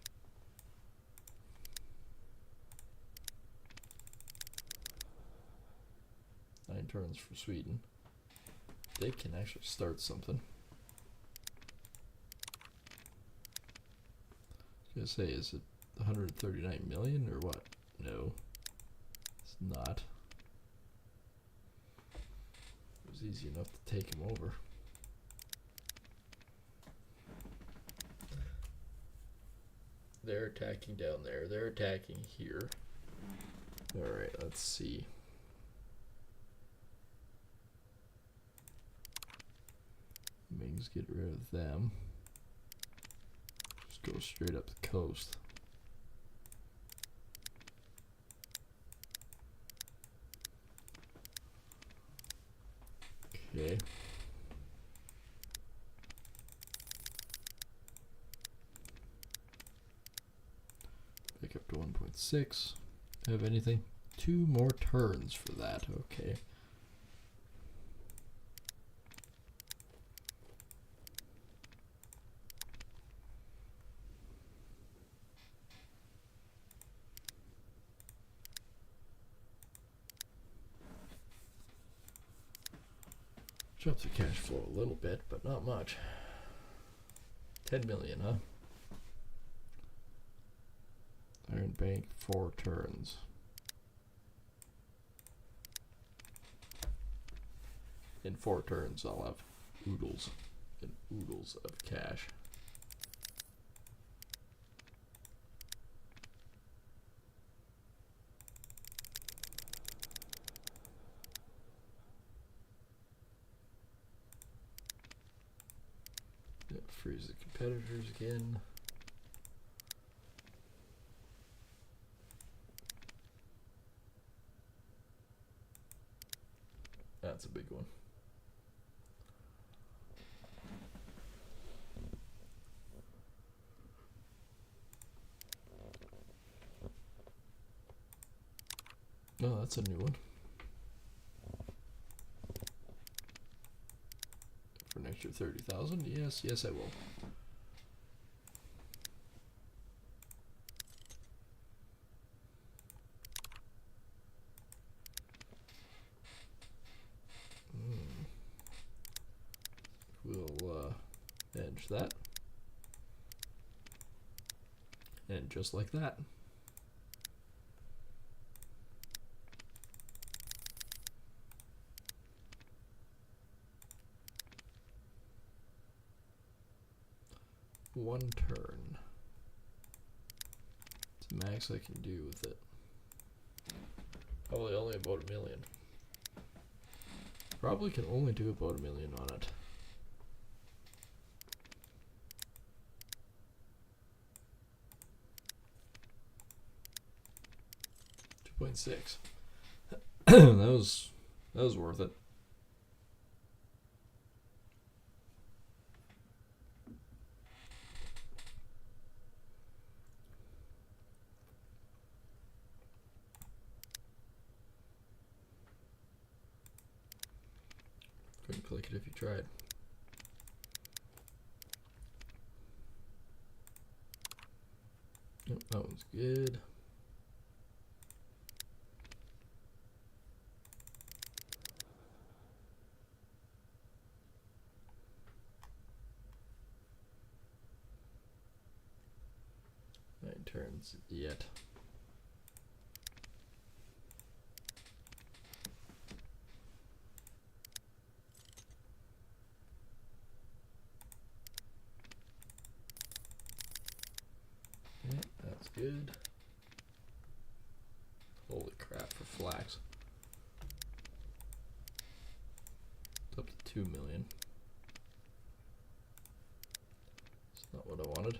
Speaker 1: Nine turns for Sweden. They can actually start something. I was gonna say, is it 139 million or what? No, it's not. It was easy enough to take him over. They're attacking down there. They're attacking here. Alright, let's see. Mings, get rid of them. Just go straight up the coast. Okay. Back up to 1.6. Have anything? 2 more turns for that. Okay. Drops the cash flow a little bit, but not much. 10 million, huh? Iron Bank, 4 turns. in 4 turns, I'll have oodles and oodles of cash. Yeah, freeze the competitors again. That's a big one. No, that's a new one. For an extra 30,000? Yes, yes I will. We'll edge that. And just like that. One turn. It's the max I can do with it. Probably only about $1 million. Probably can only do about $1 million on it. 2.6. that was worth it. Couldn't click it if you tried. Yep, that one's good. Nine turns yet. Yeah, that's good. Holy crap for flax. It's up to 2 million. It's not what I wanted.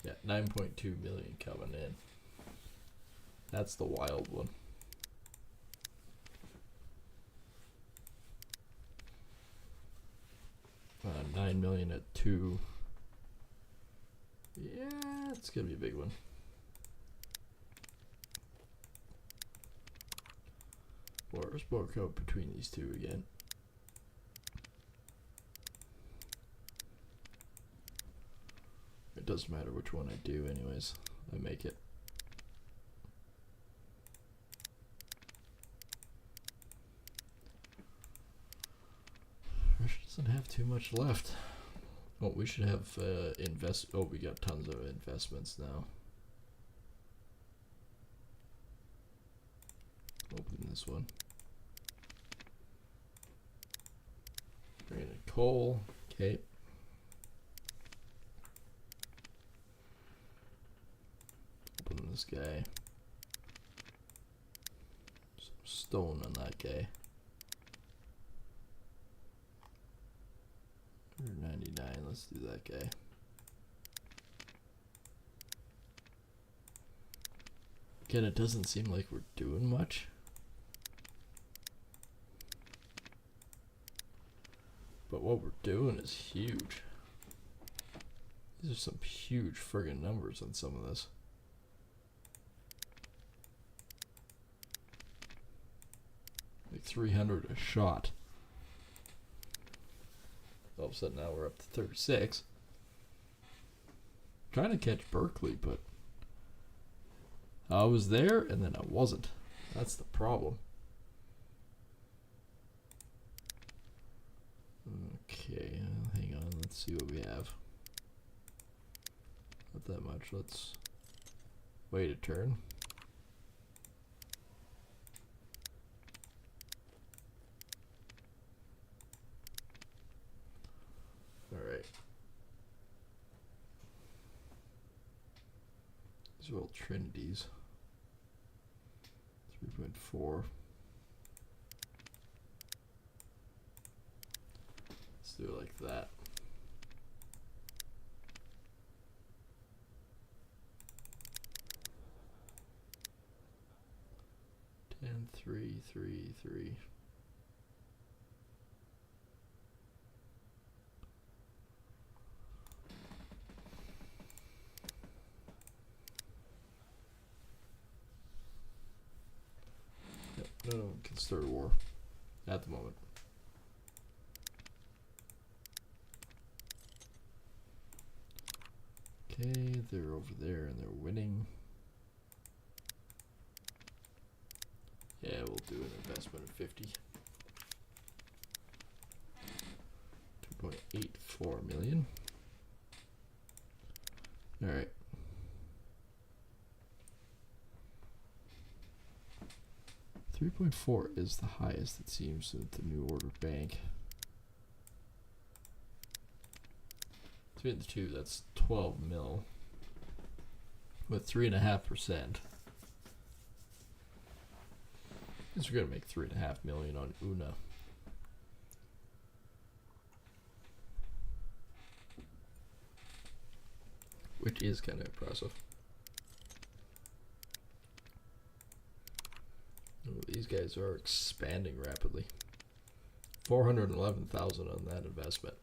Speaker 1: Yeah, 9.2 million coming in. That's the wild one. 9 million at 2. Yeah, it's gonna be a big one. Let's work out between these two again. It doesn't matter which one I do anyways. I make it. Russia doesn't have too much left. Oh, we should have oh, we got tons of investments now. Open this one. Bring in coal. Okay. Open this guy. Some stone on that guy. 199. Let's do that guy. Again, it doesn't seem like we're doing much. But what we're doing is huge. These are some huge friggin' numbers on some of this. Like 300 a shot. All of a sudden now we're up to 36. Trying to catch Berkeley, but I was there and then I wasn't. That's the problem. Okay, hang on. Let's see what we have. Not that much. Let's wait a turn. These are all trinities. 3.4. Let's do it like that. And 3, 3, 3. Yep, no one can start a war at the moment. Okay, they're over there and they're winning. Yeah, we'll do an investment of 50. 2.84 million. All right. $3.4 is the highest, it seems, with the New Order Bank. Between the two, that's 12 mil with 3.5%. We're gonna make 3.5 million on Una. Which is kind of impressive. Oh, these guys are expanding rapidly. 411,000 on that investment.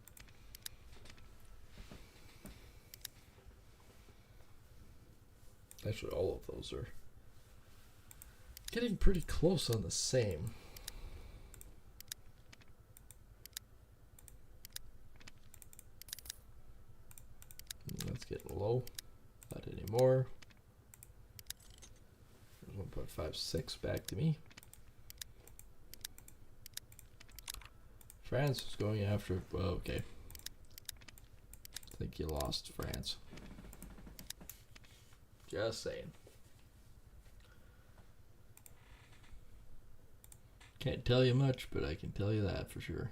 Speaker 1: Actually, all of those are getting pretty close on the same. That's getting low. Not anymore. There's 1.56 back to me. France is going after. Well, okay. I think you lost France. Just saying. Can't tell you much, but I can tell you that for sure.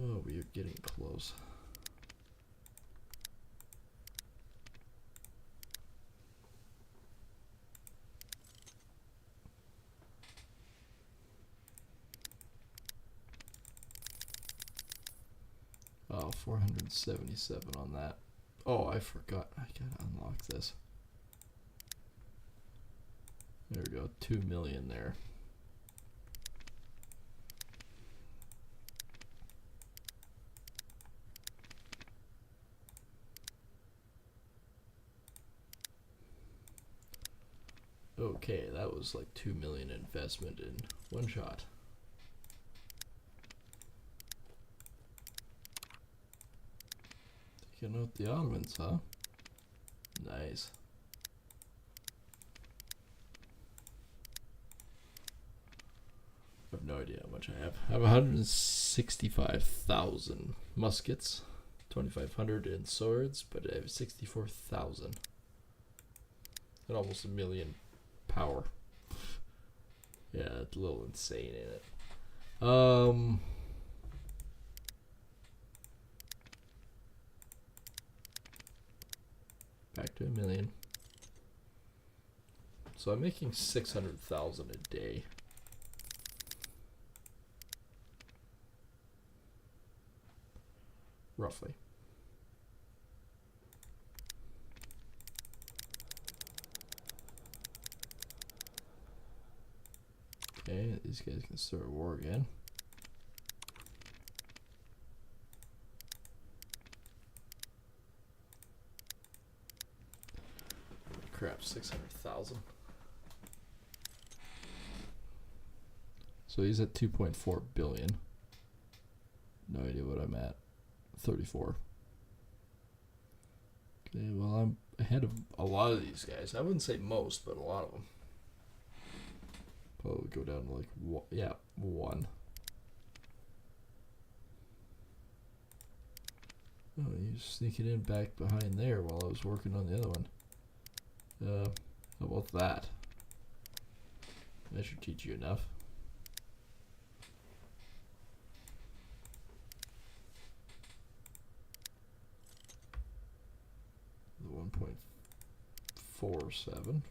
Speaker 1: Oh, we are getting close. Oh, 477 on that. Oh, I forgot. I gotta unlock this. There we go. 2 million there. Okay, that was like 2 million investment in one shot. Taking out the Ottomans, huh? Nice. I have no idea how much I have. I have 165,000 muskets, 2,500 in swords, but I have 64,000. And almost a million power. Yeah, it's a little insane in it. Back to a million. So I'm making 600,000 a day. Roughly. Okay, these guys can start a war again. Crap, 600,000. So he's at 2.4 billion. No idea what I'm at. 34. Okay, well, I'm ahead of a lot of these guys. I wouldn't say most, but a lot of them. Probably go down to like one. Yeah, 1. Oh, you're sneaking in back behind there while I was working on the other one. How about that? That should teach you enough. The 1.47.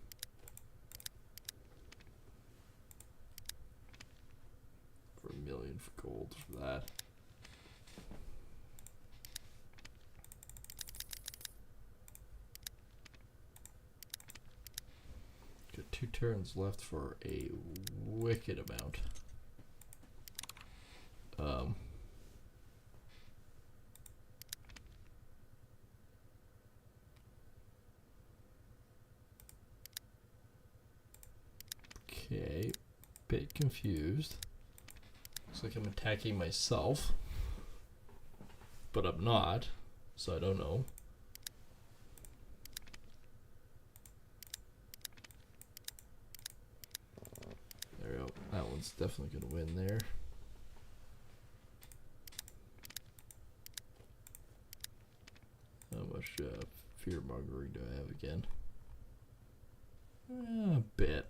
Speaker 1: For $1 million for gold for that. Got 2 turns left for a wicked amount. Okay, bit confused. Looks like I'm attacking myself, but I'm not, so I don't know. There we go. That one's definitely gonna win there. How much fear mongering do I have again? A bit.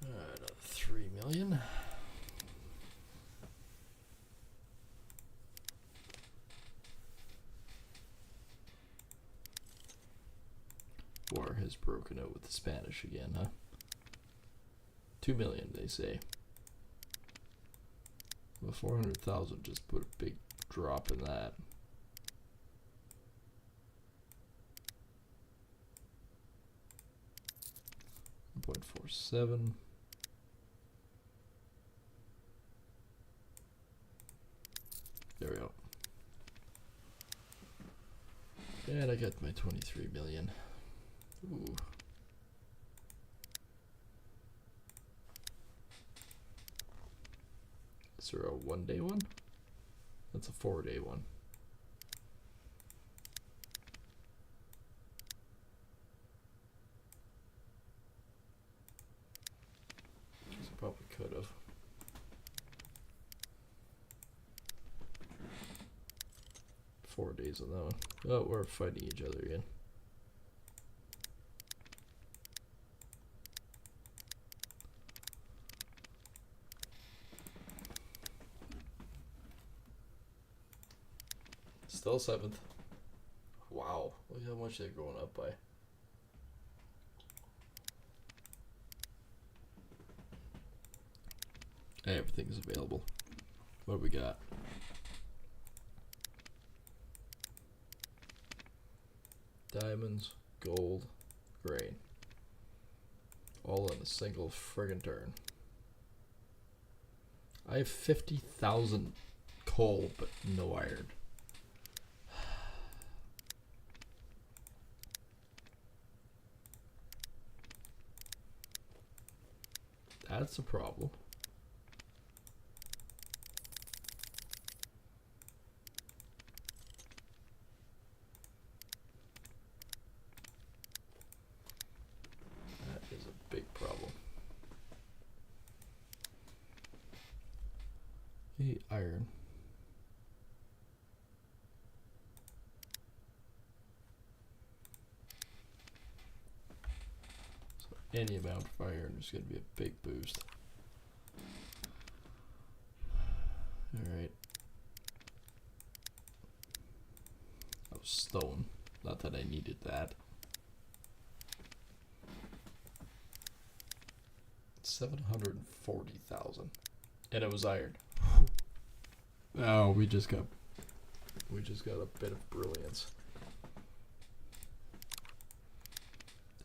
Speaker 1: Another 3 million. War has broken out with the Spanish again, huh? 2 million, they say. Well, 400,000 just put a big drop in that. .47. There we go. And I got my 23 million. Ooh. Is there a 1-day one? That's a 4-day one. I probably could have. $4 days on that one. Oh, we're fighting each other again. Still 7th. Wow, look how much they're going up by. Everything's available. What do we got? Diamonds, gold, grain. All in a single friggin' turn. I have 50,000 coal, but no iron. That's a problem. That is a big problem. Hey, iron. So any amount of iron is going to be a big boost. Alright. Oh, stone. Not that I needed that. 740,000. And it was iron. Oh, we just got a bit of brilliance.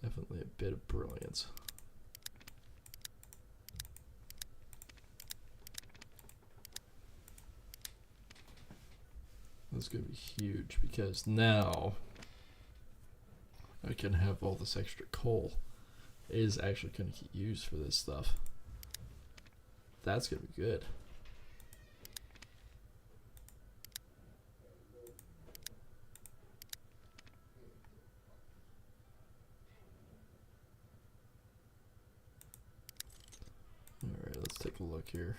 Speaker 1: Definitely a bit of brilliance. That's going to be huge because now I can have all this extra coal. It is actually going to get used for this stuff. That's going to be good. Alright, let's take a look here.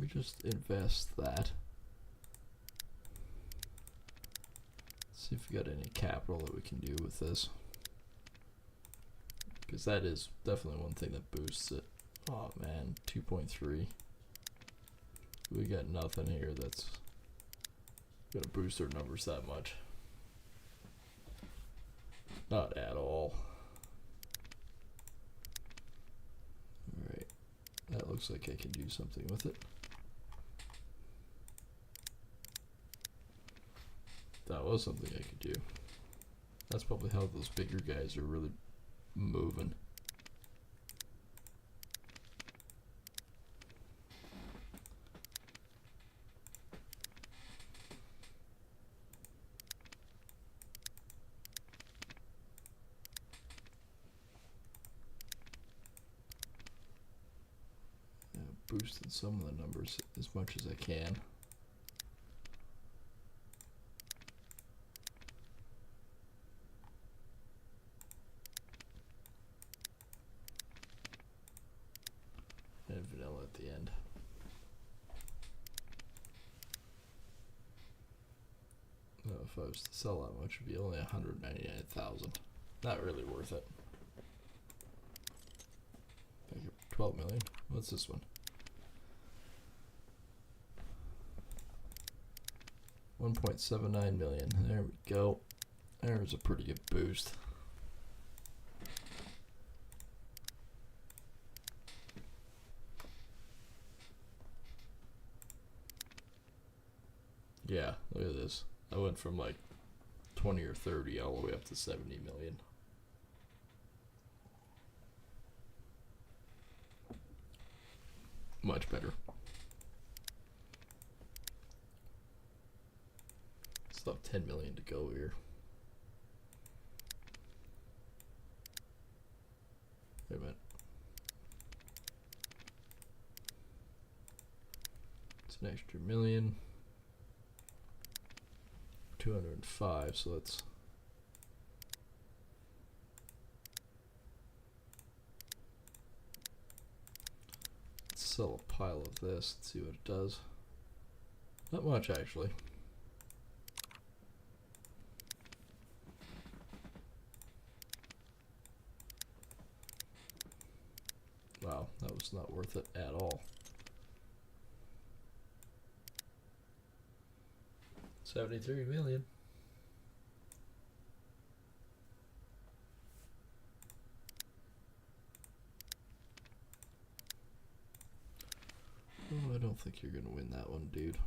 Speaker 1: we just invest that. See if we got any capital that we can do with this. Because that is definitely one thing that boosts it. Oh man, 2.3. We got nothing here that's gonna boost our numbers that much. Not at all. Alright. That looks like I can do something with it. That was something I could do. That's probably how those bigger guys are really moving. Boosted some of the numbers as much as I can. And vanilla at the end. Now if I was to sell that much, it would be only 199,000. Not really worth it. 12 million. What's this one? 1.79 million. There we go. There's a pretty good boost. Yeah, look at this. I went from like 20 or 30 all the way up to 70 million. Much better. Still have 10 million to go here. Wait a minute. It's an extra million. 205, so let's sell a pile of this and see what it does. Not much actually. Wow, that was not worth it at all. 73 million. Oh, I don't think you're gonna win that one, dude.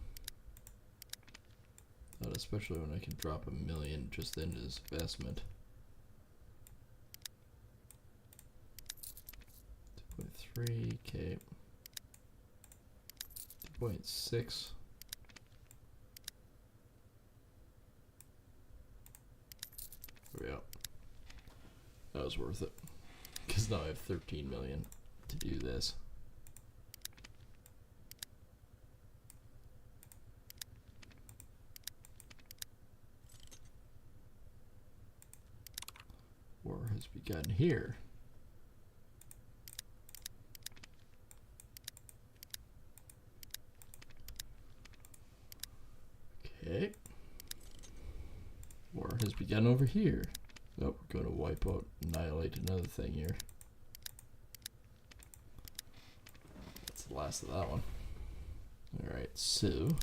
Speaker 1: Not especially when I can drop $1 million just into this investment. 2.3, okay. 2.6. There we go. That was worth it. Because now I have 13 million to do this. War has begun here. Okay. War has begun over here. Oh, we're going to wipe out, annihilate another thing here. That's the last of that one. Alright, so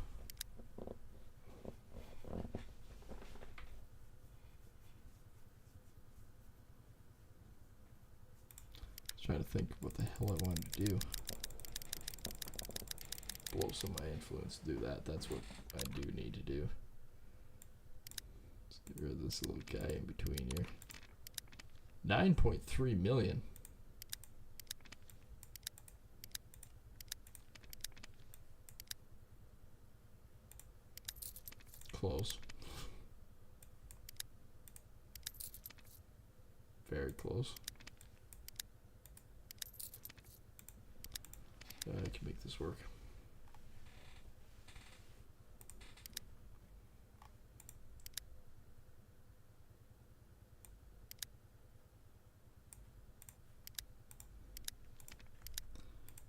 Speaker 1: trying to think what the hell I wanted to do. Blow some of my influence to do that. That's what I do need to do. Let's get rid of this little guy in between here. 9.3 million. Close. Very close. I can make this work.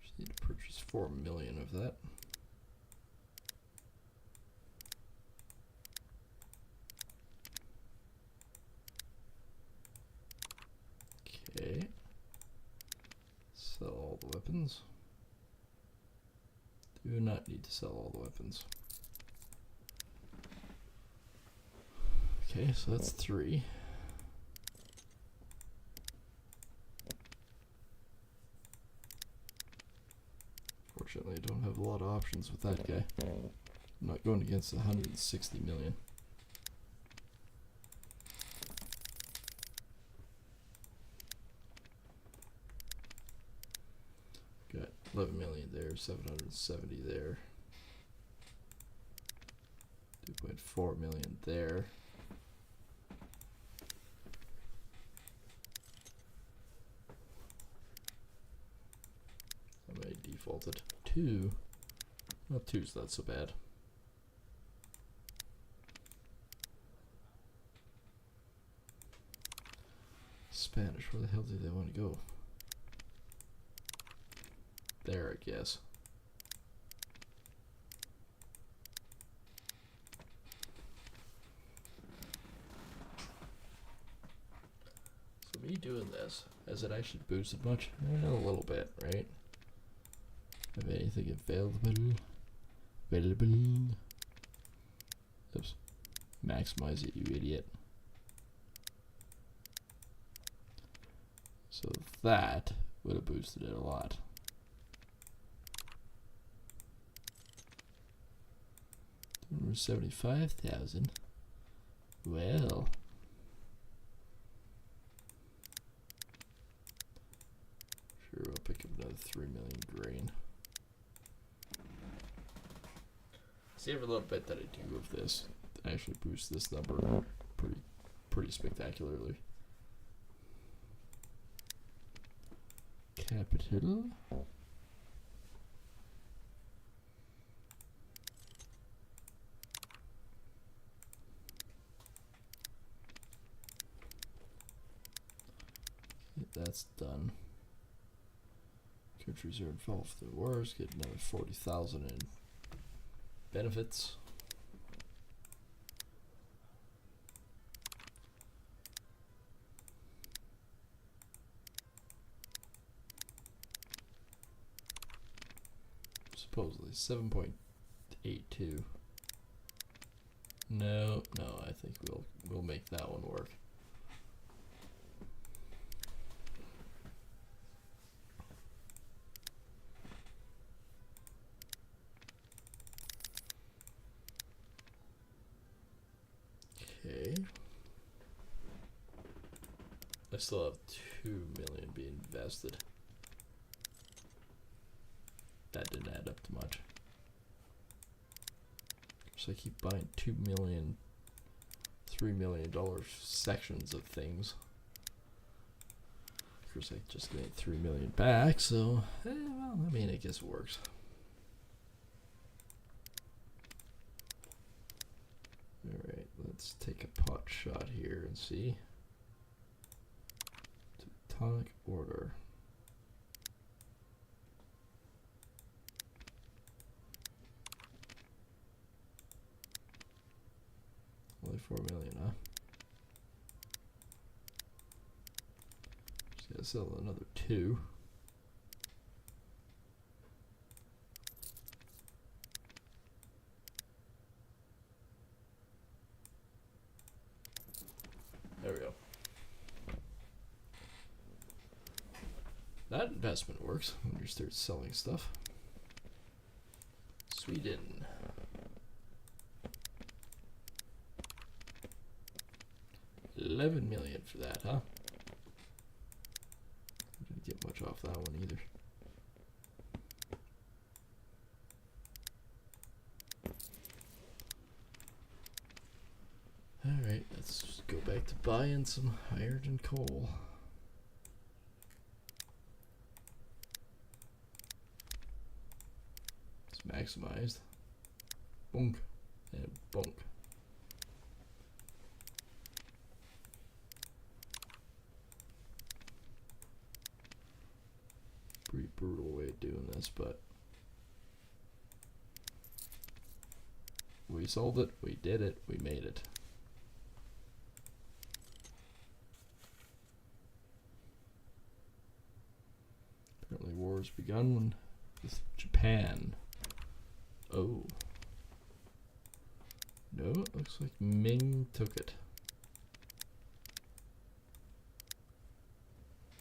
Speaker 1: Just need to purchase 4 million of that. weapons. Do not need to sell all the weapons. Okay, so that's 3. Fortunately, I don't have a lot of options with that guy. I'm not going against 160 million. Got 11 million there, 770 there. 2.4 million there. I defaulted 2. Well, 2's not so bad. Spanish, where the hell do they want to go? There, I guess. So me doing this, has it actually boosted much? A little bit, right? Have anything available? Oops. Maximize it, you idiot. So that would have boosted it a lot. We're 75,000. Well. Sure, I'll pick up another 3 million grain. See, every little bit that I do of this actually boosts this number pretty spectacularly. Capital. That's done. Countries are involved in the wars. Get another 40,000 in benefits. Supposedly 7.82. No, I think we'll make that one work. Okay. I still have 2 million being invested. That didn't add up to much. So I keep buying 2 million, $3 million sections of things. Of course, I just made 3 million back, so well, I mean, I guess it works. Alright, let's take a pot shot here and see. Tectonic order. Only 4 million, huh? Just gotta sell another 2. There we go. That investment works when you start selling stuff. Sweden. $11 million for that, huh? Didn't get much off that one either. Alright, let's go back to buying some iron and coal. It's maximized. Bonk. And bonk. Pretty brutal way of doing this, but we sold it, we did it, we made it. Apparently war War's begun with Japan. Oh. No, it looks like Ming took it.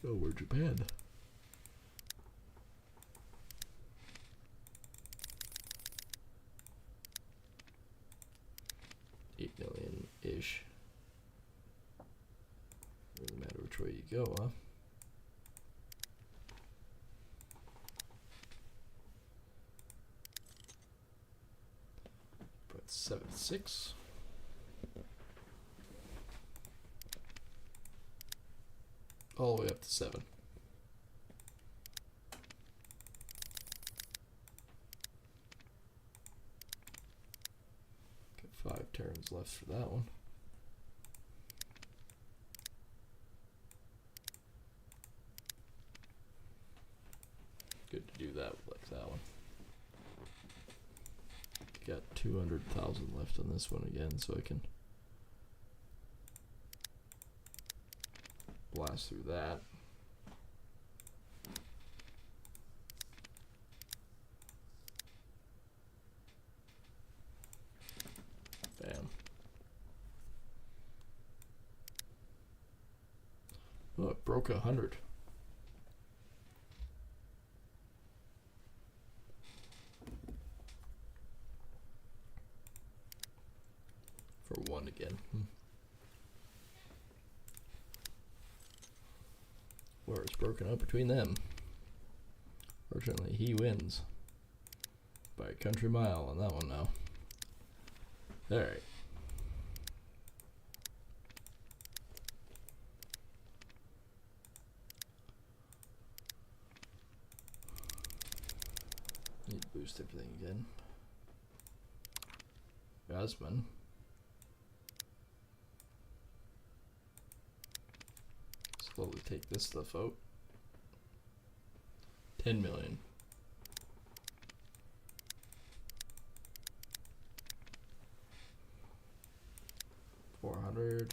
Speaker 1: Oh, we're Japan. $8 million-ish. Doesn't matter which way you go, huh? But 7.6. All the way up to 7. Got 5 turns left for that one. Good to do that like that one. Got 200,000 left on this one again, so I can blast through that. Bam. Oh, it broke 100. For 1 again. War is broken up between them. Fortunately, he wins by a country mile on that one now. Alright. Need to boost everything again. Gosman. Slowly take this stuff out. 10 million. $400,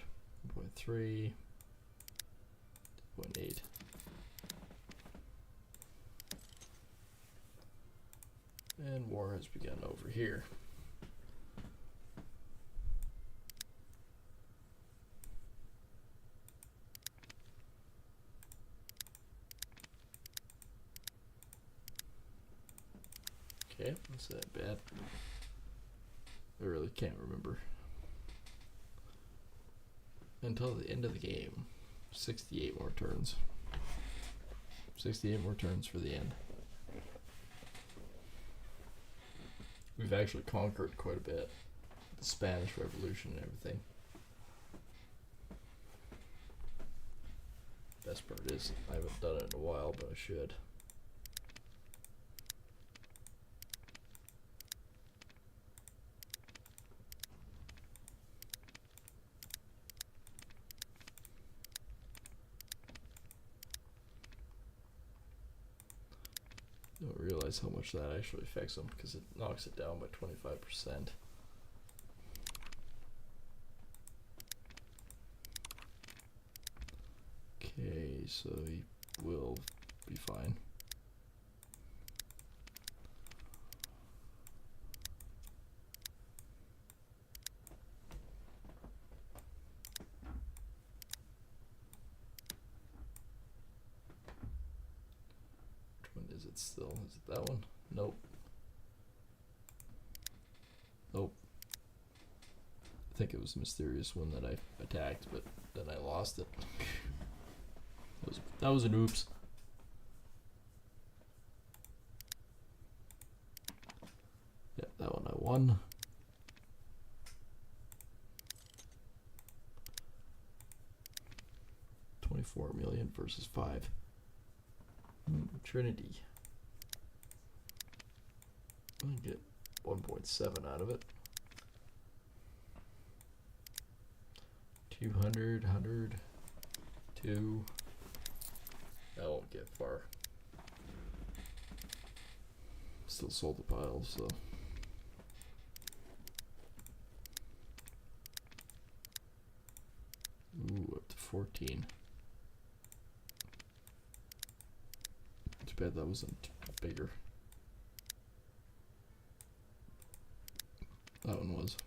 Speaker 1: 1.3, 2.8. And war has begun over here. Okay, that's that bad. I really can't remember. Until the end of the game. 68 more turns. 68 more turns for the end. We've actually conquered quite a bit. The Spanish Revolution and everything. Best part is, I haven't done it in a while, but I should. Don't realize how much that actually affects them because it knocks it down by 25%. Okay, so he will be fine. Is it still? Is it that one? Nope. Nope. I think it was the mysterious one that I attacked, but then I lost it. That was an oops. Yep, that one I won. $24 million versus 5. Trinity. I get 1.7 out of it. 200, 100, 2. I won't get far. Still sold the pile, so. Ooh, up to 14. bad that wasn't bigger. That one was.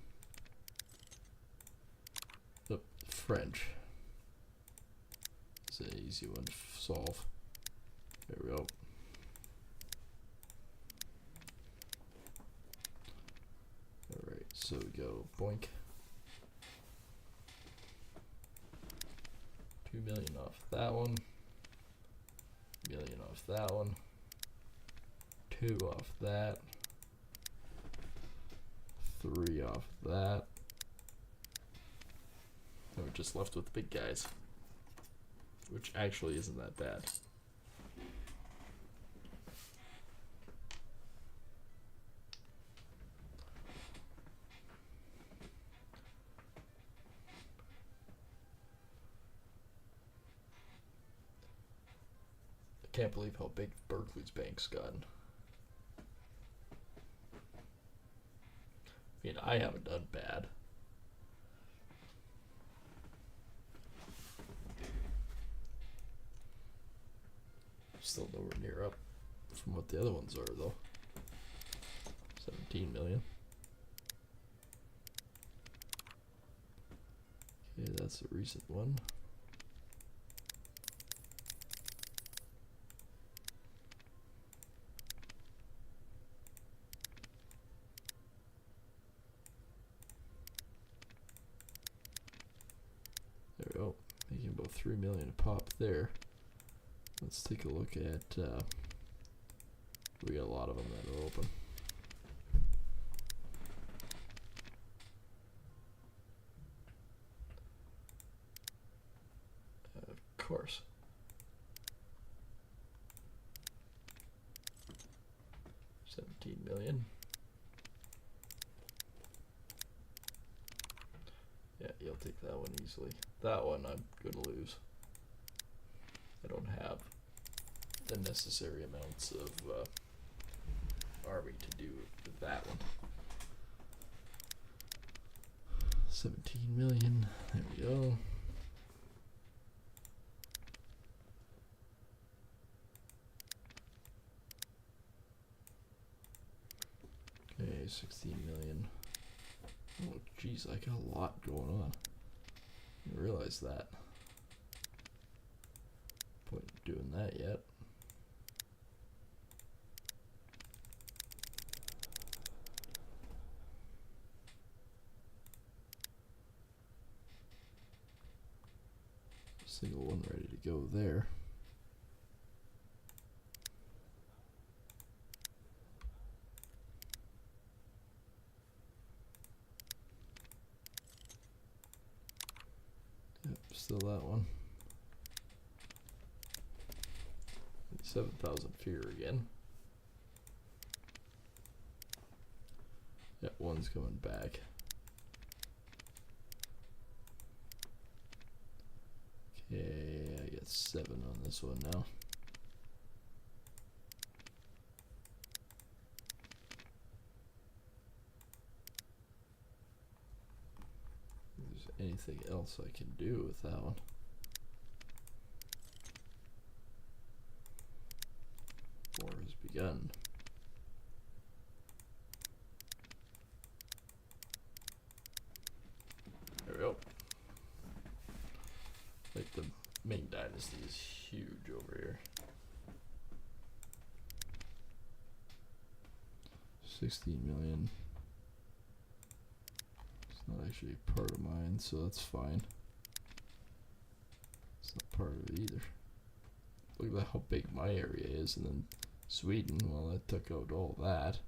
Speaker 1: The French. It's an easy one to solve. There we go. Alright, so we go boink. 2 million off that one. Million off that one. 2 off that. 3 off that. And we're just left with the big guys, which actually isn't that bad. I can't believe how big Berkeley's bank's gotten. I mean, I haven't done bad. Still nowhere near up from what the other ones are, though. 17 million. Okay, that's a recent one. There we go. Making about 3 million a pop there. Let's take a look at, we got a lot of them that are open. Of course. $17 million. Yeah, you'll take that one easily. That one I'm gonna lose. I don't have the necessary amounts of army to do with that one. 17 million. There we go. Okay, 16 million. Oh, geez, I got a lot going on. I didn't realize that. Point in doing that yet. Single one ready to go there. Yep, still that one. 7,000 fear again. Yep, one's going back. Okay, I get 7 on this one now. If there's anything else I can do with that one. War has begun. There we go. Like the Ming Dynasty is huge over here. 16 million. It's not actually part of mine, so that's fine. It's not part of it either. Look at how big my area is, and then Sweden, well, that took out all that.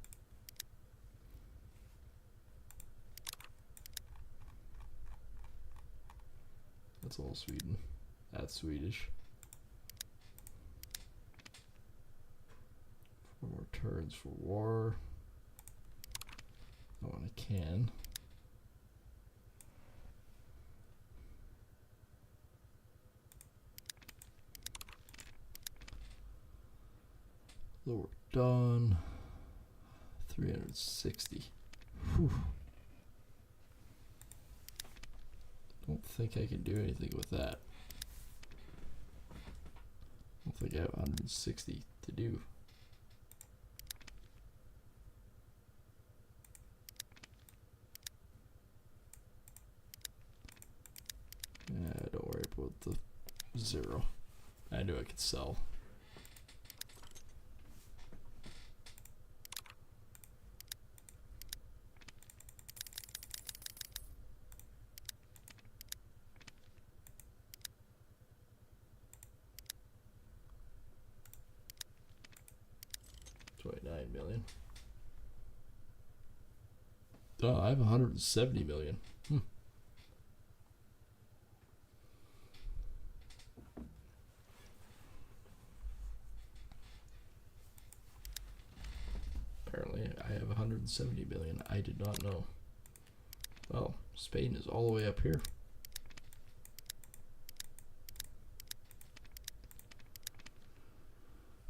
Speaker 1: That's all Sweden. That's Swedish. 4 more turns for war. That one I can. Lower done. 360. Whew. Don't think I can do anything with that. I don't think I have 160 to do. Don't worry about the 0. I knew I could sell. $29 million. Oh, I have 170 million. Apparently, I have 170 million. I did not know. Well, Spain is all the way up here.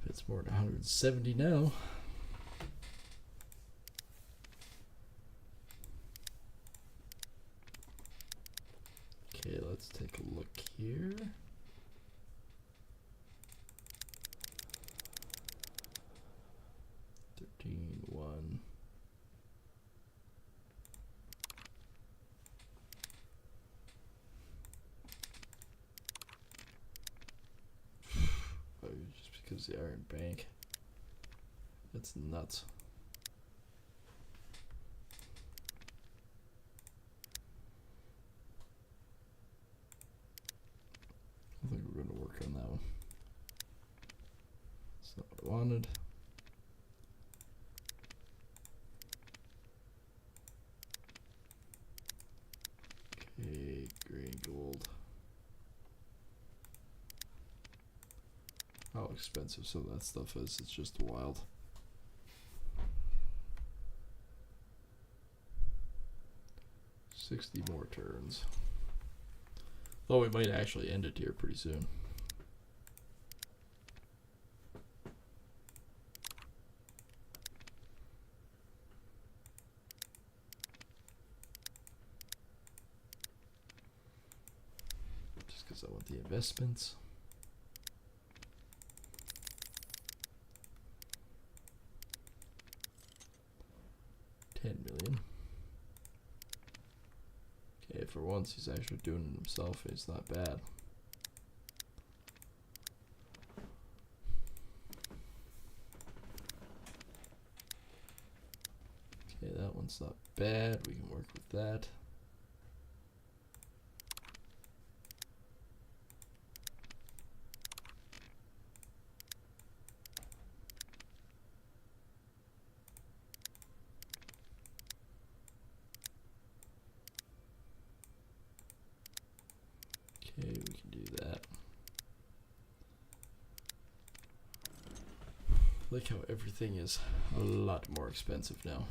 Speaker 1: If it's more than 170 now. Okay, let's take a look here. One. Oh, just because the Iron Bank. That's nuts. I think we're going to work on that one. That's not what I wanted. Okay, green gold. How expensive some of that stuff is, it's just wild. $60 more turns. Though we might actually end it here pretty soon. Just because I want the investments. $10 million. Okay, for once he's actually doing it himself. It's not bad. Okay, that one's not bad. We can work with that. Okay, we can do that. I like how everything is a lot more expensive now.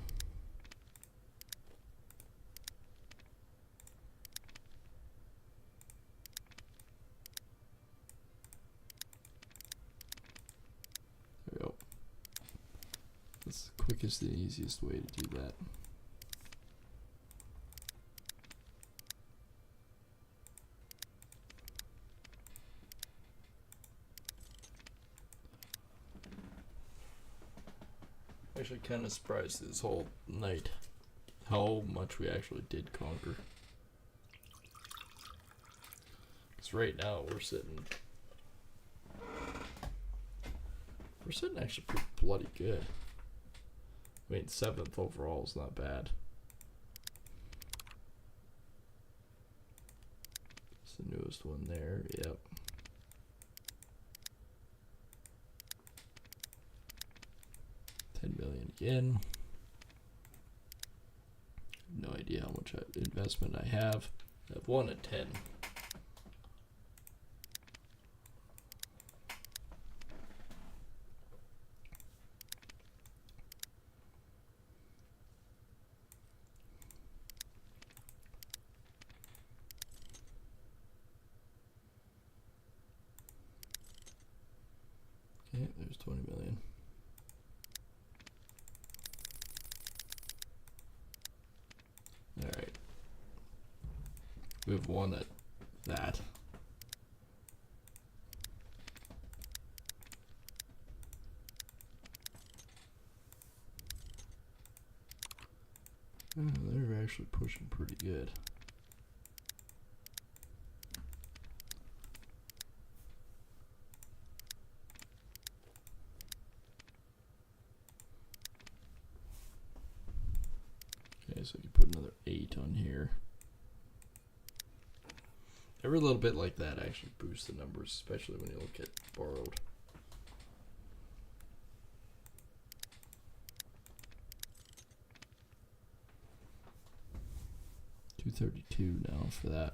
Speaker 1: There we go. That's the quickest and easiest way to do that. Actually kind of surprised this whole night how much we actually did conquer. Because right now we're sitting actually pretty bloody good. I mean, 7th overall is not bad. It's the newest one there, yep. $10 million again. No idea how much investment I have. I have 1 at 10. Okay, there's 20 million. All right. We have 1 at that. pushing pretty good. Okay, so you put another 8 on here. Every little bit like that actually boosts the numbers, especially when you look at borrowed. $232 now for that.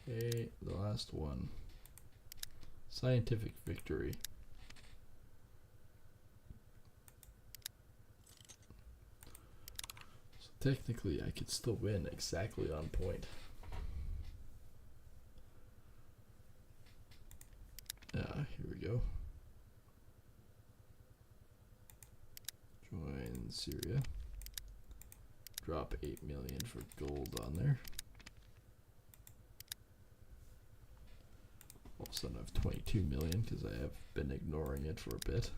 Speaker 1: Okay, the last one. Scientific victory. So technically I could still win exactly on point. Here we go. Join Syria. Drop 8 million for gold on there. All of a sudden I have 22 million because I have been ignoring it for a bit.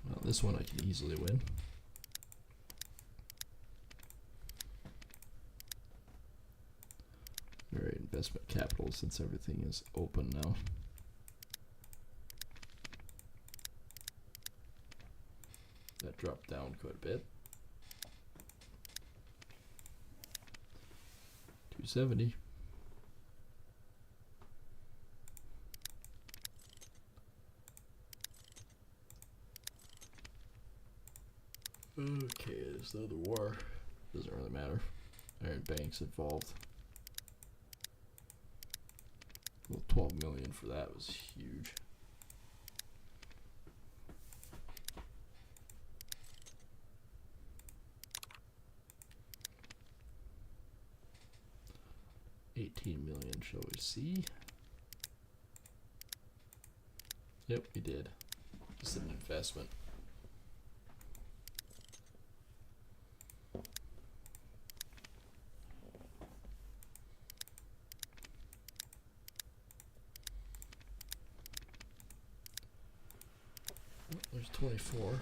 Speaker 1: Well, this one I can easily win. Alright, investment capital since everything is open now. That dropped down quite a bit. 270. Okay, there's another war. Doesn't really matter. Iron Bank's involved. Well, 12 million for that was huge. $18 million, shall we see? Yep, we did. Just an investment. There's 24.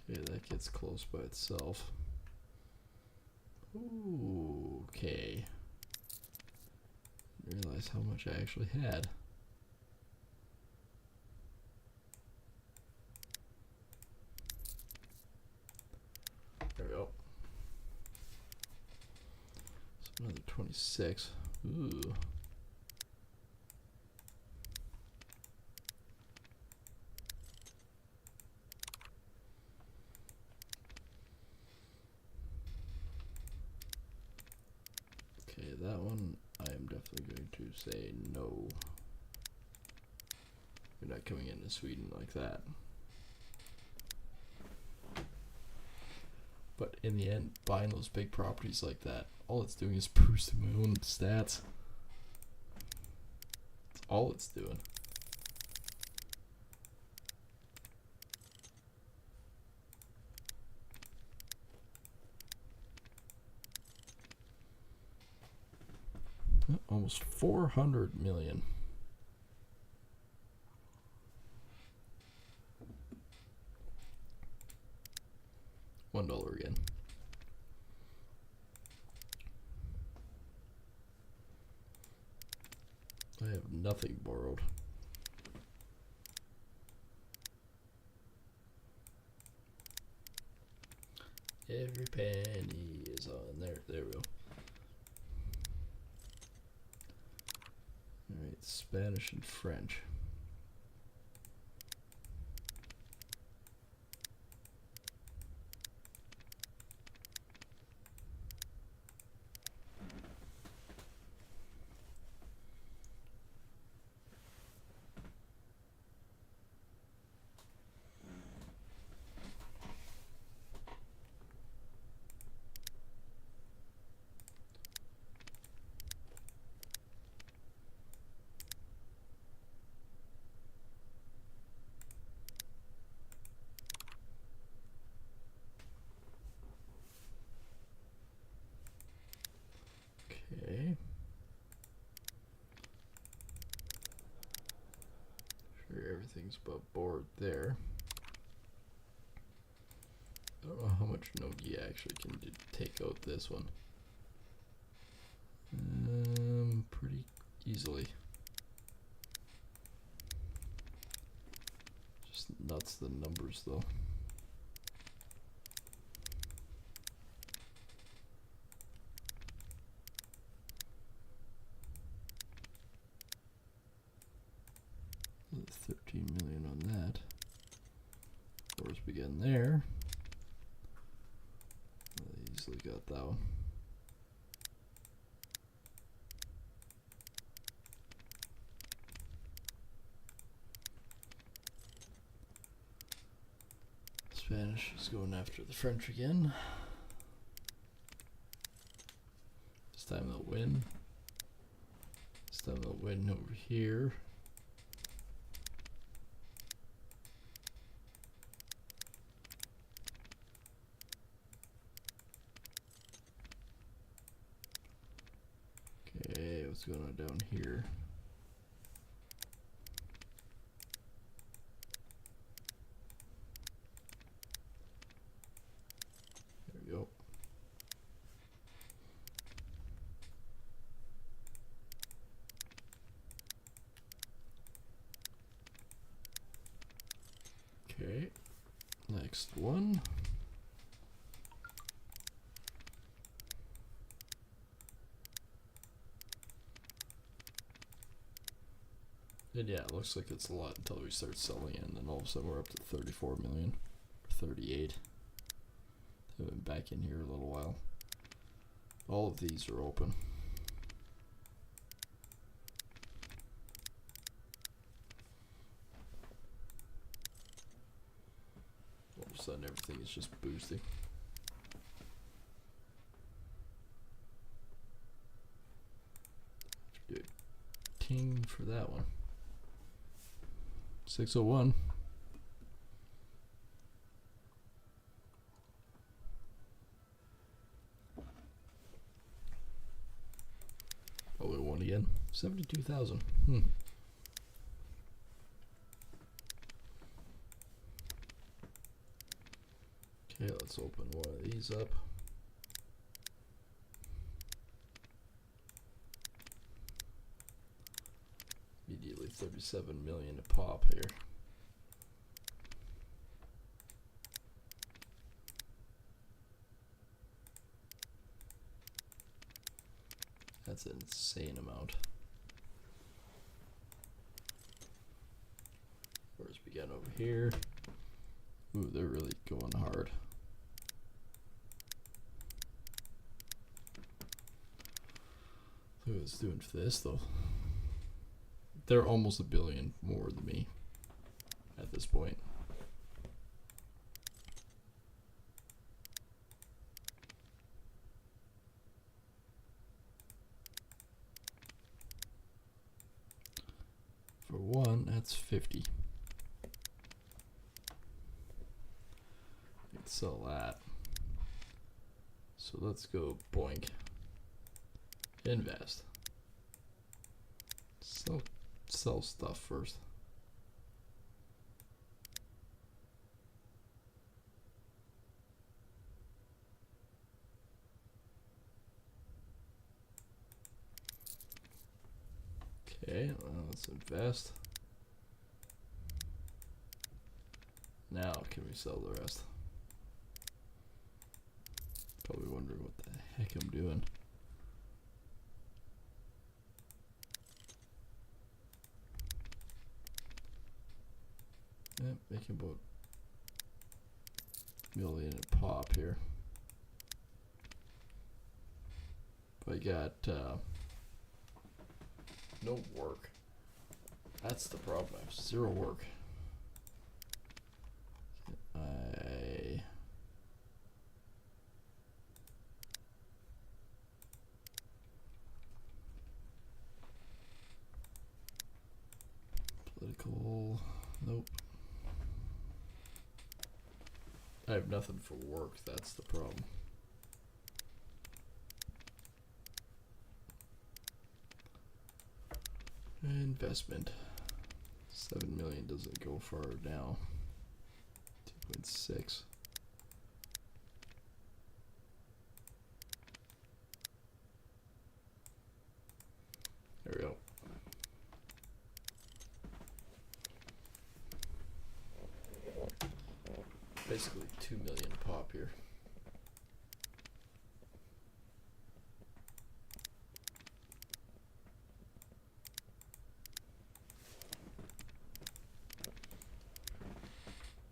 Speaker 1: Okay, that gets close by itself. Ooh, okay. Didn't realize how much I actually had. There we go. So another 26. Ooh. Okay, that one I am definitely going to say no. You're not coming into Sweden like that. But in the end, buying those big properties like that, all it's doing is boosting my own stats. That's all it's doing. Almost 400 million. $1 again. I have nothing borrowed. Every penny is on there. There we go. Alright, Spanish and French. talks about board there. I don't know how much node you actually can take out this one. Pretty easily. Just nuts the numbers though. $13 million on that. Course begin there. I easily got that one. Spanish is going after the French again. This time they'll win. This time they'll win over here. Okay, what's going on down here? There we go. Okay, next one. And yeah, it looks like it's a lot until we start selling it, and then all of a sudden we're up to 34 million, 38. I've been back in here a little while. All of these are open. All of a sudden everything is just boosting. Do a ting for that one. 601. Probably one again. 72,000. Okay, let's open one of these up. Immediately 37 million to pop here. That's an insane amount. Where's begun over here? Ooh, they're really going hard. Look what it's doing for this though. They're almost $1 billion more than me at this point. For one, that's 50. Let's sell that. So let's go boink. Invest. Sell stuff first. Okay, well, let's invest. Now can we sell the rest? Probably wondering what the heck I'm doing. Yep, making about $1 million a pop here. But I got no work. That's the problem. I have 0 work. Political. Nope. I have nothing for work. That's the problem. Investment. 7 million doesn't go far now. 2.6. There we go. Basically 2 million pop here.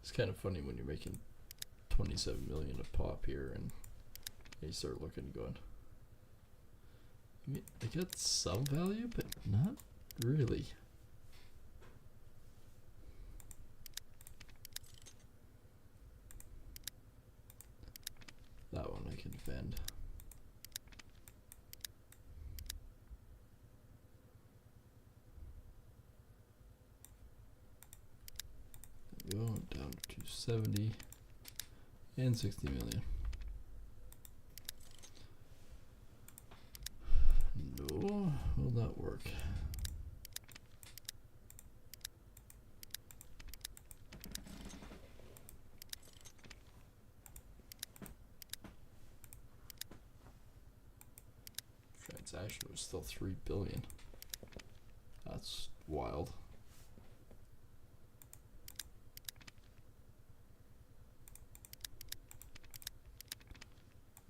Speaker 1: It's kind of funny when you're making 27 million a pop here and you start looking going, I mean, they got some value, but not really. That one I can defend. Go down to 270 and 60 million. No, will not work. Transaction was still 3 billion. That's wild.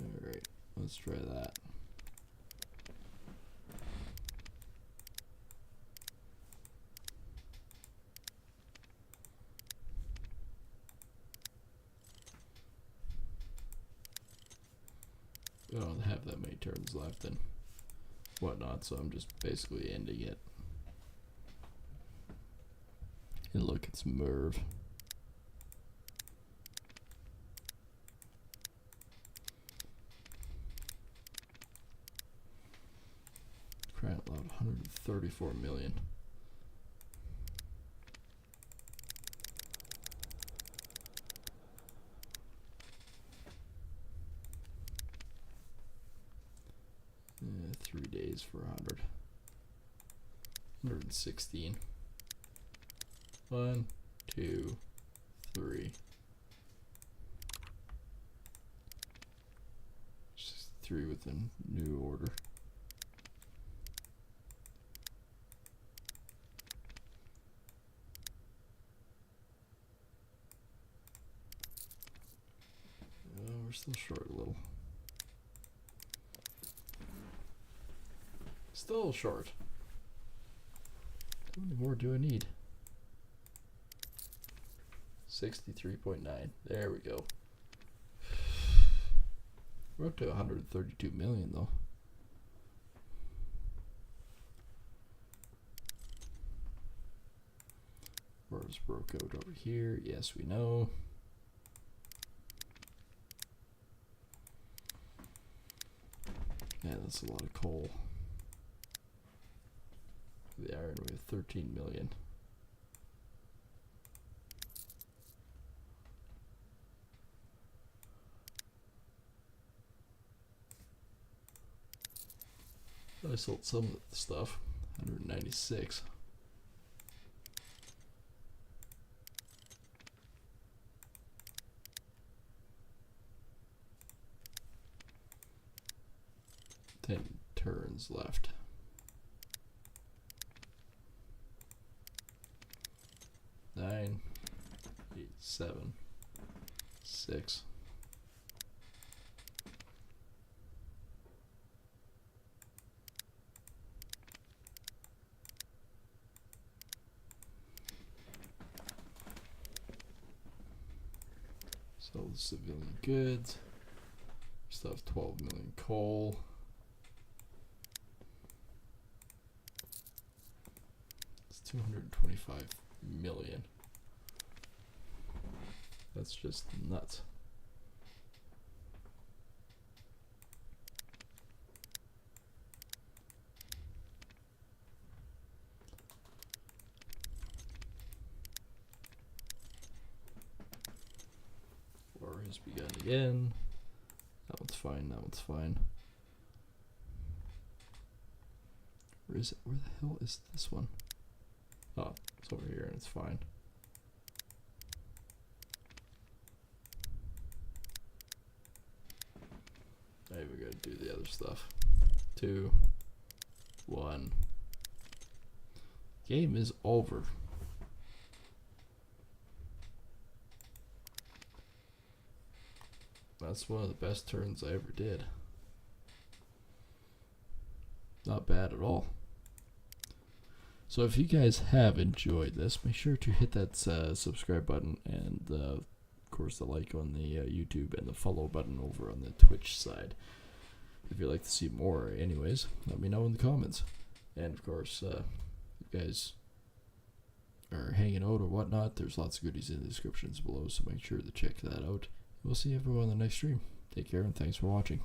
Speaker 1: Alright, let's try that. I don't have that many turns left and whatnot, so I'm just basically ending it. And look, it's Merv. Crying out loud, 134 million. Yeah, 3 days for 100. 116. 1, 2, 3. Just 3 within new order. We're still short a little. Still short. How many more do I need? 63.9. There we go. We're up to 132 million though. Where's broke out over here? Yes, we know. Yeah, that's a lot of coal. The iron, we have 13 million. I sold some of the stuff, 196. Ten turns left. Nine, 8, 7, 6. Sell the civilian goods. Still have 12 million coal. It's 225 million. That's just nuts. War has begun again. That one's fine, that one's fine. Where is it? Where the hell is this one? Oh, It's over here and it's fine. Now we gotta do the other stuff. 2, 1. Game is over. That's one of the best turns I ever did. Not bad at all. So if you guys have enjoyed this, make sure to hit that subscribe button and of course the like on the YouTube and the follow button over on the Twitch side. If you'd like to see more anyways, let me know in the comments. And of course, if you guys are hanging out or whatnot, there's lots of goodies in the descriptions below, so make sure to check that out. We'll see everyone in the next stream. Take care and thanks for watching.